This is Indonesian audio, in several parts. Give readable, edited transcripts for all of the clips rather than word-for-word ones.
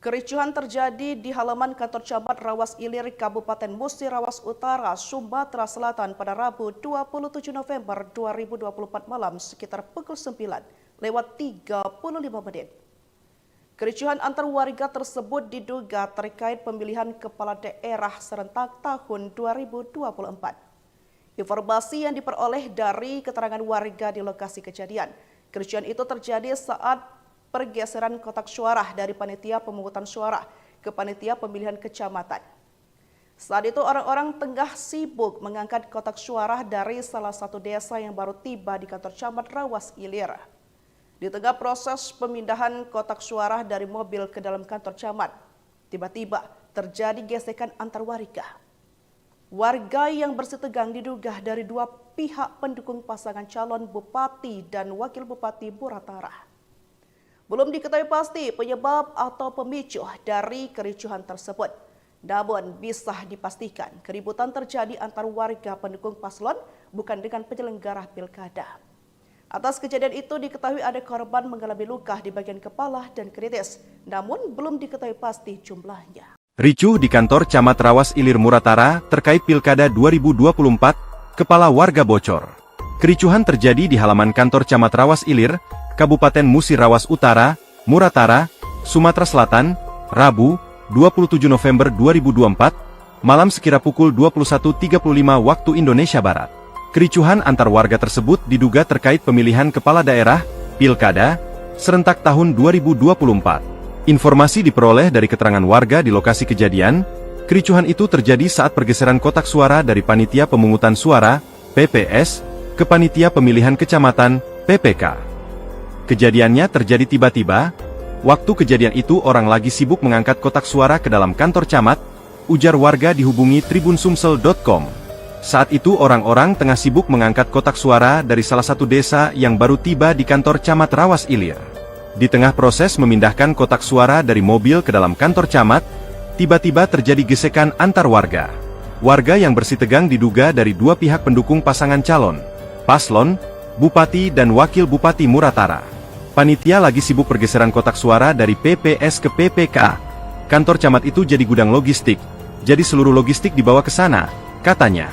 Kericuhan terjadi di halaman kantor camat Rawas Ilir, Kabupaten Musi Rawas Utara, Sumatera Selatan pada Rabu 27 November 2024 malam sekitar pukul 9:35. Kericuhan antar warga tersebut diduga terkait pemilihan kepala daerah serentak tahun 2024. Informasi yang diperoleh dari keterangan warga di lokasi kejadian, kericuhan itu terjadi saat pergeseran kotak suara dari panitia pemungutan suara ke panitia pemilihan kecamatan. Saat itu orang-orang tengah sibuk mengangkat kotak suara dari salah satu desa yang baru tiba di kantor camat Rawas Ilir. Di tengah proses pemindahan kotak suara dari mobil ke dalam kantor camat, tiba-tiba terjadi gesekan antar warga. Warga yang bersih tegang diduga dari dua pihak pendukung pasangan calon bupati dan wakil bupati Muratara. Belum diketahui pasti penyebab atau pemicu dari kericuhan tersebut. Namun bisa dipastikan keributan terjadi antar warga pendukung paslon bukan dengan penyelenggara pilkada. Atas kejadian itu diketahui ada korban mengalami luka di bagian kepala dan kritis, namun belum diketahui pasti jumlahnya. Ricuh di kantor Camat Rawas Ilir Muratara terkait Pilkada 2024, kepala warga bocor. Kericuhan terjadi di halaman kantor Camat Rawas Ilir, Kabupaten Musi Rawas Utara, Muratara, Sumatera Selatan, Rabu, 27 November 2024, malam sekira pukul 21.35 waktu Indonesia Barat. Kericuhan antar warga tersebut diduga terkait pemilihan kepala daerah, Pilkada, serentak tahun 2024. Informasi diperoleh dari keterangan warga di lokasi kejadian, kericuhan itu terjadi saat pergeseran kotak suara dari Panitia Pemungutan Suara, PPS, ke Panitia Pemilihan Kecamatan, PPK. Kejadiannya terjadi tiba-tiba. Waktu kejadian itu orang lagi sibuk mengangkat kotak suara ke dalam kantor camat, ujar warga dihubungi tribunsumsel.com. Saat itu orang-orang tengah sibuk mengangkat kotak suara dari salah satu desa yang baru tiba di kantor camat Rawas Ilir. Di tengah proses memindahkan kotak suara dari mobil ke dalam kantor camat, tiba-tiba terjadi gesekan antar warga. Warga yang bersih tegang diduga dari dua pihak pendukung pasangan calon, paslon, bupati dan wakil bupati Muratara. Panitia lagi sibuk pergeseran kotak suara dari PPS ke PPK. Kantor camat itu jadi gudang logistik, jadi seluruh logistik dibawa ke sana, katanya.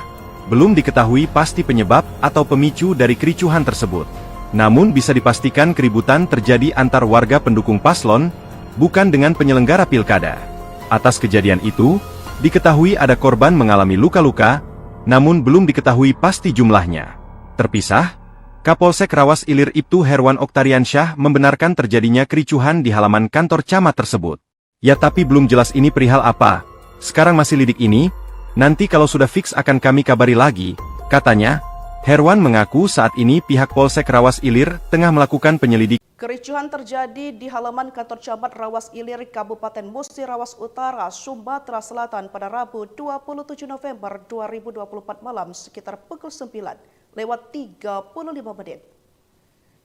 Belum diketahui pasti penyebab atau pemicu dari kericuhan tersebut. Namun bisa dipastikan keributan terjadi antar warga pendukung paslon, bukan dengan penyelenggara pilkada. Atas kejadian itu, diketahui ada korban mengalami luka-luka, namun belum diketahui pasti jumlahnya. Terpisah, Kapolsek Rawas Ilir Ibtu Herwan Oktariansyah membenarkan terjadinya kericuhan di halaman kantor camat tersebut. Ya tapi belum jelas ini perihal apa. Sekarang masih lidik ini, nanti kalau sudah fix akan kami kabari lagi, katanya. Herwan mengaku saat ini pihak Polsek Rawas Ilir tengah melakukan penyelidikan. Kericuhan terjadi di halaman kantor camat Rawas Ilir, Kabupaten Musi Rawas Utara, Sumatera Selatan pada Rabu 27 November 2024 malam sekitar pukul 9:35.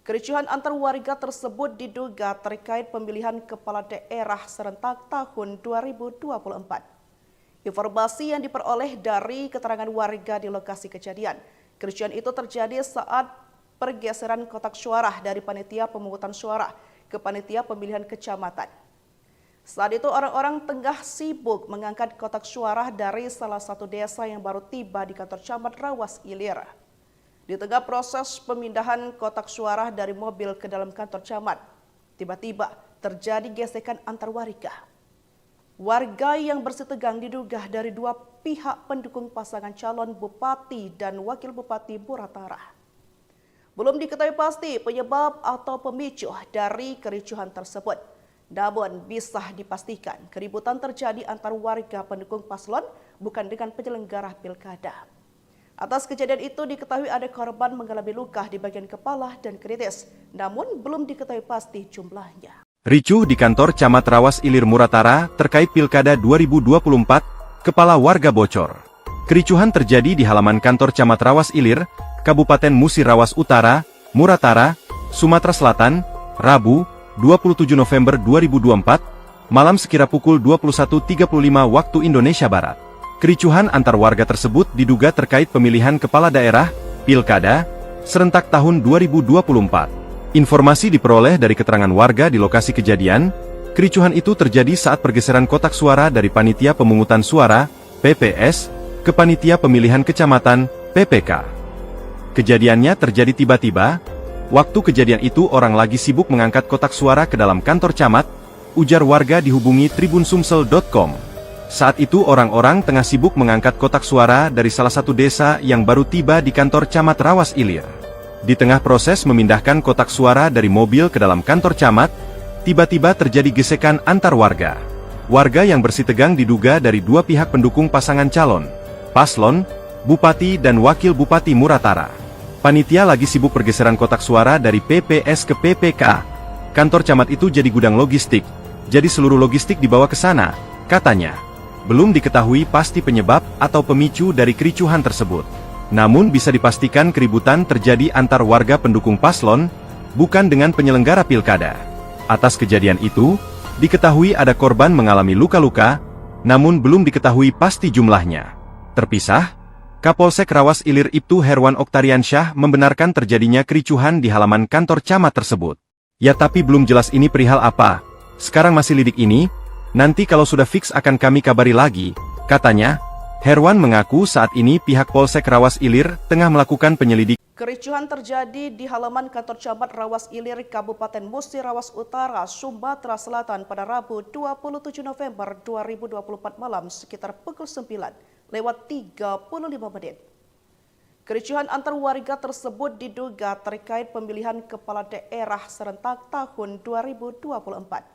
Kericuhan antar warga tersebut diduga terkait pemilihan kepala daerah serentak tahun 2024. Informasi yang diperoleh dari keterangan warga di lokasi kejadian, kericuhan itu terjadi saat pergeseran kotak suara dari panitia pemungutan suara ke panitia pemilihan kecamatan. Saat itu orang-orang tengah sibuk mengangkat kotak suara dari salah satu desa yang baru tiba di kantor camat Rawas Ilir. Di tengah proses pemindahan kotak suara dari mobil ke dalam kantor camat, tiba-tiba terjadi gesekan antar warga. Warga yang bersih tegang diduga dari dua pihak pendukung pasangan calon bupati dan wakil bupati Muratara. Belum diketahui pasti penyebab atau pemicu dari kericuhan tersebut. Namun bisa dipastikan keributan terjadi antar warga pendukung paslon bukan dengan penyelenggara pilkada. Atas kejadian itu diketahui ada korban mengalami luka di bagian kepala dan kritis, namun belum diketahui pasti jumlahnya. Ricuh di kantor Camat Rawas Ilir Muratara terkait Pilkada 2024, kepala warga bocor. Kericuhan terjadi di halaman kantor Camat Rawas Ilir, Kabupaten Musi Rawas Utara, Muratara, Sumatera Selatan, Rabu, 27 November 2024, malam sekira pukul 21.35 waktu Indonesia Barat. Kericuhan antar warga tersebut diduga terkait pemilihan kepala daerah, Pilkada, serentak tahun 2024. Informasi diperoleh dari keterangan warga di lokasi kejadian, Kericuhan itu terjadi saat pergeseran kotak suara dari Panitia Pemungutan Suara, PPS, ke Panitia Pemilihan Kecamatan, PPK. Kejadiannya terjadi tiba-tiba. Waktu kejadian itu orang lagi sibuk mengangkat kotak suara ke dalam kantor camat, ujar warga dihubungi tribunsumsel.com. Saat itu orang-orang tengah sibuk mengangkat kotak suara dari salah satu desa yang baru tiba di kantor camat Rawas Ilir. Di tengah proses memindahkan kotak suara dari mobil ke dalam kantor camat, tiba-tiba terjadi gesekan antar warga. Warga yang bersitegang diduga dari dua pihak pendukung pasangan calon, paslon, bupati dan wakil bupati Muratara. Panitia lagi sibuk pergeseran kotak suara dari PPS ke PPK. Kantor camat itu jadi gudang logistik, jadi seluruh logistik dibawa ke sana, katanya. Belum diketahui pasti penyebab atau pemicu dari kericuhan tersebut. Namun bisa dipastikan keributan terjadi antar warga pendukung paslon, bukan dengan penyelenggara pilkada. Atas kejadian itu, diketahui ada korban mengalami luka-luka, namun belum diketahui pasti jumlahnya. Terpisah, Kapolsek Rawas Ilir Ibtu Herwan Oktariansyah membenarkan terjadinya kericuhan di halaman kantor camat tersebut. Ya tapi belum jelas ini perihal apa, sekarang masih lidik ini, nanti kalau sudah fix akan kami kabari lagi, katanya. Herwan mengaku saat ini pihak Polsek Rawas Ilir tengah melakukan penyelidikan. Kericuhan terjadi di halaman kantor camat Rawas Ilir, Kabupaten Musi Rawas Utara, Sumatera Selatan pada Rabu 27 November 2024 malam sekitar pukul 9:35. Kericuhan antar warga tersebut diduga terkait pemilihan kepala daerah serentak tahun 2024.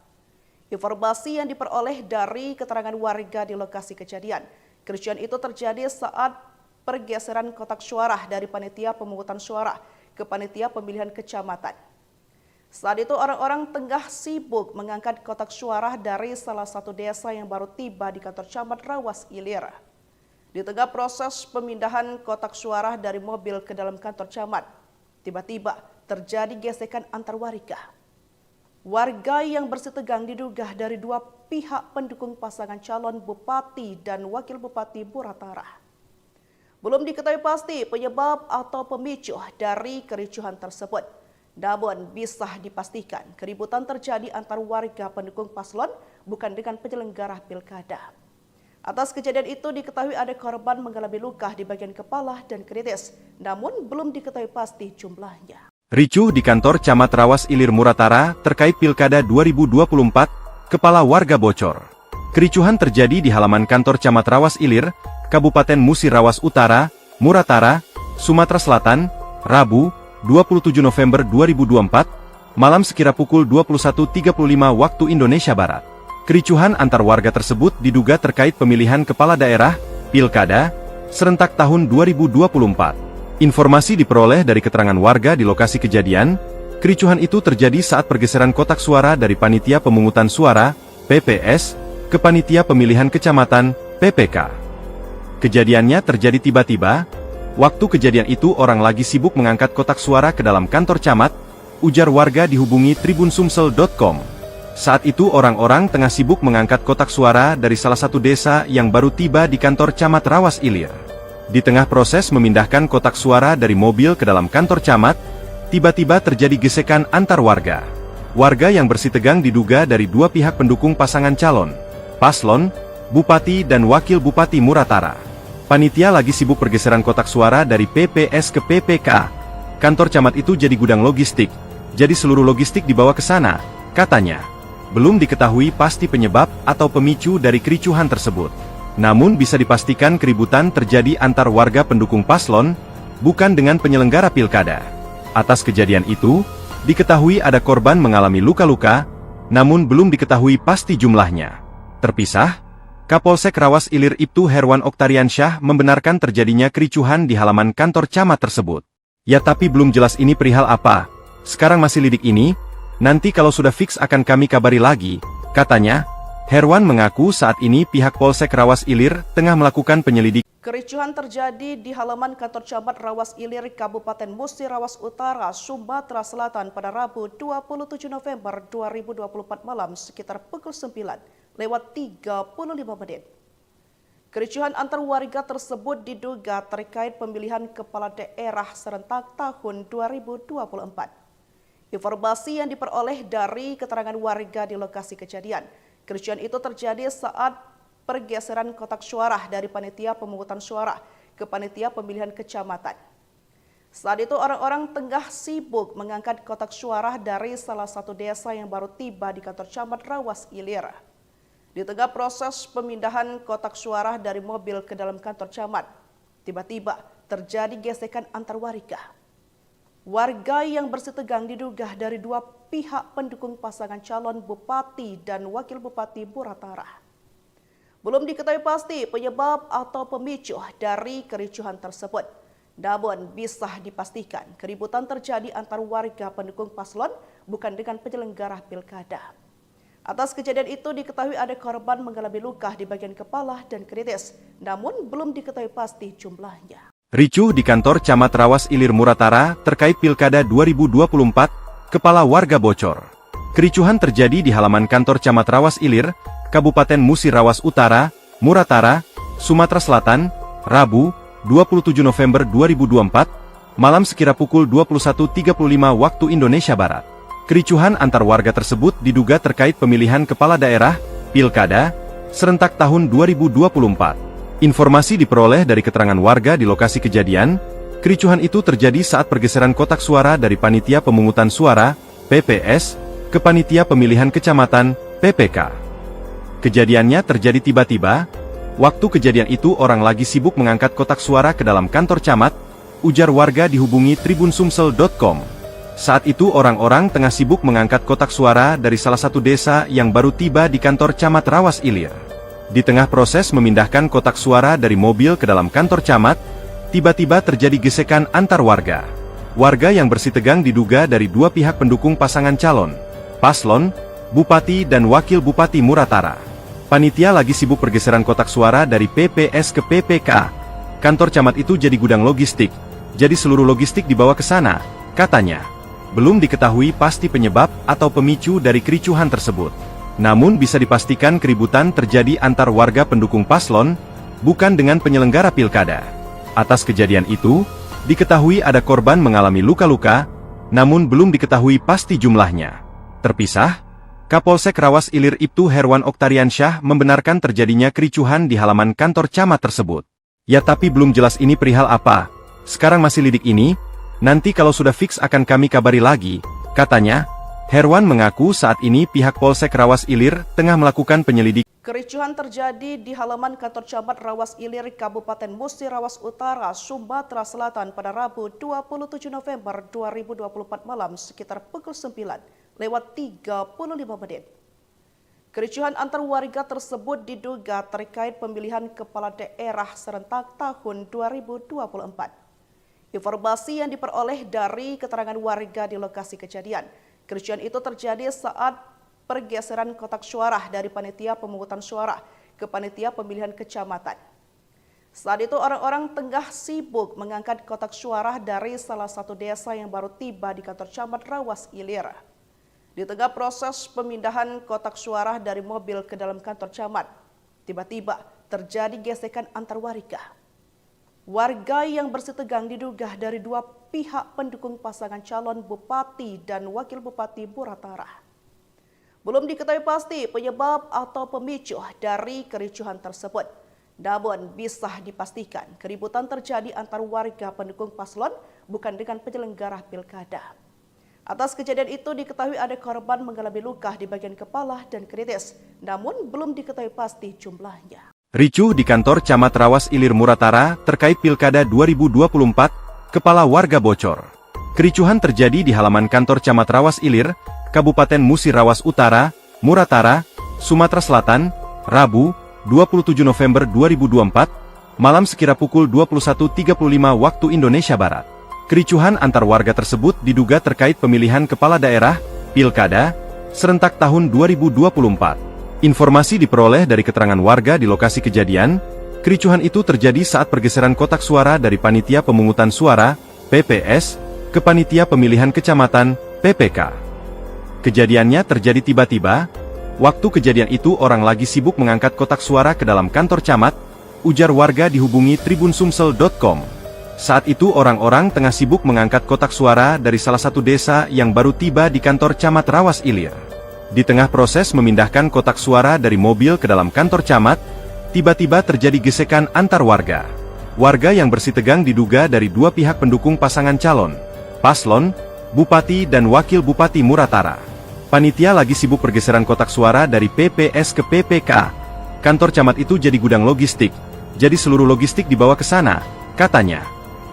Informasi yang diperoleh dari keterangan warga di lokasi kejadian, kericuhan itu terjadi saat pergeseran kotak suara dari Panitia Pemungutan Suara ke Panitia Pemilihan Kecamatan. Saat itu orang-orang tengah sibuk mengangkat kotak suara dari salah satu desa yang baru tiba di kantor camat Rawas Ilir. Di tengah proses pemindahan kotak suara dari mobil ke dalam kantor camat, tiba-tiba terjadi gesekan antar warga. Warga yang bersitegang diduga dari dua pihak pendukung pasangan calon bupati dan wakil bupati Muratara. Belum diketahui pasti penyebab atau pemicu dari kericuhan tersebut. Namun bisa dipastikan keributan terjadi antar warga pendukung paslon bukan dengan penyelenggara pilkada. Atas kejadian itu diketahui ada korban mengalami luka di bagian kepala dan kritis, namun belum diketahui pasti jumlahnya. Ricuh di kantor Camat Rawas Ilir Muratara terkait Pilkada 2024, kepala warga bocor. Kericuhan terjadi di halaman kantor Camat Rawas Ilir, Kabupaten Musi Rawas Utara, Muratara, Sumatera Selatan, Rabu, 27 November 2024, malam sekira pukul 21.35 waktu Indonesia Barat. Kericuhan antar warga tersebut diduga terkait pemilihan kepala daerah, Pilkada, serentak tahun 2024. Informasi diperoleh dari keterangan warga di lokasi kejadian, kericuhan itu terjadi saat pergeseran kotak suara dari Panitia Pemungutan Suara, PPS, ke Panitia Pemilihan Kecamatan, PPK. Kejadiannya terjadi tiba-tiba. Waktu kejadian itu orang lagi sibuk mengangkat kotak suara ke dalam kantor camat, ujar warga dihubungi tribunsumsel.com. Saat itu orang-orang tengah sibuk mengangkat kotak suara dari salah satu desa yang baru tiba di kantor camat Rawas Ilir. Di tengah proses memindahkan kotak suara dari mobil ke dalam kantor camat, tiba-tiba terjadi gesekan antar warga. Warga yang bersitegang diduga dari dua pihak pendukung pasangan calon, paslon, bupati dan wakil bupati Muratara. Panitia lagi sibuk pergeseran kotak suara dari PPS ke PPK. Kantor camat itu jadi gudang logistik, jadi seluruh logistik dibawa ke sana, katanya. Belum diketahui pasti penyebab atau pemicu dari kericuhan tersebut. Namun bisa dipastikan keributan terjadi antar warga pendukung paslon, bukan dengan penyelenggara pilkada. Atas kejadian itu, diketahui ada korban mengalami luka-luka, namun belum diketahui pasti jumlahnya. Terpisah, Kapolsek Rawas Ilir Ibtu Herwan Oktariansyah membenarkan terjadinya kericuhan di halaman kantor camat tersebut. Ya tapi belum jelas ini perihal apa, sekarang masih lidik ini, nanti kalau sudah fix akan kami kabari lagi, katanya. Herwan mengaku saat ini pihak Polsek Rawas Ilir tengah melakukan penyelidikan. Kericuhan terjadi di halaman kantor camat Rawas Ilir, Kabupaten Musi Rawas Utara, Sumatera Selatan pada Rabu 27 November 2024 malam sekitar pukul 9:35. Kericuhan antar warga tersebut diduga terkait pemilihan kepala daerah serentak tahun 2024. Informasi yang diperoleh dari keterangan warga di lokasi kejadian, kericuhan itu terjadi saat pergeseran kotak suara dari panitia pemungutan suara ke panitia pemilihan kecamatan. Saat itu orang-orang tengah sibuk mengangkat kotak suara dari salah satu desa yang baru tiba di kantor camat Rawas Ilir. Di tengah proses pemindahan kotak suara dari mobil ke dalam kantor camat, tiba-tiba terjadi gesekan antar warga. Warga yang bersih tegang diduga dari dua pihak pendukung pasangan calon bupati dan wakil bupati Muratara. Belum diketahui pasti penyebab atau pemicu dari kericuhan tersebut. Namun bisa dipastikan keributan terjadi antar warga pendukung paslon bukan dengan penyelenggara pilkada. Atas kejadian itu diketahui ada korban mengalami luka di bagian kepala dan kritis, namun belum diketahui pasti jumlahnya. Ricuh di kantor Camat Rawas Ilir Muratara terkait Pilkada 2024, kepala warga bocor. Kericuhan terjadi di halaman kantor Camat Rawas Ilir, Kabupaten Musi Rawas Utara, Muratara, Sumatera Selatan, Rabu, 27 November 2024, malam sekira pukul 21.35 waktu Indonesia Barat. Kericuhan antar warga tersebut diduga terkait pemilihan kepala daerah, Pilkada, serentak tahun 2024. Informasi diperoleh dari keterangan warga di lokasi kejadian, kericuhan itu terjadi saat pergeseran kotak suara dari Panitia Pemungutan Suara, PPS, ke Panitia Pemilihan Kecamatan, PPK. Kejadiannya terjadi tiba-tiba. Waktu kejadian itu orang lagi sibuk mengangkat kotak suara ke dalam kantor camat, ujar warga dihubungi tribunsumsel.com. Saat itu orang-orang tengah sibuk mengangkat kotak suara dari salah satu desa yang baru tiba di kantor camat Rawas Ilir. Di tengah proses memindahkan kotak suara dari mobil ke dalam kantor camat, tiba-tiba terjadi gesekan antar warga. Warga yang bersih tegang diduga dari dua pihak pendukung pasangan calon, paslon, bupati dan wakil bupati Muratara. Panitia lagi sibuk pergeseran kotak suara dari PPS ke PPK. Kantor camat itu jadi gudang logistik, jadi seluruh logistik dibawa ke sana, katanya. Belum diketahui pasti penyebab atau pemicu dari kericuhan tersebut. Namun bisa dipastikan keributan terjadi antar warga pendukung paslon, bukan dengan penyelenggara pilkada. Atas kejadian itu, diketahui ada korban mengalami luka-luka, namun belum diketahui pasti jumlahnya. Terpisah, Kapolsek Rawas Ilir Ibtu Herwan Oktariansyah membenarkan terjadinya kericuhan di halaman kantor camat tersebut. Ya tapi belum jelas ini perihal apa. Sekarang masih lidik ini, nanti kalau sudah fix akan kami kabari lagi, katanya. Herwan mengaku saat ini pihak Polsek Rawas Ilir tengah melakukan penyelidikan. Kericuhan terjadi di halaman kantor camat Rawas Ilir, Kabupaten Musi Rawas Utara, Sumatera Selatan pada Rabu 27 November 2024 malam sekitar pukul 9:35 menit. Kericuhan antar warga tersebut diduga terkait pemilihan kepala daerah serentak tahun 2024. Informasi yang diperoleh dari keterangan warga di lokasi kejadian, kericuhan itu terjadi saat pergeseran kotak suara dari panitia pemungutan suara ke panitia pemilihan kecamatan. Saat itu orang-orang tengah sibuk mengangkat kotak suara dari salah satu desa yang baru tiba di kantor camat Rawas Ilir. Di tengah proses pemindahan kotak suara dari mobil ke dalam kantor camat, tiba-tiba terjadi gesekan antar warga. Warga yang bersih tegang diduga dari dua pihak pendukung pasangan calon bupati dan wakil bupati Muratara. Belum diketahui pasti penyebab atau pemicu dari kericuhan tersebut. Namun bisa dipastikan keributan terjadi antar warga pendukung paslon bukan dengan penyelenggara pilkada. Atas kejadian itu diketahui ada korban mengalami luka di bagian kepala dan kritis, namun belum diketahui pasti jumlahnya. Ricuh di kantor Camat Rawas Ilir Muratara terkait Pilkada 2024, kepala warga bocor. Kericuhan terjadi di halaman kantor Camat Rawas Ilir, Kabupaten Musi Rawas Utara, Muratara, Sumatera Selatan, Rabu, 27 November 2024, malam sekira pukul 21.35 waktu Indonesia Barat. Kericuhan antar warga tersebut diduga terkait pemilihan kepala daerah, Pilkada, serentak tahun 2024. Informasi diperoleh dari keterangan warga di lokasi kejadian, kericuhan itu terjadi saat pergeseran kotak suara dari Panitia Pemungutan Suara, PPS, ke Panitia Pemilihan Kecamatan, PPK. Kejadiannya terjadi tiba-tiba. Waktu kejadian itu orang lagi sibuk mengangkat kotak suara ke dalam kantor camat, ujar warga dihubungi tribunsumsel.com. Saat itu orang-orang tengah sibuk mengangkat kotak suara dari salah satu desa yang baru tiba di kantor Camat Rawas Ilir. Di tengah proses memindahkan kotak suara dari mobil ke dalam kantor camat, tiba-tiba terjadi gesekan antar warga. Warga yang bersitegang diduga dari dua pihak pendukung pasangan calon, paslon, bupati dan wakil bupati Muratara. Panitia lagi sibuk pergeseran kotak suara dari PPS ke PPK. Kantor camat itu jadi gudang logistik, jadi seluruh logistik dibawa ke sana, katanya.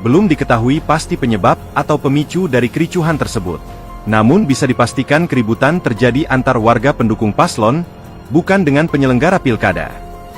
Belum diketahui pasti penyebab atau pemicu dari kericuhan tersebut. Namun bisa dipastikan keributan terjadi antar warga pendukung paslon, bukan dengan penyelenggara pilkada.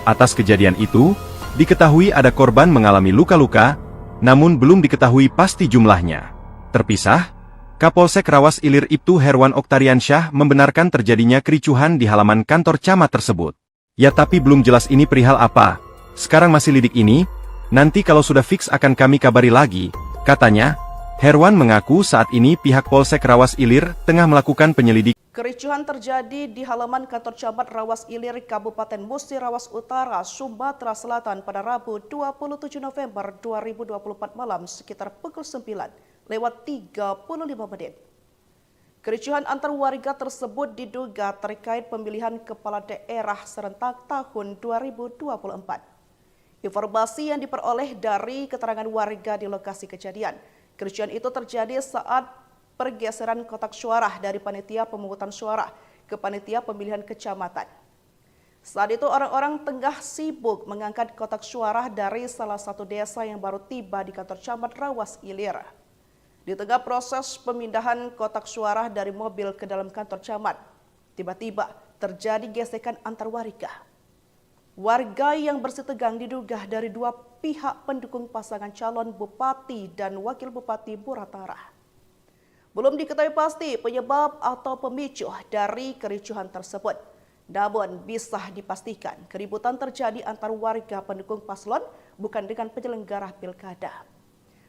Atas kejadian itu, diketahui ada korban mengalami luka-luka, namun belum diketahui pasti jumlahnya. Terpisah, Kapolsek Rawas Ilir Ibtu Herwan Oktariansyah membenarkan terjadinya kericuhan di halaman kantor camat tersebut. Ya tapi belum jelas ini perihal apa. Sekarang masih lidik ini, nanti kalau sudah fix akan kami kabari lagi, katanya. Herwan mengaku saat ini pihak Polsek Rawas Ilir tengah melakukan penyelidikan. Kericuhan terjadi di halaman kantor camat Rawas Ilir, Kabupaten Musi Rawas Utara, Sumatera Selatan pada Rabu 27 November 2024 malam sekitar pukul 9:35. Kericuhan antar warga tersebut diduga terkait pemilihan kepala daerah serentak tahun 2024. Informasi yang diperoleh dari keterangan warga di lokasi kejadian, kericuhan itu terjadi saat pergeseran kotak suara dari panitia pemungutan suara ke panitia pemilihan kecamatan. Saat itu orang-orang tengah sibuk mengangkat kotak suara dari salah satu desa yang baru tiba di kantor camat Rawas Ilir. Di tengah proses pemindahan kotak suara dari mobil ke dalam kantor camat, tiba-tiba terjadi gesekan antar warga. Warga yang bersitegang diduga dari dua pihak pendukung pasangan calon bupati dan wakil bupati Muratara. Belum diketahui pasti penyebab atau pemicu dari kericuhan tersebut. Namun bisa dipastikan keributan terjadi antar warga pendukung paslon bukan dengan penyelenggara pilkada.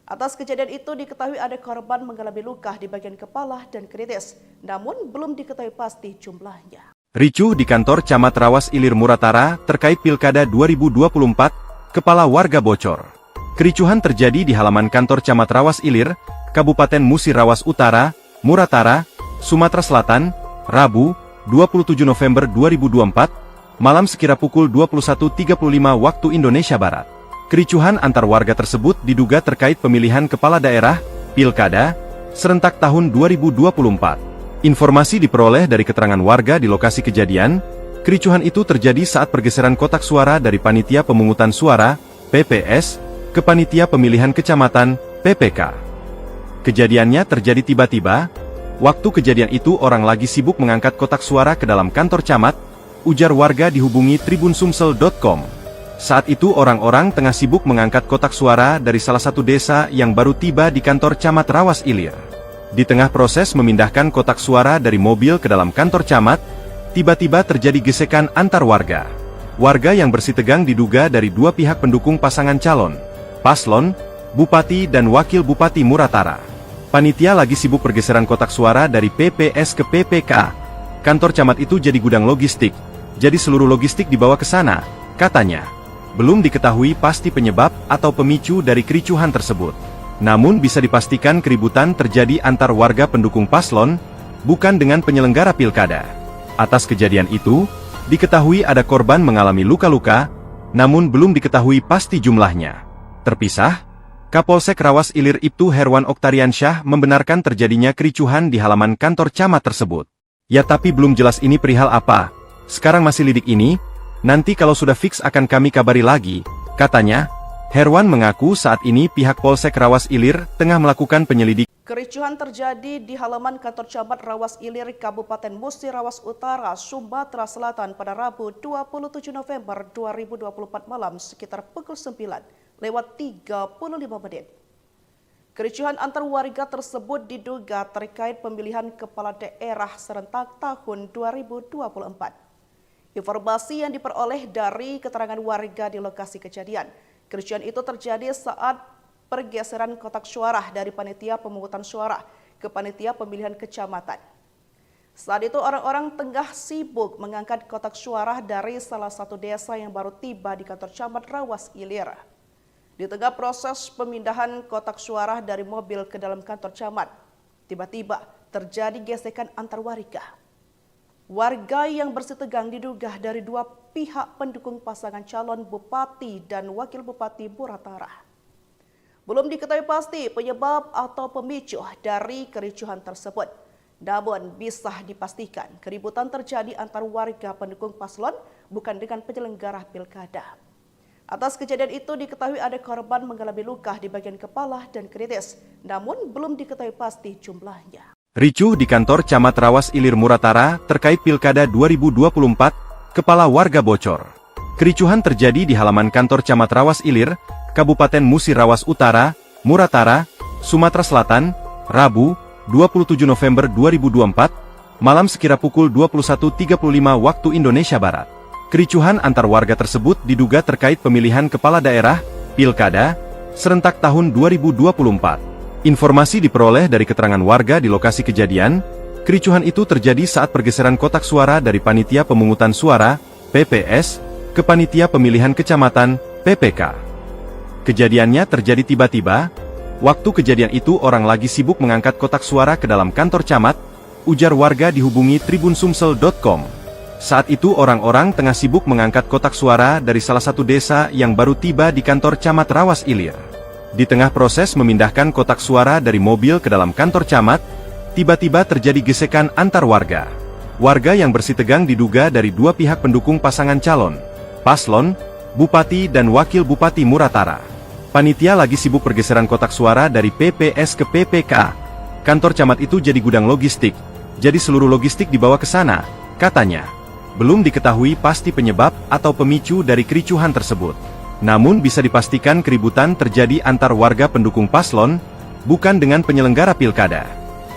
Atas kejadian itu diketahui ada korban mengalami luka di bagian kepala dan kritis, namun belum diketahui pasti jumlahnya. Ricuh di kantor Camat Rawas Ilir Muratara terkait Pilkada 2024, kepala warga bocor. Kericuhan terjadi di halaman kantor Camat Rawas Ilir, Kabupaten Musi Rawas Utara, Muratara, Sumatera Selatan, Rabu, 27 November 2024, malam sekira pukul 21.35 waktu Indonesia Barat. Kericuhan antar warga tersebut diduga terkait pemilihan kepala daerah, Pilkada, serentak tahun 2024. Informasi diperoleh dari keterangan warga di lokasi kejadian, kericuhan itu terjadi saat pergeseran kotak suara dari Panitia Pemungutan Suara, PPS, ke Panitia Pemilihan Kecamatan, PPK. Kejadiannya terjadi tiba-tiba, waktu kejadian itu orang lagi sibuk mengangkat kotak suara ke dalam kantor camat, ujar warga dihubungi tribunsumsel.com. Saat itu orang-orang tengah sibuk mengangkat kotak suara dari salah satu desa yang baru tiba di kantor camat Rawas Ilir. Di tengah proses memindahkan kotak suara dari mobil ke dalam kantor camat, tiba-tiba terjadi gesekan antar warga. Warga yang bersitegang diduga dari dua pihak pendukung pasangan calon, paslon, bupati dan wakil bupati Muratara. Panitia lagi sibuk pergeseran kotak suara dari PPS ke PPK. Kantor camat itu jadi gudang logistik, jadi seluruh logistik dibawa ke sana, katanya. Belum diketahui pasti penyebab atau pemicu dari kericuhan tersebut. Namun bisa dipastikan keributan terjadi antar warga pendukung paslon, bukan dengan penyelenggara pilkada. Atas kejadian itu, diketahui ada korban mengalami luka-luka, namun belum diketahui pasti jumlahnya. Terpisah, Kapolsek Rawas Ilir Ibtu Herwan Oktariansyah membenarkan terjadinya kericuhan di halaman kantor camat tersebut. Ya tapi belum jelas ini perihal apa. Sekarang masih lidik ini, nanti kalau sudah fix akan kami kabari lagi, katanya. Herwan mengaku saat ini pihak Polsek Rawas Ilir tengah melakukan penyelidikan. Kericuhan terjadi di halaman kantor camat Rawas Ilir, Kabupaten Musi Rawas Utara, Sumatera Selatan pada Rabu 27 November 2024 malam sekitar pukul 9:35. Kericuhan antar warga tersebut diduga terkait pemilihan kepala daerah serentak tahun 2024. Informasi yang diperoleh dari keterangan warga di lokasi kejadian, kericuhan itu terjadi saat pergeseran kotak suara dari Panitia Pemungutan Suara ke Panitia Pemilihan Kecamatan. Saat itu orang-orang tengah sibuk mengangkat kotak suara dari salah satu desa yang baru tiba di kantor camat Rawas Ilir. Di Di tengah proses pemindahan kotak suara dari mobil ke dalam kantor camat, tiba-tiba terjadi gesekan antar warga. Warga yang bersih tegang diduga dari dua pihak pendukung pasangan calon bupati dan wakil bupati Muratara. Belum diketahui pasti penyebab atau pemicu dari kericuhan tersebut. Namun bisa dipastikan keributan terjadi antar warga pendukung paslon bukan dengan penyelenggara pilkada. Atas kejadian itu diketahui ada korban mengalami luka di bagian kepala dan kritis, namun belum diketahui pasti jumlahnya. Ricuh di kantor Camat Rawas Ilir Muratara terkait Pilkada 2024, kepala warga bocor. Kericuhan terjadi di halaman kantor Camat Rawas Ilir, Kabupaten Musi Rawas Utara, Muratara, Sumatera Selatan, Rabu, 27 November 2024, malam sekira pukul 21.35 waktu Indonesia Barat. Kericuhan antar warga tersebut diduga terkait pemilihan kepala daerah, Pilkada, serentak tahun 2024. Informasi diperoleh dari keterangan warga di lokasi kejadian. Kericuhan itu terjadi saat pergeseran kotak suara dari Panitia Pemungutan Suara, PPS, ke Panitia Pemilihan Kecamatan, PPK. Kejadiannya terjadi tiba-tiba. Waktu kejadian itu orang lagi sibuk mengangkat kotak suara ke dalam kantor camat, ujar warga dihubungi tribunsumsel.com. Saat itu orang-orang tengah sibuk mengangkat kotak suara dari salah satu desa yang baru tiba di kantor Camat Rawas Ilir. Di tengah proses memindahkan kotak suara dari mobil ke dalam kantor camat, tiba-tiba terjadi gesekan antar warga. Warga yang bersih tegang diduga dari dua pihak pendukung pasangan calon, paslon, bupati dan wakil bupati Muratara. Panitia lagi sibuk pergeseran kotak suara dari PPS ke PPK. Kantor camat itu jadi gudang logistik, jadi seluruh logistik dibawa ke sana, katanya. Belum diketahui pasti penyebab atau pemicu dari kericuhan tersebut. Namun bisa dipastikan keributan terjadi antar warga pendukung paslon, bukan dengan penyelenggara pilkada.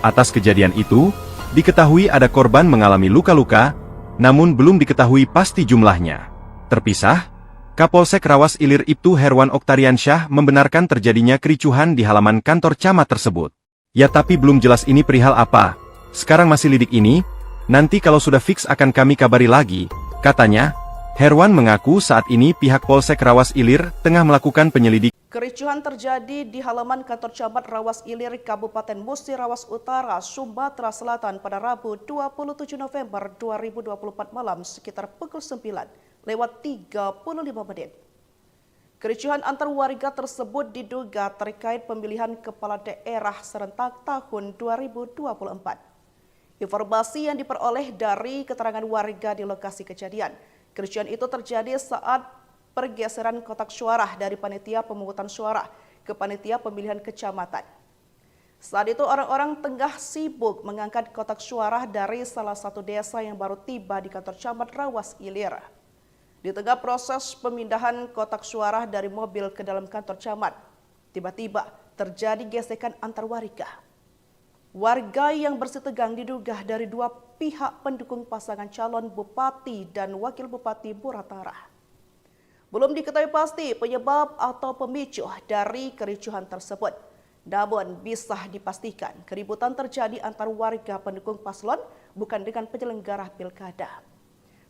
Atas kejadian itu, diketahui ada korban mengalami luka-luka, namun belum diketahui pasti jumlahnya. Terpisah, Kapolsek Rawas Ilir Ibtu Herwan Oktariansyah membenarkan terjadinya kericuhan di halaman kantor camat tersebut. Ya tapi belum jelas ini perihal apa. Sekarang masih lidik ini. Nanti kalau sudah fix akan kami kabari lagi, katanya. Herwan mengaku saat ini pihak Polsek Rawas Ilir tengah melakukan penyelidikan. Kericuhan terjadi di halaman kantor camat Rawas Ilir, Kabupaten Musi Rawas Utara, Sumatera Selatan pada Rabu 27 November 2024 malam sekitar pukul 9:35. Kericuhan antar warga tersebut diduga terkait pemilihan kepala daerah serentak tahun 2024. Informasi yang diperoleh dari keterangan warga di lokasi kejadian, kericuhan itu terjadi saat pergeseran kotak suara dari Panitia Pemungutan Suara ke Panitia Pemilihan Kecamatan. Saat itu orang-orang tengah sibuk mengangkat kotak suara dari salah satu desa yang baru tiba di kantor camat Rawas Ilir. Di tengah proses pemindahan kotak suara dari mobil ke dalam kantor camat, tiba-tiba terjadi gesekan antar warga. Warga yang bersih tegang diduga dari dua pihak pendukung pasangan calon bupati dan wakil bupati Muratara. Belum diketahui pasti penyebab atau pemicu dari kericuhan tersebut. Namun bisa dipastikan keributan terjadi antar warga pendukung paslon bukan dengan penyelenggara pilkada.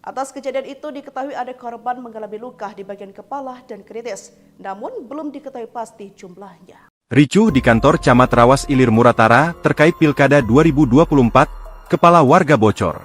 Atas kejadian itu diketahui ada korban mengalami luka di bagian kepala dan kritis, namun belum diketahui pasti jumlahnya. Ricuh di kantor Camat Rawas Ilir Muratara terkait Pilkada 2024, kepala warga bocor.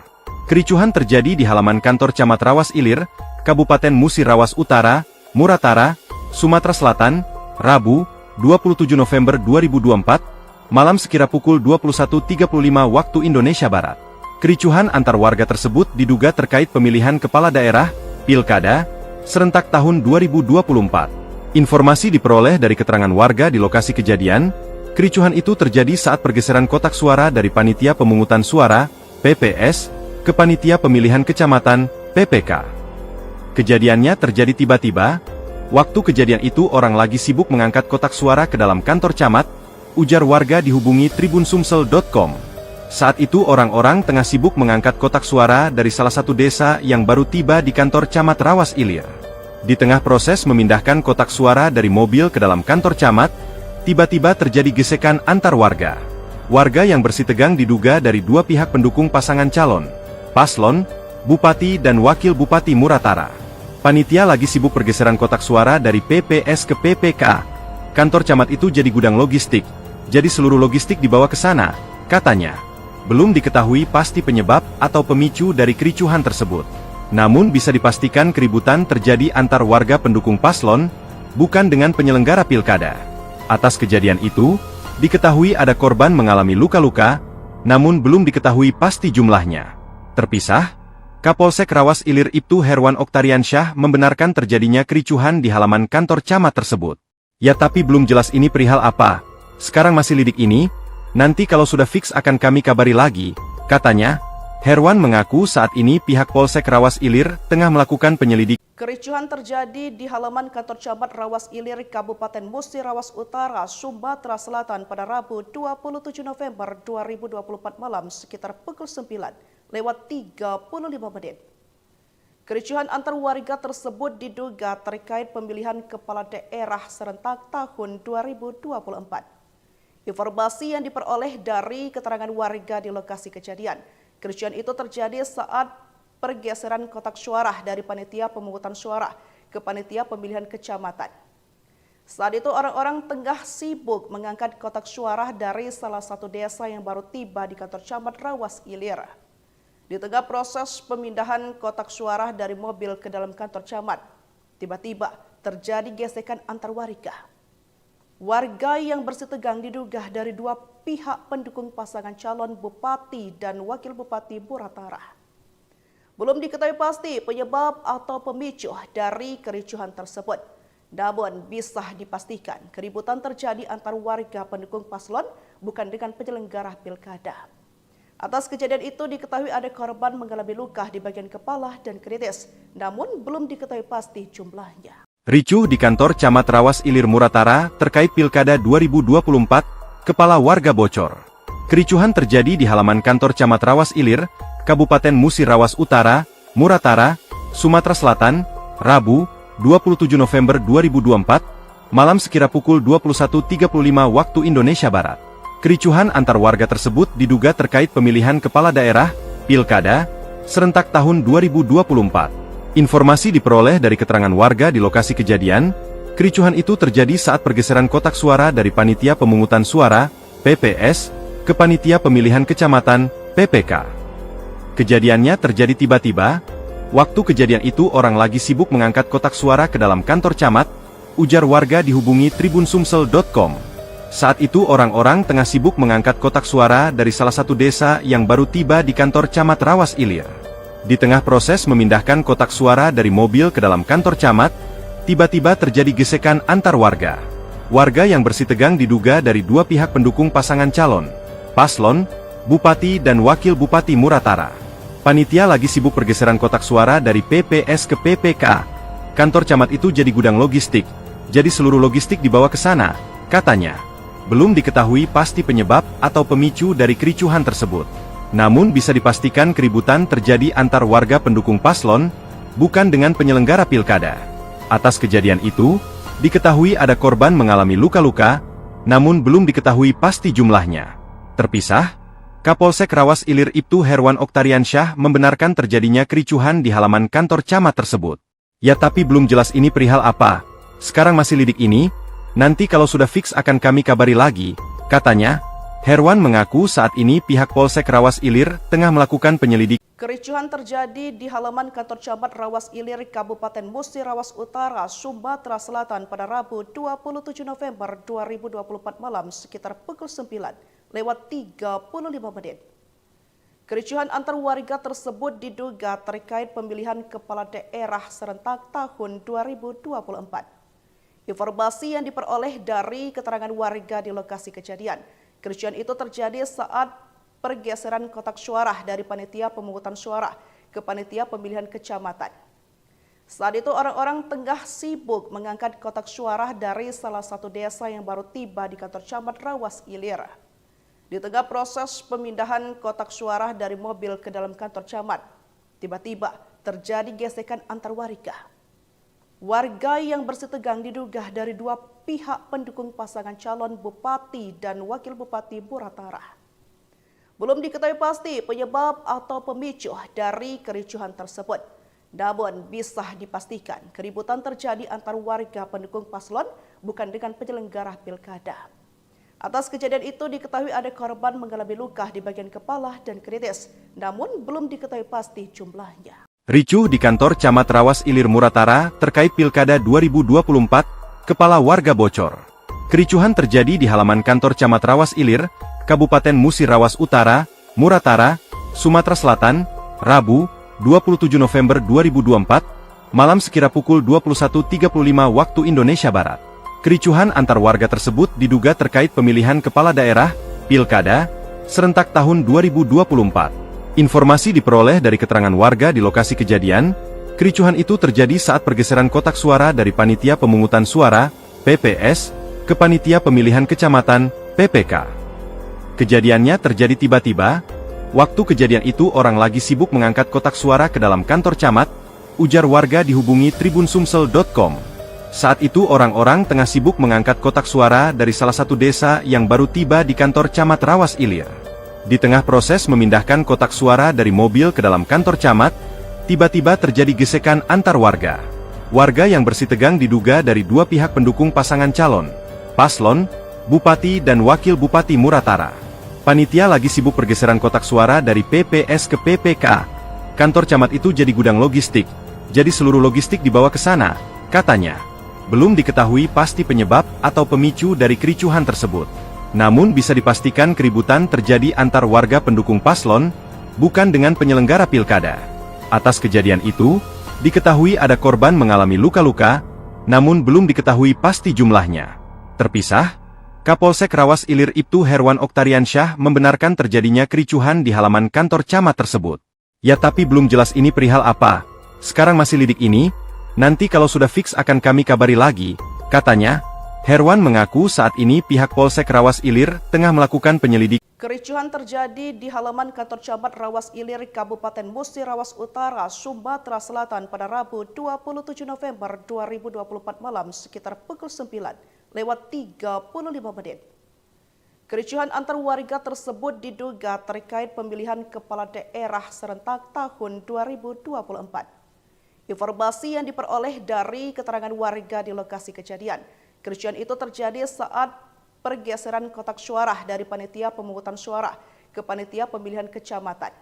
Kericuhan terjadi di halaman kantor Camat Rawas Ilir, Kabupaten Musi Rawas Utara, Muratara, Sumatera Selatan, Rabu, 27 November 2024, malam sekira pukul 21.35 waktu Indonesia Barat. Kericuhan antar warga tersebut diduga terkait pemilihan kepala daerah, Pilkada, serentak tahun 2024. Informasi diperoleh dari keterangan warga di lokasi kejadian. Kericuhan itu terjadi saat pergeseran kotak suara dari Panitia Pemungutan Suara, PPS, ke Panitia Pemilihan Kecamatan, PPK. Kejadiannya terjadi tiba-tiba. Waktu kejadian itu orang lagi sibuk mengangkat kotak suara ke dalam kantor camat, ujar warga dihubungi tribunsumsel.com. Saat itu orang-orang tengah sibuk mengangkat kotak suara dari salah satu desa yang baru tiba di kantor camat Rawas Ilir. Di tengah proses memindahkan kotak suara dari mobil ke dalam kantor camat, tiba-tiba terjadi gesekan antar warga. Warga yang bersih tegang diduga dari dua pihak pendukung pasangan calon, paslon, bupati dan wakil bupati Muratara. Panitia lagi sibuk pergeseran kotak suara dari PPS ke PPK. Kantor camat itu jadi gudang logistik, jadi seluruh logistik dibawa ke sana, katanya. Belum diketahui pasti penyebab atau pemicu dari kericuhan tersebut. Namun bisa dipastikan keributan terjadi antar warga pendukung paslon, bukan dengan penyelenggara pilkada. Atas kejadian itu, diketahui ada korban mengalami luka-luka, namun belum diketahui pasti jumlahnya. Terpisah, Kapolsek Rawas Ilir Ibtu Herwan Oktariansyah membenarkan terjadinya kericuhan di halaman kantor camat tersebut. Ya tapi belum jelas ini perihal apa. Sekarang masih lidik ini, nanti kalau sudah fix akan kami kabari lagi, katanya. Herwan mengaku saat ini pihak Polsek Rawas Ilir tengah melakukan penyelidikan. Kericuhan terjadi di halaman kantor camat Rawas Ilir, Kabupaten Musi Rawas Utara, Sumatera Selatan pada Rabu 27 November 2024 malam sekitar pukul 9:35. Kericuhan antar warga tersebut diduga terkait pemilihan kepala daerah serentak tahun 2024. Informasi yang diperoleh dari keterangan warga di lokasi kejadian, kericuhan itu terjadi saat pergeseran kotak suara dari panitia pemungutan suara ke panitia pemilihan kecamatan. Saat itu orang-orang tengah sibuk mengangkat kotak suara dari salah satu desa yang baru tiba di kantor camat Rawas Ilir. Di tengah proses pemindahan kotak suara dari mobil ke dalam kantor camat, tiba-tiba terjadi gesekan antar warga. Warga yang bersih tegang diduga dari dua pihak pendukung pasangan calon bupati dan wakil bupati Muratara. Belum diketahui pasti penyebab atau pemicu dari kericuhan tersebut. Namun bisa dipastikan keributan terjadi antar warga pendukung paslon bukan dengan penyelenggara pilkada. Atas kejadian itu diketahui ada korban mengalami luka di bagian kepala dan kritis, namun belum diketahui pasti jumlahnya. Ricuh di kantor camat Rawas Ilir Muratara terkait Pilkada 2024, kepala warga bocor. Kericuhan terjadi di halaman kantor camat Rawas Ilir, Kabupaten Musi Rawas Utara, Muratara, Sumatera Selatan, Rabu, 27 November 2024, malam sekira pukul 21.35 waktu Indonesia Barat. Kericuhan antar warga tersebut diduga terkait pemilihan kepala daerah, Pilkada, serentak tahun 2024. Informasi diperoleh dari keterangan warga di lokasi kejadian, kericuhan itu terjadi saat pergeseran kotak suara dari Panitia Pemungutan Suara, PPS, ke Panitia Pemilihan Kecamatan, PPK. Kejadiannya terjadi tiba-tiba, waktu kejadian itu orang lagi sibuk mengangkat kotak suara ke dalam kantor camat, ujar warga dihubungi tribunsumsel.com. Saat itu orang-orang tengah sibuk mengangkat kotak suara dari salah satu desa yang baru tiba di kantor camat Rawas Ilir. Di tengah proses memindahkan kotak suara dari mobil ke dalam kantor camat, tiba-tiba terjadi gesekan antar warga. Warga yang bersih tegang diduga dari dua pihak pendukung pasangan calon, paslon, bupati dan wakil bupati Muratara. Panitia lagi sibuk pergeseran kotak suara dari PPS ke PPK. Kantor camat itu jadi gudang logistik, jadi seluruh logistik dibawa ke sana, katanya. Belum diketahui pasti penyebab atau pemicu dari kericuhan tersebut. Namun bisa dipastikan keributan terjadi antar warga pendukung paslon, bukan dengan penyelenggara pilkada. Atas kejadian itu, diketahui ada korban mengalami luka-luka, namun belum diketahui pasti jumlahnya. Terpisah, Kapolsek Rawas Ilir Ibtu Herwan Oktariansyah membenarkan terjadinya kericuhan di halaman kantor camat tersebut. Ya tapi belum jelas ini perihal apa. Sekarang masih lidik ini, nanti kalau sudah fix akan kami kabari lagi, katanya. Herwan mengaku saat ini pihak Polsek Rawas Ilir tengah melakukan penyelidikan. Kericuhan terjadi di halaman kantor camat Rawas Ilir, Kabupaten Musi Rawas Utara, Sumatera Selatan pada Rabu 27 November 2024 malam sekitar pukul 9:35. Kericuhan antar warga tersebut diduga terkait pemilihan kepala daerah serentak tahun 2024. Informasi yang diperoleh dari keterangan warga di lokasi kejadian, kericuhan itu terjadi saat pergeseran kotak suara dari Panitia Pemungutan Suara ke Panitia Pemilihan Kecamatan. Saat itu orang-orang tengah sibuk mengangkat kotak suara dari salah satu desa yang baru tiba di kantor camat Rawas Ilir. Di tengah proses pemindahan kotak suara dari mobil ke dalam kantor camat, tiba-tiba terjadi gesekan antar warga. Warga yang bersih tegang diduga dari dua pihak pendukung pasangan calon bupati dan wakil bupati Muratara. Belum diketahui pasti penyebab atau pemicu dari kericuhan tersebut. Namun bisa dipastikan keributan terjadi antar warga pendukung paslon bukan dengan penyelenggara pilkada. Atas kejadian itu diketahui ada korban mengalami luka di bagian kepala dan kritis, namun belum diketahui pasti jumlahnya. Ricuh di kantor Camat Rawas Ilir Muratara terkait Pilkada 2024, kepala warga bocor. Kericuhan terjadi di halaman kantor Camat Rawas Ilir, Kabupaten Musi Rawas Utara, Muratara, Sumatera Selatan, Rabu, 27 November 2024, malam sekira pukul 21.35 waktu Indonesia Barat. Kericuhan antar warga tersebut diduga terkait pemilihan kepala daerah, Pilkada, serentak tahun 2024. Informasi diperoleh dari keterangan warga di lokasi kejadian, kericuhan itu terjadi saat pergeseran kotak suara dari Panitia Pemungutan Suara, PPS, ke Panitia Pemilihan Kecamatan, PPK. Kejadiannya terjadi tiba-tiba. Waktu kejadian itu orang lagi sibuk mengangkat kotak suara ke dalam kantor camat, ujar warga dihubungi tribunsumsel.com. Saat itu orang-orang tengah sibuk mengangkat kotak suara dari salah satu desa yang baru tiba di kantor Camat Rawas Ilir. Di tengah proses memindahkan kotak suara dari mobil ke dalam kantor camat, tiba-tiba terjadi gesekan antar warga. Warga yang bersitegang diduga dari dua pihak pendukung pasangan calon, paslon, bupati dan wakil bupati Muratara. Panitia lagi sibuk pergeseran kotak suara dari PPS ke PPK. Kantor camat itu jadi gudang logistik, jadi seluruh logistik dibawa ke sana, katanya. Belum diketahui pasti penyebab atau pemicu dari kericuhan tersebut. Namun bisa dipastikan keributan terjadi antar warga pendukung paslon, bukan dengan penyelenggara pilkada. Atas kejadian itu, diketahui ada korban mengalami luka-luka, namun belum diketahui pasti jumlahnya. Terpisah, Kapolsek Rawas Ilir Ibtu Herwan Oktariansyah membenarkan terjadinya kericuhan di halaman kantor camat tersebut. Ya tapi belum jelas ini perihal apa, sekarang masih lidik ini, nanti kalau sudah fix akan kami kabari lagi, katanya. Herwan mengaku saat ini pihak Polsek Rawas Ilir tengah melakukan penyelidikan. Kericuhan terjadi di halaman kantor camat Rawas Ilir, Kabupaten Musi Rawas Utara, Sumatera Selatan pada Rabu 27 November 2024 malam sekitar pukul 9:35. Kericuhan antar warga tersebut diduga terkait pemilihan kepala daerah serentak tahun 2024. Informasi yang diperoleh dari keterangan warga di lokasi kejadian, kericuhan itu terjadi saat pergeseran kotak suara dari Panitia Pemungutan Suara ke Panitia Pemilihan Kecamatan.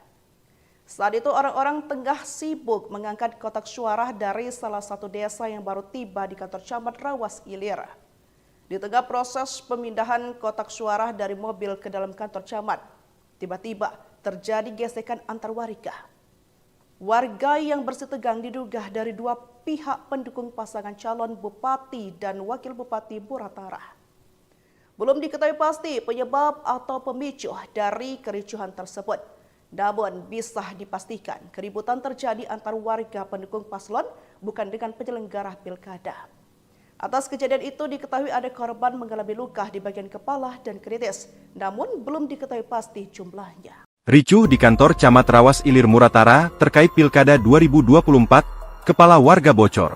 Saat itu orang-orang tengah sibuk mengangkat kotak suara dari salah satu desa yang baru tiba di kantor camat Rawas Ilir. Di tengah proses pemindahan kotak suara dari mobil ke dalam kantor camat, tiba-tiba terjadi gesekan antar warga. Warga yang bersitegang diduga dari dua pihak pendukung pasangan calon bupati dan wakil bupati Muratara. Belum diketahui pasti penyebab atau pemicu dari kericuhan tersebut. Namun bisa dipastikan keributan terjadi antar warga pendukung paslon bukan dengan penyelenggara pilkada. Atas kejadian itu diketahui ada korban mengalami luka di bagian kepala dan kritis, namun belum diketahui pasti jumlahnya. Ricuh di kantor Camat Rawas Ilir Muratara terkait Pilkada 2024, kepala warga bocor.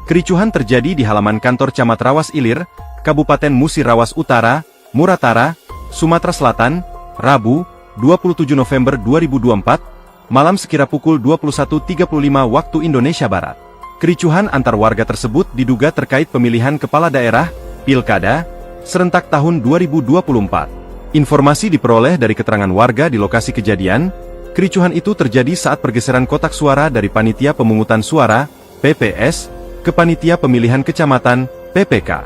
Kericuhan terjadi di halaman kantor Camat Rawas Ilir, Kabupaten Musi Rawas Utara, Muratara, Sumatera Selatan, Rabu, 27 November 2024, malam sekira pukul 21.35 waktu Indonesia Barat. Kericuhan antar warga tersebut diduga terkait pemilihan kepala daerah, Pilkada, serentak tahun 2024. Informasi diperoleh dari keterangan warga di lokasi kejadian, kericuhan itu terjadi saat pergeseran kotak suara dari Panitia Pemungutan Suara, PPS, ke Panitia Pemilihan Kecamatan, PPK.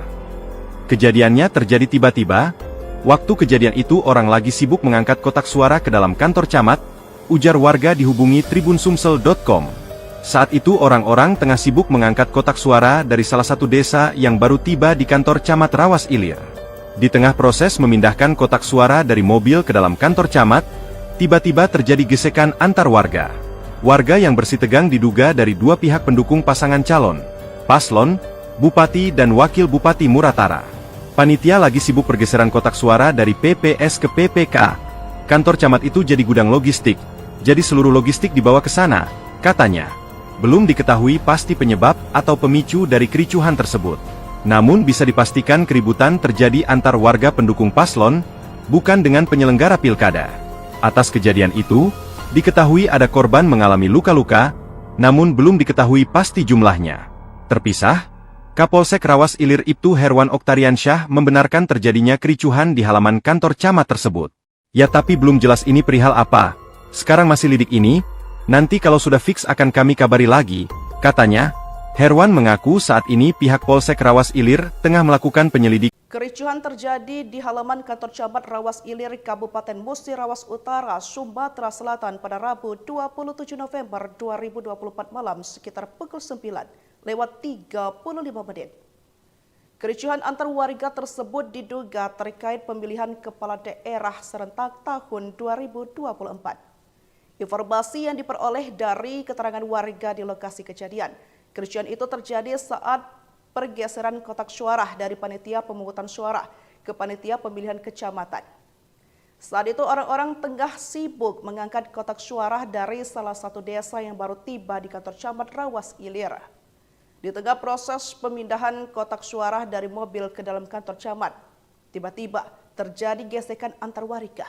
Kejadiannya terjadi tiba-tiba. Waktu kejadian itu orang lagi sibuk mengangkat kotak suara ke dalam kantor camat, ujar warga dihubungi tribunsumsel.com. Saat itu orang-orang tengah sibuk mengangkat kotak suara dari salah satu desa yang baru tiba di kantor camat Rawas Ilir. Di tengah proses memindahkan kotak suara dari mobil ke dalam kantor camat, tiba-tiba terjadi gesekan antar warga. Warga yang bersitegang diduga dari dua pihak pendukung pasangan calon, paslon, bupati dan wakil bupati Muratara. Panitia lagi sibuk pergeseran kotak suara dari PPS ke PPK. Kantor camat itu jadi gudang logistik, jadi seluruh logistik dibawa ke sana, katanya. Belum diketahui pasti penyebab atau pemicu dari kericuhan tersebut. Namun bisa dipastikan keributan terjadi antar warga pendukung paslon, bukan dengan penyelenggara pilkada. Atas kejadian itu, diketahui ada korban mengalami luka-luka, namun belum diketahui pasti jumlahnya. Terpisah, Kapolsek Rawas Ilir Ibtu Herwan Oktariansyah membenarkan terjadinya kericuhan di halaman kantor camat tersebut. Ya tapi belum jelas ini perihal apa, sekarang masih lidik ini, nanti kalau sudah fix akan kami kabari lagi, katanya. Herwan mengaku saat ini pihak Polsek Rawas Ilir tengah melakukan penyelidikan. Kericuhan terjadi di halaman kantor camat Rawas Ilir, Kabupaten Musi Rawas Utara, Sumatera Selatan pada Rabu 27 November 2024 malam sekitar pukul 9:35. Kericuhan antar warga tersebut diduga terkait pemilihan kepala daerah serentak tahun 2024. Informasi yang diperoleh dari keterangan warga di lokasi kejadian, kericuhan itu terjadi saat pergeseran kotak suara dari panitia pemungutan suara ke panitia pemilihan kecamatan. Saat itu orang-orang tengah sibuk mengangkat kotak suara dari salah satu desa yang baru tiba di kantor camat Rawas Ilir. Di tengah proses pemindahan kotak suara dari mobil ke dalam kantor camat, tiba-tiba terjadi gesekan antar warga.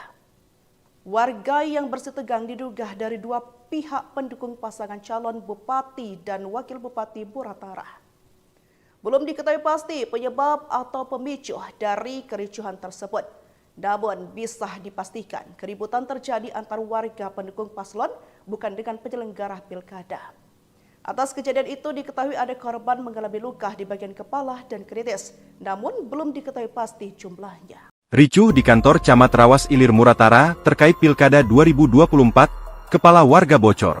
Warga yang bersitegang diduga dari dua pihak pendukung pasangan calon bupati dan wakil bupati Muratara. Belum diketahui pasti penyebab atau pemicu dari kericuhan tersebut. Namun bisa dipastikan keributan terjadi antar warga pendukung paslon bukan dengan penyelenggara pilkada. Atas kejadian itu diketahui ada korban mengalami luka di bagian kepala dan kritis, namun belum diketahui pasti jumlahnya. Ricuh di kantor Camat Rawas Ilir Muratara terkait Pilkada 2024, kepala warga bocor.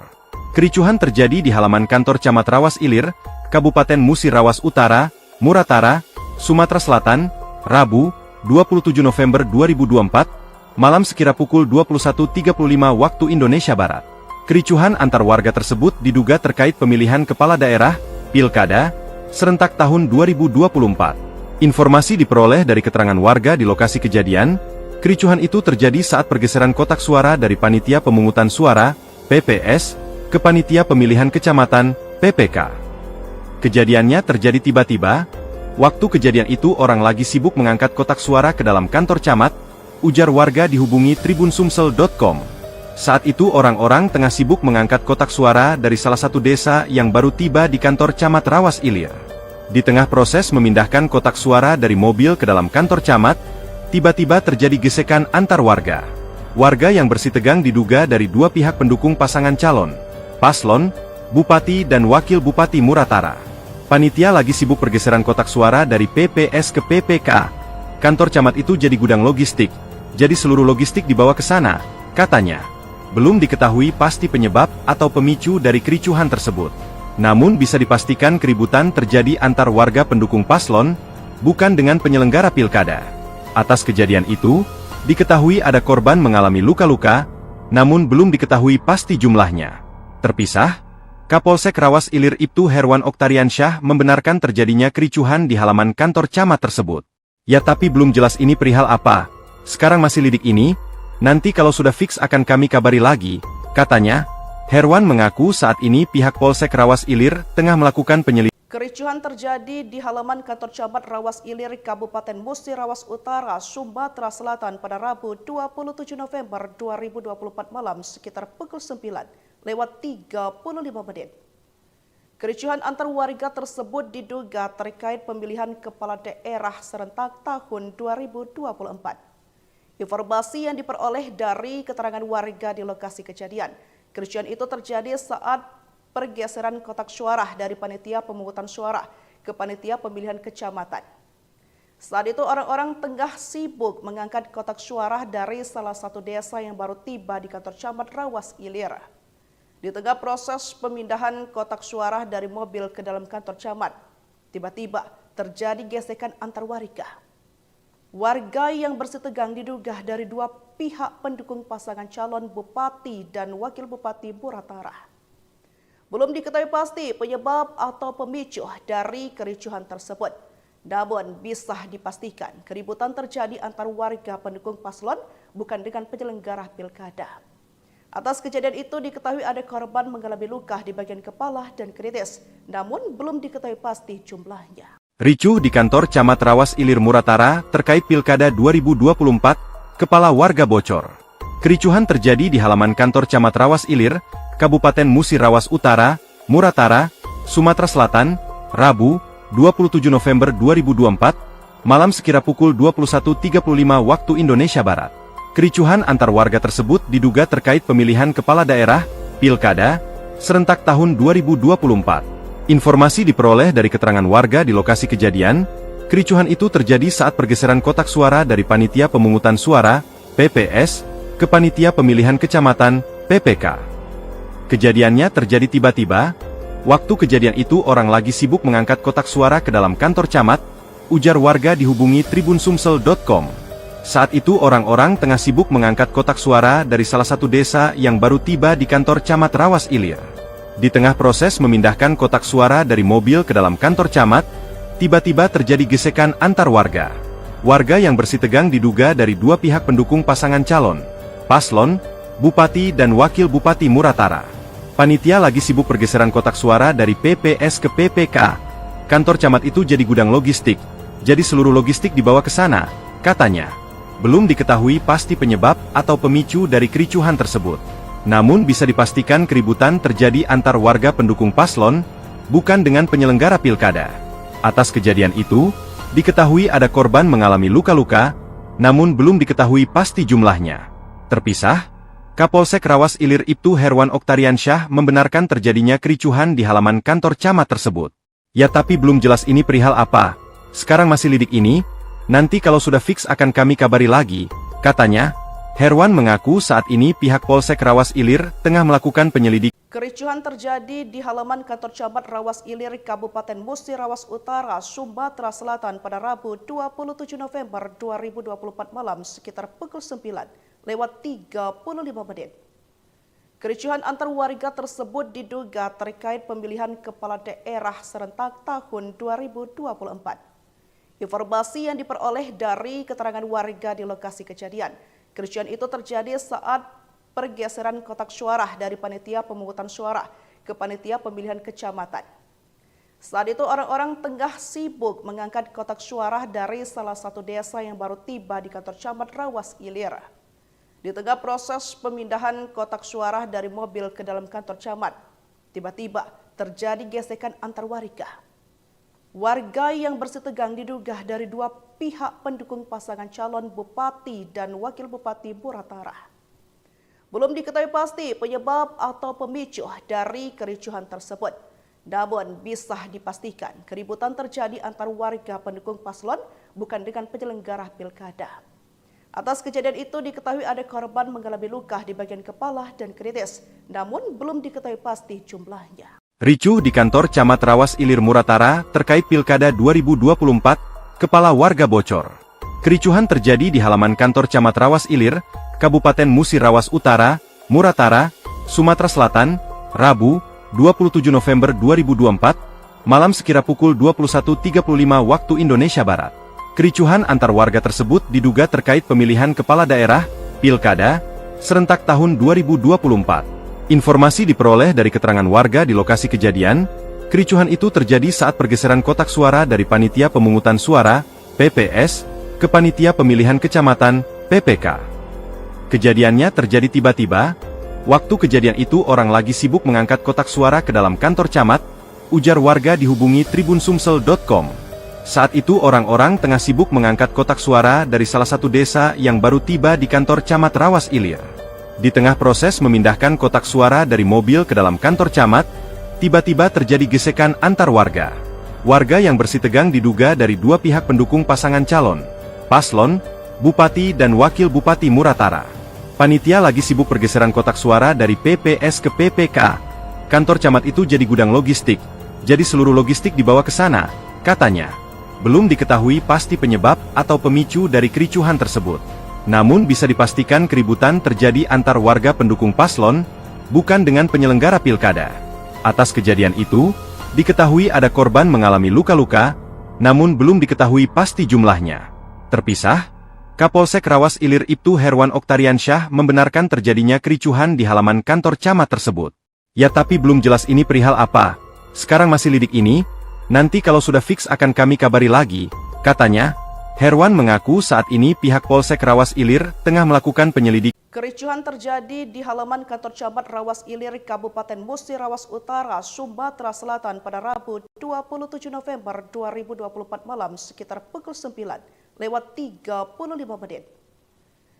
Kericuhan terjadi di halaman kantor Camat Rawas Ilir, Kabupaten Musi Rawas Utara, Muratara, Sumatera Selatan, Rabu, 27 November 2024, malam sekira pukul 21.35 waktu Indonesia Barat. Kericuhan antar warga tersebut diduga terkait pemilihan kepala daerah, Pilkada, serentak tahun 2024. Informasi diperoleh dari keterangan warga di lokasi kejadian, kericuhan itu terjadi saat pergeseran kotak suara dari Panitia Pemungutan Suara, PPS, ke Panitia Pemilihan Kecamatan, PPK. Kejadiannya terjadi tiba-tiba, waktu kejadian itu orang lagi sibuk mengangkat kotak suara ke dalam kantor camat, ujar warga dihubungi tribunsumsel.com. Saat itu orang-orang tengah sibuk mengangkat kotak suara dari salah satu desa yang baru tiba di kantor camat Rawas Ilir. Di tengah proses memindahkan kotak suara dari mobil ke dalam kantor camat, tiba-tiba terjadi gesekan antar warga. Warga yang bersitegang diduga dari dua pihak pendukung pasangan calon, paslon, bupati dan wakil bupati Muratara. Panitia lagi sibuk pergeseran kotak suara dari PPS ke PPK. Kantor camat itu jadi gudang logistik, jadi seluruh logistik dibawa ke sana, katanya. Belum diketahui pasti penyebab atau pemicu dari kericuhan tersebut. Namun bisa dipastikan keributan terjadi antar warga pendukung paslon, bukan dengan penyelenggara pilkada. Atas kejadian itu, diketahui ada korban mengalami luka-luka, namun belum diketahui pasti jumlahnya. Terpisah, Kapolsek Rawas Ilir Ibtu Herwan Oktariansyah membenarkan terjadinya kericuhan di halaman kantor camat tersebut. Ya tapi belum jelas ini perihal apa, sekarang masih lidik ini, nanti kalau sudah fix akan kami kabari lagi, katanya. Herwan mengaku saat ini pihak Polsek Rawas Ilir tengah melakukan penyelidikan. Kericuhan terjadi di halaman kantor camat Rawas Ilir, Kabupaten Musi Rawas Utara, Sumatera Selatan pada Rabu 27 November 2024 malam sekitar pukul 9:35. Kericuhan antar warga tersebut diduga terkait pemilihan kepala daerah serentak tahun 2024. Informasi yang diperoleh dari keterangan warga di lokasi kejadian, kericuhan itu terjadi saat pergeseran kotak suara dari Panitia Pemungutan Suara ke Panitia Pemilihan Kecamatan. Saat itu orang-orang tengah sibuk mengangkat kotak suara dari salah satu desa yang baru tiba di kantor camat Rawas Ilir. Di tengah proses pemindahan kotak suara dari mobil ke dalam kantor camat, tiba-tiba terjadi gesekan antar warga. Warga yang bersitegang diduga dari dua pihak pendukung pasangan calon bupati dan wakil bupati Muratara. Belum diketahui pasti penyebab atau pemicu dari kericuhan tersebut. Namun bisa dipastikan keributan terjadi antar warga pendukung paslon bukan dengan penyelenggara pilkada. Atas kejadian itu diketahui ada korban mengalami luka di bagian kepala dan kritis, namun belum diketahui pasti jumlahnya. Ricuh di kantor Camat Rawas Ilir Muratara terkait Pilkada 2024, kepala warga bocor. Kericuhan terjadi di halaman kantor Camat Rawas Ilir, Kabupaten Musi Rawas Utara, Muratara, Sumatera Selatan, Rabu, 27 November 2024, malam sekira pukul 21.35 waktu Indonesia Barat. Kericuhan antar warga tersebut diduga terkait pemilihan kepala daerah, Pilkada, serentak tahun 2024. Informasi diperoleh dari keterangan warga di lokasi kejadian, kericuhan itu terjadi saat pergeseran kotak suara dari Panitia Pemungutan Suara, PPS, ke Panitia Pemilihan Kecamatan, PPK. Kejadiannya terjadi tiba-tiba. Waktu kejadian itu orang lagi sibuk mengangkat kotak suara ke dalam kantor camat, ujar warga dihubungi tribunsumsel.com. Saat itu orang-orang tengah sibuk mengangkat kotak suara dari salah satu desa yang baru tiba di kantor camat Rawas Ilir. Di tengah proses memindahkan kotak suara dari mobil ke dalam kantor camat, tiba-tiba terjadi gesekan antar warga. Warga yang bersitegang diduga dari dua pihak pendukung pasangan calon, paslon, bupati dan wakil bupati Muratara. Panitia lagi sibuk pergeseran kotak suara dari PPS ke PPK. Kantor camat itu jadi gudang logistik, jadi seluruh logistik dibawa ke sana, katanya. Belum diketahui pasti penyebab atau pemicu dari kericuhan tersebut. Namun bisa dipastikan keributan terjadi antar warga pendukung paslon, bukan dengan penyelenggara pilkada. Atas kejadian itu, diketahui ada korban mengalami luka-luka, namun belum diketahui pasti jumlahnya. Terpisah, Kapolsek Rawas Ilir Ibtu Herwan Oktariansyah membenarkan terjadinya kericuhan di halaman kantor camat tersebut. Ya tapi belum jelas ini perihal apa. Sekarang masih lidik ini, nanti kalau sudah fix akan kami kabari lagi, katanya. Herwan mengaku saat ini pihak Polsek Rawas Ilir tengah melakukan penyelidikan. Kericuhan terjadi di halaman kantor camat Rawas Ilir, Kabupaten Musi Rawas Utara, Sumatera Selatan pada Rabu 27 November 2024 malam sekitar pukul 9:35. Kericuhan antar warga tersebut diduga terkait pemilihan kepala daerah serentak tahun 2024. Informasi yang diperoleh dari keterangan warga di lokasi kejadian, kericuhan itu terjadi saat pergeseran kotak suara dari Panitia Pemungutan Suara ke Panitia Pemilihan Kecamatan. Saat itu orang-orang tengah sibuk mengangkat kotak suara dari salah satu desa yang baru tiba di kantor camat Rawas Ilir. Di tengah proses pemindahan kotak suara dari mobil ke dalam kantor camat, tiba-tiba terjadi gesekan antar warga. Warga yang bersitegang diduga dari dua pihak pendukung pasangan calon bupati dan wakil bupati Muratara. Belum diketahui pasti penyebab atau pemicu dari kericuhan tersebut. Namun bisa dipastikan keributan terjadi antar warga pendukung paslon bukan dengan penyelenggara pilkada. Atas kejadian itu diketahui ada korban mengalami luka di bagian kepala dan kritis, namun belum diketahui pasti jumlahnya. Ricuh di kantor camat Rawas Ilir Muratara terkait Pilkada 2024, kepala warga bocor. Kericuhan terjadi di halaman kantor camat Rawas Ilir, Kabupaten Musi Rawas Utara, Muratara, Sumatera Selatan, Rabu, 27 November 2024, malam sekira pukul 21.35 waktu Indonesia Barat. Kericuhan antar warga tersebut diduga terkait pemilihan kepala daerah, Pilkada, serentak tahun 2024. Informasi diperoleh dari keterangan warga di lokasi kejadian, kericuhan itu terjadi saat pergeseran kotak suara dari Panitia Pemungutan Suara, PPS, ke Panitia Pemilihan Kecamatan, PPK. Kejadiannya terjadi tiba-tiba. Waktu kejadian itu orang lagi sibuk mengangkat kotak suara ke dalam kantor camat, ujar warga dihubungi tribunsumsel.com. Saat itu orang-orang tengah sibuk mengangkat kotak suara dari salah satu desa yang baru tiba di kantor camat Rawas Ilir. Di tengah proses memindahkan kotak suara dari mobil ke dalam kantor camat, tiba-tiba terjadi gesekan antar warga. Warga yang bersitegang diduga dari dua pihak pendukung pasangan calon, paslon, bupati dan wakil bupati Muratara. Panitia lagi sibuk pergeseran kotak suara dari PPS ke PPK. Kantor camat itu jadi gudang logistik, jadi seluruh logistik dibawa ke sana, katanya. Belum diketahui pasti penyebab atau pemicu dari kericuhan tersebut. Namun bisa dipastikan keributan terjadi antar warga pendukung paslon, bukan dengan penyelenggara pilkada. Atas kejadian itu, diketahui ada korban mengalami luka-luka, namun belum diketahui pasti jumlahnya. Terpisah, Kapolsek Rawas Ilir Ibtu Herwan Oktariansyah membenarkan terjadinya kericuhan di halaman kantor camat tersebut. Ya tapi belum jelas ini perihal apa. Sekarang masih lidik ini, nanti kalau sudah fix akan kami kabari lagi, katanya. Herwan mengaku saat ini pihak Polsek Rawas Ilir tengah melakukan penyelidikan. Kericuhan terjadi di halaman kantor camat Rawas Ilir, Kabupaten Musi Rawas Utara, Sumatera Selatan pada Rabu 27 November 2024 malam sekitar pukul 9:35.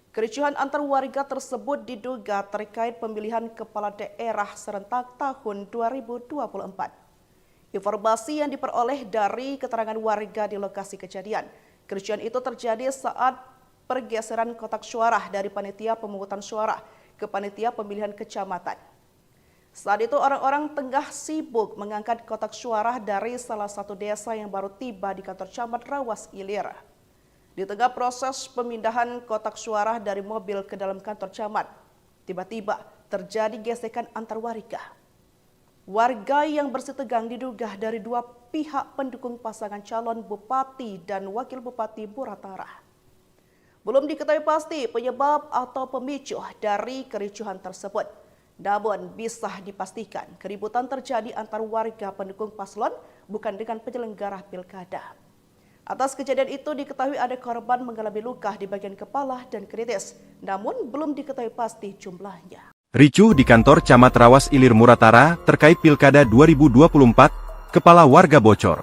Kericuhan antar warga tersebut diduga terkait pemilihan kepala daerah serentak tahun 2024. Informasi yang diperoleh dari keterangan warga di lokasi kejadian, kericuhan itu terjadi saat pergeseran kotak suara dari panitia pemungutan suara ke panitia pemilihan kecamatan. Saat itu orang-orang tengah sibuk mengangkat kotak suara dari salah satu desa yang baru tiba di kantor camat Rawas Ilir. Di tengah proses pemindahan kotak suara dari mobil ke dalam kantor camat, tiba-tiba terjadi gesekan antar warga. Warga yang bersih tegang diduga dari dua pihak pendukung pasangan calon bupati dan wakil bupati Muratara. Belum diketahui pasti penyebab atau pemicu dari kericuhan tersebut. Namun bisa dipastikan keributan terjadi antar warga pendukung paslon bukan dengan penyelenggara pilkada. Atas kejadian itu diketahui ada korban mengalami luka di bagian kepala dan kritis, namun belum diketahui pasti jumlahnya. Ricuh di kantor Camat Rawas Ilir Muratara terkait Pilkada 2024, kepala warga bocor.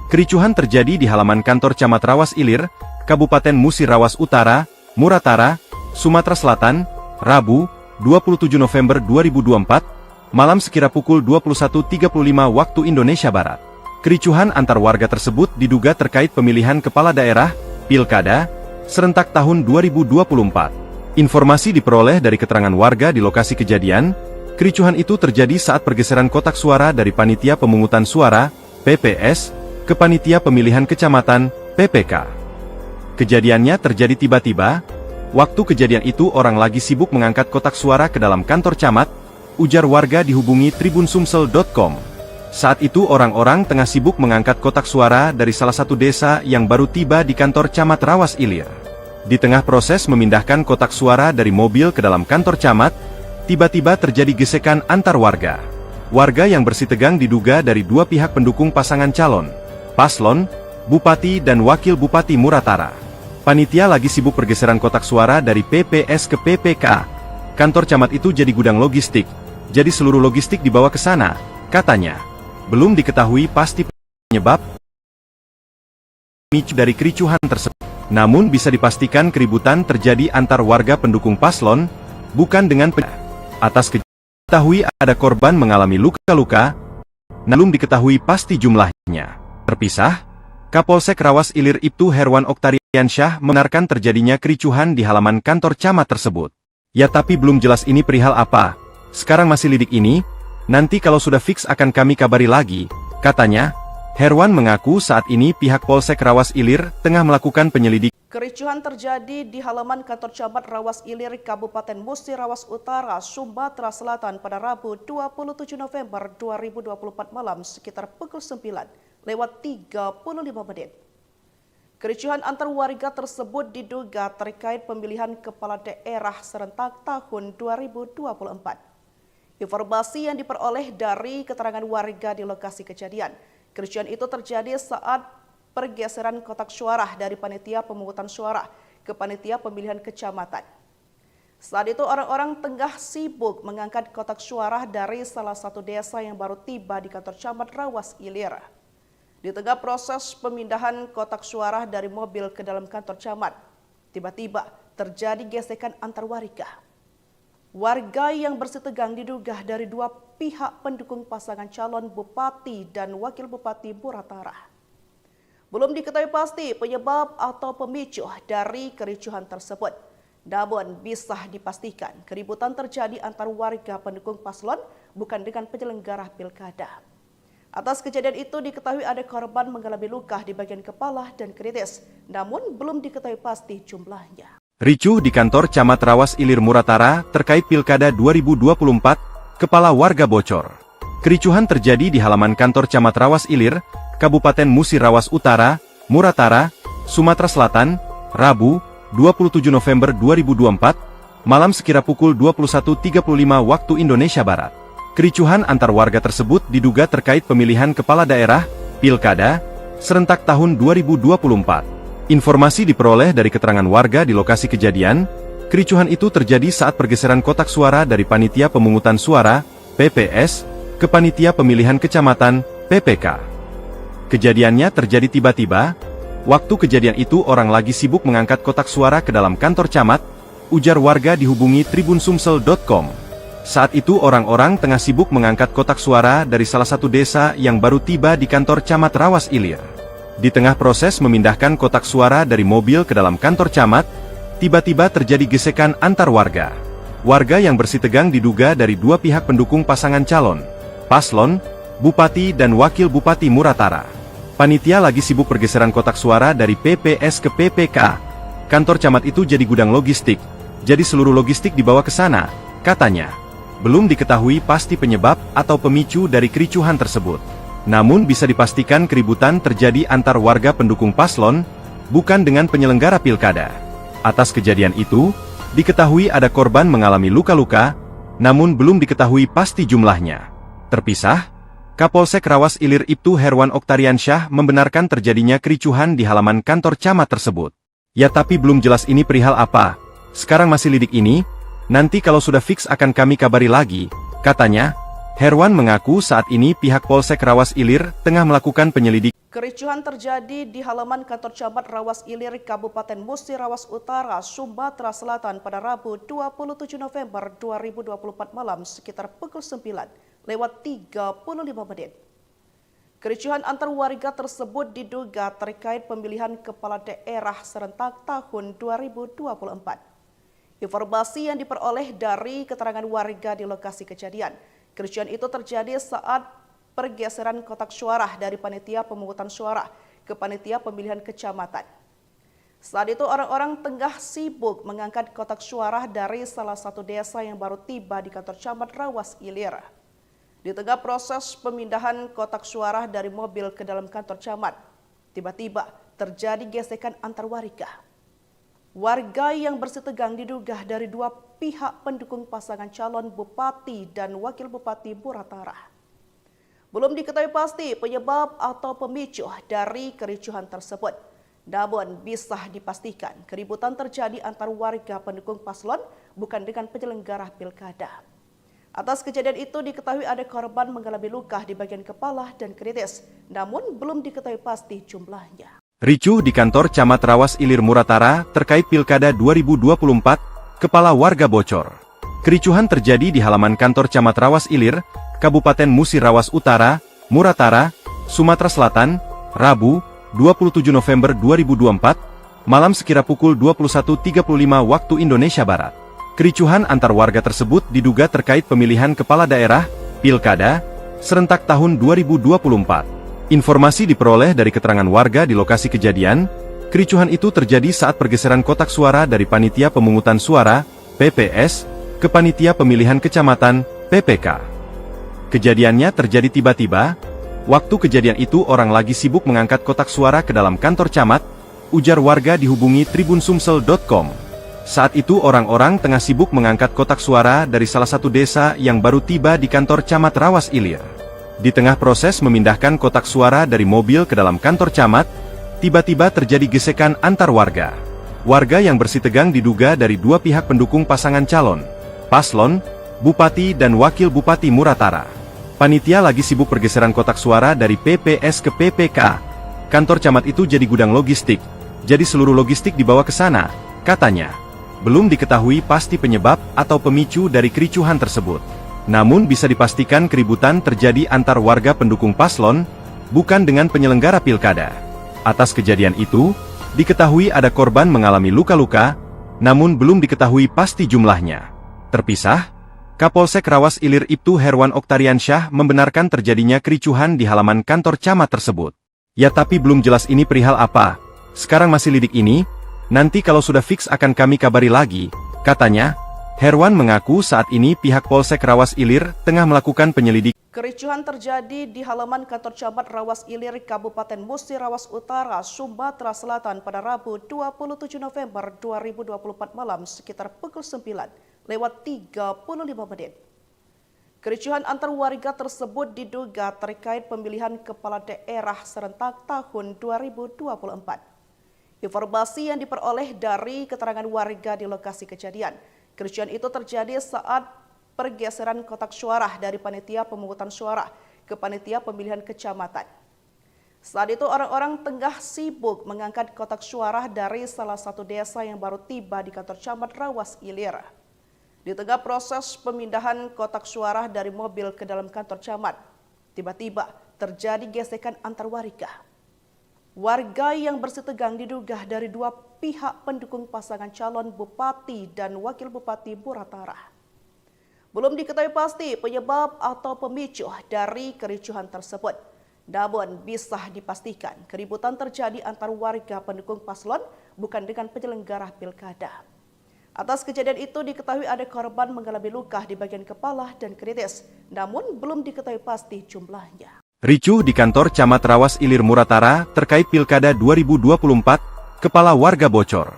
Kericuhan terjadi di halaman kantor Camat Rawas Ilir, Kabupaten Musi Rawas Utara, Muratara, Sumatera Selatan, Rabu, 27 November 2024, malam sekira pukul 21.35 waktu Indonesia Barat. Kericuhan antar warga tersebut diduga terkait pemilihan kepala daerah, Pilkada, serentak tahun 2024. Informasi diperoleh dari keterangan warga di lokasi kejadian, kericuhan itu terjadi saat pergeseran kotak suara dari Panitia Pemungutan Suara, PPS, ke Panitia Pemilihan Kecamatan, PPK. Kejadiannya terjadi tiba-tiba, waktu kejadian itu orang lagi sibuk mengangkat kotak suara ke dalam kantor camat, ujar warga dihubungi tribunsumsel.com. Saat itu orang-orang tengah sibuk mengangkat kotak suara dari salah satu desa yang baru tiba di kantor camat Rawas Ilir. Di tengah proses memindahkan kotak suara dari mobil ke dalam kantor camat, tiba-tiba terjadi gesekan antar warga. Warga yang bersih tegang diduga dari dua pihak pendukung pasangan calon, paslon, bupati dan wakil bupati Muratara. Panitia lagi sibuk pergeseran kotak suara dari PPS ke PPK. Kantor camat itu jadi gudang logistik, jadi seluruh logistik dibawa ke sana, katanya. Belum diketahui pasti penyebab dari kericuhan tersebut. Namun bisa dipastikan keributan terjadi antar warga pendukung paslon, bukan dengan atas ketahui ada korban mengalami luka-luka, belum diketahui pasti jumlahnya. Terpisah, Kapolsek Rawas Ilir Ibtu Herwan Oktariansyah membenarkan terjadinya kericuhan di halaman kantor camat tersebut. Ya tapi belum jelas ini perihal apa, sekarang masih lidik ini, nanti kalau sudah fix akan kami kabari lagi, katanya. Herwan mengaku saat ini pihak Polsek Rawas Ilir tengah melakukan penyelidikan. Kericuhan terjadi di halaman kantor camat Rawas Ilir, Kabupaten Musi Rawas Utara, Sumatera Selatan pada Rabu 27 November 2024 malam sekitar pukul 9:35. Kericuhan antar warga tersebut diduga terkait pemilihan kepala daerah serentak tahun 2024. Informasi yang diperoleh dari keterangan warga di lokasi kejadian, kericuhan itu terjadi saat pergeseran kotak suara dari Panitia Pemungutan Suara ke Panitia Pemilihan Kecamatan. Saat itu orang-orang tengah sibuk mengangkat kotak suara dari salah satu desa yang baru tiba di kantor camat Rawas Ilir. Di tengah proses pemindahan kotak suara dari mobil ke dalam kantor camat, tiba-tiba terjadi gesekan antar warga. Warga yang bersih tegang diduga dari dua pihak pendukung pasangan calon bupati dan wakil bupati Muratara. Belum diketahui pasti penyebab atau pemicu dari kericuhan tersebut. Namun bisa dipastikan keributan terjadi antar warga pendukung paslon bukan dengan penyelenggara pilkada. Atas kejadian itu diketahui ada korban mengalami luka di bagian kepala dan kritis, namun belum diketahui pasti jumlahnya. Ricuh di kantor Camat Rawas Ilir Muratara terkait Pilkada 2024, kepala warga bocor. Kericuhan terjadi di halaman kantor Camat Rawas Ilir, Kabupaten Musi Rawas Utara, Muratara, Sumatera Selatan, Rabu, 27 November 2024, malam sekira pukul 21.35 waktu Indonesia Barat. Kericuhan antar warga tersebut diduga terkait pemilihan kepala daerah, Pilkada, serentak tahun 2024. Informasi diperoleh dari keterangan warga di lokasi kejadian, Kericuhan itu terjadi saat pergeseran kotak suara dari Panitia Pemungutan Suara, PPS, ke Panitia Pemilihan Kecamatan, PPK. Kejadiannya terjadi tiba-tiba. Waktu kejadian itu orang lagi sibuk mengangkat kotak suara ke dalam kantor camat, ujar warga dihubungi tribunsumsel.com. Saat itu orang-orang tengah sibuk mengangkat kotak suara dari salah satu desa yang baru tiba di kantor camat Rawas Ilir. Di tengah proses memindahkan kotak suara dari mobil ke dalam kantor camat, tiba-tiba terjadi gesekan antar warga. Warga yang bersitegang diduga dari dua pihak pendukung pasangan calon, paslon, bupati dan wakil bupati Muratara. Panitia lagi sibuk pergeseran kotak suara dari PPS ke PPK. Kantor camat itu jadi gudang logistik, jadi seluruh logistik dibawa ke sana, katanya. Belum diketahui pasti penyebab atau pemicu dari kericuhan tersebut. Namun bisa dipastikan keributan terjadi antar warga pendukung paslon, bukan dengan penyelenggara pilkada. Atas kejadian itu, diketahui ada korban mengalami luka-luka, namun belum diketahui pasti jumlahnya. Terpisah, Kapolsek Rawas Ilir Ibtu Herwan Oktariansyah membenarkan terjadinya kericuhan di halaman kantor camat tersebut. Ya tapi belum jelas ini perihal apa. Sekarang masih lidik ini, nanti kalau sudah fix akan kami kabari lagi, katanya. Herwan mengaku saat ini pihak Polsek Rawas Ilir tengah melakukan penyelidikan. Kericuhan terjadi di halaman kantor camat Rawas Ilir, Kabupaten Musi Rawas Utara, Sumatera Selatan pada Rabu 27 November 2024 malam sekitar pukul 9:35. Kericuhan antar warga tersebut diduga terkait pemilihan kepala daerah serentak tahun 2024. Informasi yang diperoleh dari keterangan warga di lokasi kejadian, kericuhan itu terjadi saat pergeseran kotak suara dari Panitia Pemungutan Suara ke Panitia Pemilihan Kecamatan. Saat itu orang-orang tengah sibuk mengangkat kotak suara dari salah satu desa yang baru tiba di kantor camat Rawas Ilir. Di tengah proses pemindahan kotak suara dari mobil ke dalam kantor camat, tiba-tiba terjadi gesekan antar warga. Warga yang bersitegang diduga dari dua pihak pendukung pasangan calon bupati dan wakil bupati Muratara. Belum diketahui pasti penyebab atau pemicu dari kericuhan tersebut. Namun bisa dipastikan keributan terjadi antar warga pendukung paslon bukan dengan penyelenggara pilkada. Atas kejadian itu diketahui ada korban mengalami luka di bagian kepala dan kritis, namun belum diketahui pasti jumlahnya. Ricuh di kantor camat Rawas Ilir Muratara terkait Pilkada 2024, kepala warga bocor. Kericuhan terjadi di halaman kantor camat Rawas Ilir, Kabupaten Musi Rawas Utara, Muratara, Sumatera Selatan, Rabu, 27 November 2024, malam sekira pukul 21.35 waktu Indonesia Barat. Kericuhan antar warga tersebut diduga terkait pemilihan kepala daerah, Pilkada, serentak tahun 2024. Informasi diperoleh dari keterangan warga di lokasi kejadian, kericuhan itu terjadi saat pergeseran kotak suara dari Panitia Pemungutan Suara, PPS, ke Panitia Pemilihan Kecamatan, PPK. Kejadiannya terjadi tiba-tiba. Waktu kejadian itu orang lagi sibuk mengangkat kotak suara ke dalam kantor camat, ujar warga dihubungi tribunsumsel.com. Saat itu orang-orang tengah sibuk mengangkat kotak suara dari salah satu desa yang baru tiba di kantor camat Rawas Ilir. Di tengah proses memindahkan kotak suara dari mobil ke dalam kantor camat, tiba-tiba terjadi gesekan antar warga. Warga yang bersitegang diduga dari dua pihak pendukung pasangan calon, paslon, bupati dan wakil bupati Muratara. Panitia lagi sibuk pergeseran kotak suara dari PPS ke PPK. Kantor camat itu jadi gudang logistik, jadi seluruh logistik dibawa ke sana, katanya. Belum diketahui pasti penyebab atau pemicu dari kericuhan tersebut. Namun bisa dipastikan keributan terjadi antar warga pendukung paslon, bukan dengan penyelenggara pilkada. Atas kejadian itu, diketahui ada korban mengalami luka-luka, namun belum diketahui pasti jumlahnya. Terpisah, Kapolsek Rawas Ilir Ibtu Herwan Oktariansyah membenarkan terjadinya kericuhan di halaman kantor camat tersebut. Ya tapi belum jelas ini perihal apa. Sekarang masih lidik ini, nanti kalau sudah fix akan kami kabari lagi, katanya. Herwan mengaku saat ini pihak Polsek Rawas Ilir tengah melakukan penyelidikan. Kericuhan terjadi di halaman kantor camat Rawas Ilir, Kabupaten Musi Rawas Utara, Sumatera Selatan pada Rabu 27 November 2024 malam sekitar pukul 9:35. Kericuhan antar warga tersebut diduga terkait pemilihan kepala daerah serentak tahun 2024. Informasi yang diperoleh dari keterangan warga di lokasi kejadian, kericuhan itu terjadi saat pergeseran kotak suara dari panitia pemungutan suara ke panitia pemilihan kecamatan. Saat itu orang-orang tengah sibuk mengangkat kotak suara dari salah satu desa yang baru tiba di kantor camat Rawas Ilir. Di tengah proses pemindahan kotak suara dari mobil ke dalam kantor camat, tiba-tiba terjadi gesekan antar warga. Warga yang bersih tegang diduga dari dua pihak pendukung pasangan calon bupati dan wakil bupati Muratara. Belum diketahui pasti penyebab atau pemicu dari kericuhan tersebut. Namun bisa dipastikan keributan terjadi antar warga pendukung paslon bukan dengan penyelenggara pilkada. Atas kejadian itu diketahui ada korban mengalami luka di bagian kepala dan kritis, namun belum diketahui pasti jumlahnya. Ricuh di kantor Camat Rawas Ilir Muratara terkait Pilkada 2024, kepala warga bocor.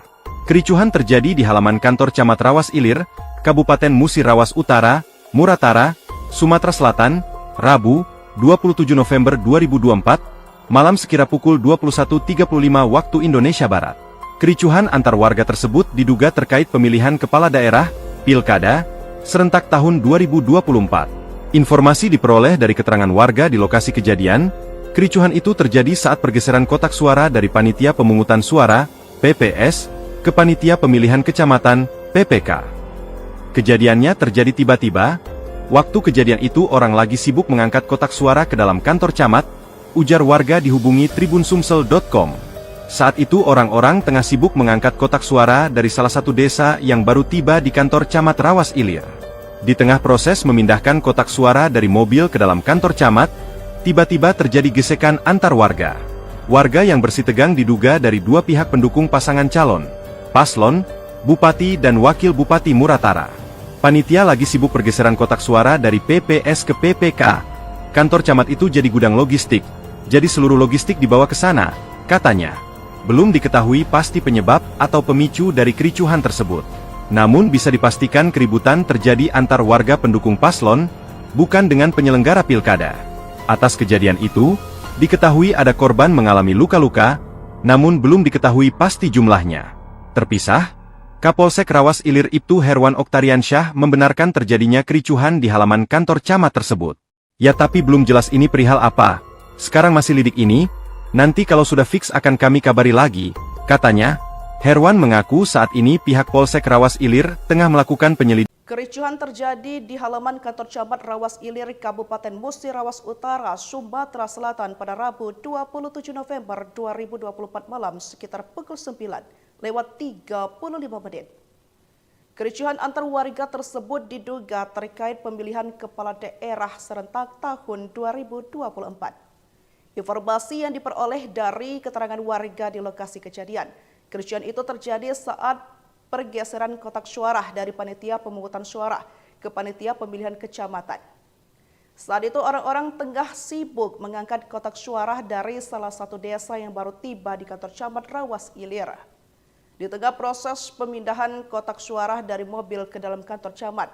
Kericuhan terjadi di halaman kantor Camat Rawas Ilir, Kabupaten Musi Rawas Utara, Muratara, Sumatera Selatan, Rabu, 27 November 2024, malam sekira pukul 21.35 waktu Indonesia Barat. Kericuhan antar warga tersebut diduga terkait pemilihan kepala daerah, Pilkada, serentak tahun 2024. Informasi diperoleh dari keterangan warga di lokasi kejadian, kericuhan itu terjadi saat pergeseran kotak suara dari Panitia Pemungutan Suara, PPS, ke Panitia Pemilihan Kecamatan, PPK. Kejadiannya terjadi tiba-tiba, waktu kejadian itu orang lagi sibuk mengangkat kotak suara ke dalam kantor camat, ujar warga dihubungi tribunsumsel.com. Saat itu orang-orang tengah sibuk mengangkat kotak suara dari salah satu desa yang baru tiba di kantor Camat Rawas Ilir. Di tengah proses memindahkan kotak suara dari mobil ke dalam kantor camat, tiba-tiba terjadi gesekan antar warga. Warga yang bersih tegang diduga dari dua pihak pendukung pasangan calon, paslon, bupati dan wakil bupati Muratara. Panitia lagi sibuk pergeseran kotak suara dari PPS ke PPK. Kantor camat itu jadi gudang logistik, jadi seluruh logistik dibawa ke sana, katanya. Belum diketahui pasti penyebab atau pemicu dari kericuhan tersebut. Namun bisa dipastikan keributan terjadi antar warga pendukung paslon, bukan dengan penyelenggara pilkada. Atas kejadian itu, diketahui ada korban mengalami luka-luka, namun belum diketahui pasti jumlahnya. Terpisah, Kapolsek Rawas Ilir Ibtu Herwan Oktariansyah membenarkan terjadinya kericuhan di halaman kantor camat tersebut. Ya tapi belum jelas ini perihal apa, sekarang masih lidik ini, nanti kalau sudah fix akan kami kabari lagi, katanya. Herwan mengaku saat ini pihak Polsek Rawas Ilir tengah melakukan penyelidikan. Kericuhan terjadi di halaman kantor camat Rawas Ilir, Kabupaten Musi Rawas Utara, Sumatera Selatan pada Rabu 27 November 2024 malam sekitar pukul 9:35. Kericuhan antar warga tersebut diduga terkait pemilihan kepala daerah serentak tahun 2024. Informasi yang diperoleh dari keterangan warga di lokasi kejadian, kericuhan itu terjadi saat pergeseran kotak suara dari Panitia Pemungutan Suara ke Panitia Pemilihan Kecamatan. Saat itu orang-orang tengah sibuk mengangkat kotak suara dari salah satu desa yang baru tiba di kantor camat Rawas Ilir. Di tengah proses pemindahan kotak suara dari mobil ke dalam kantor camat,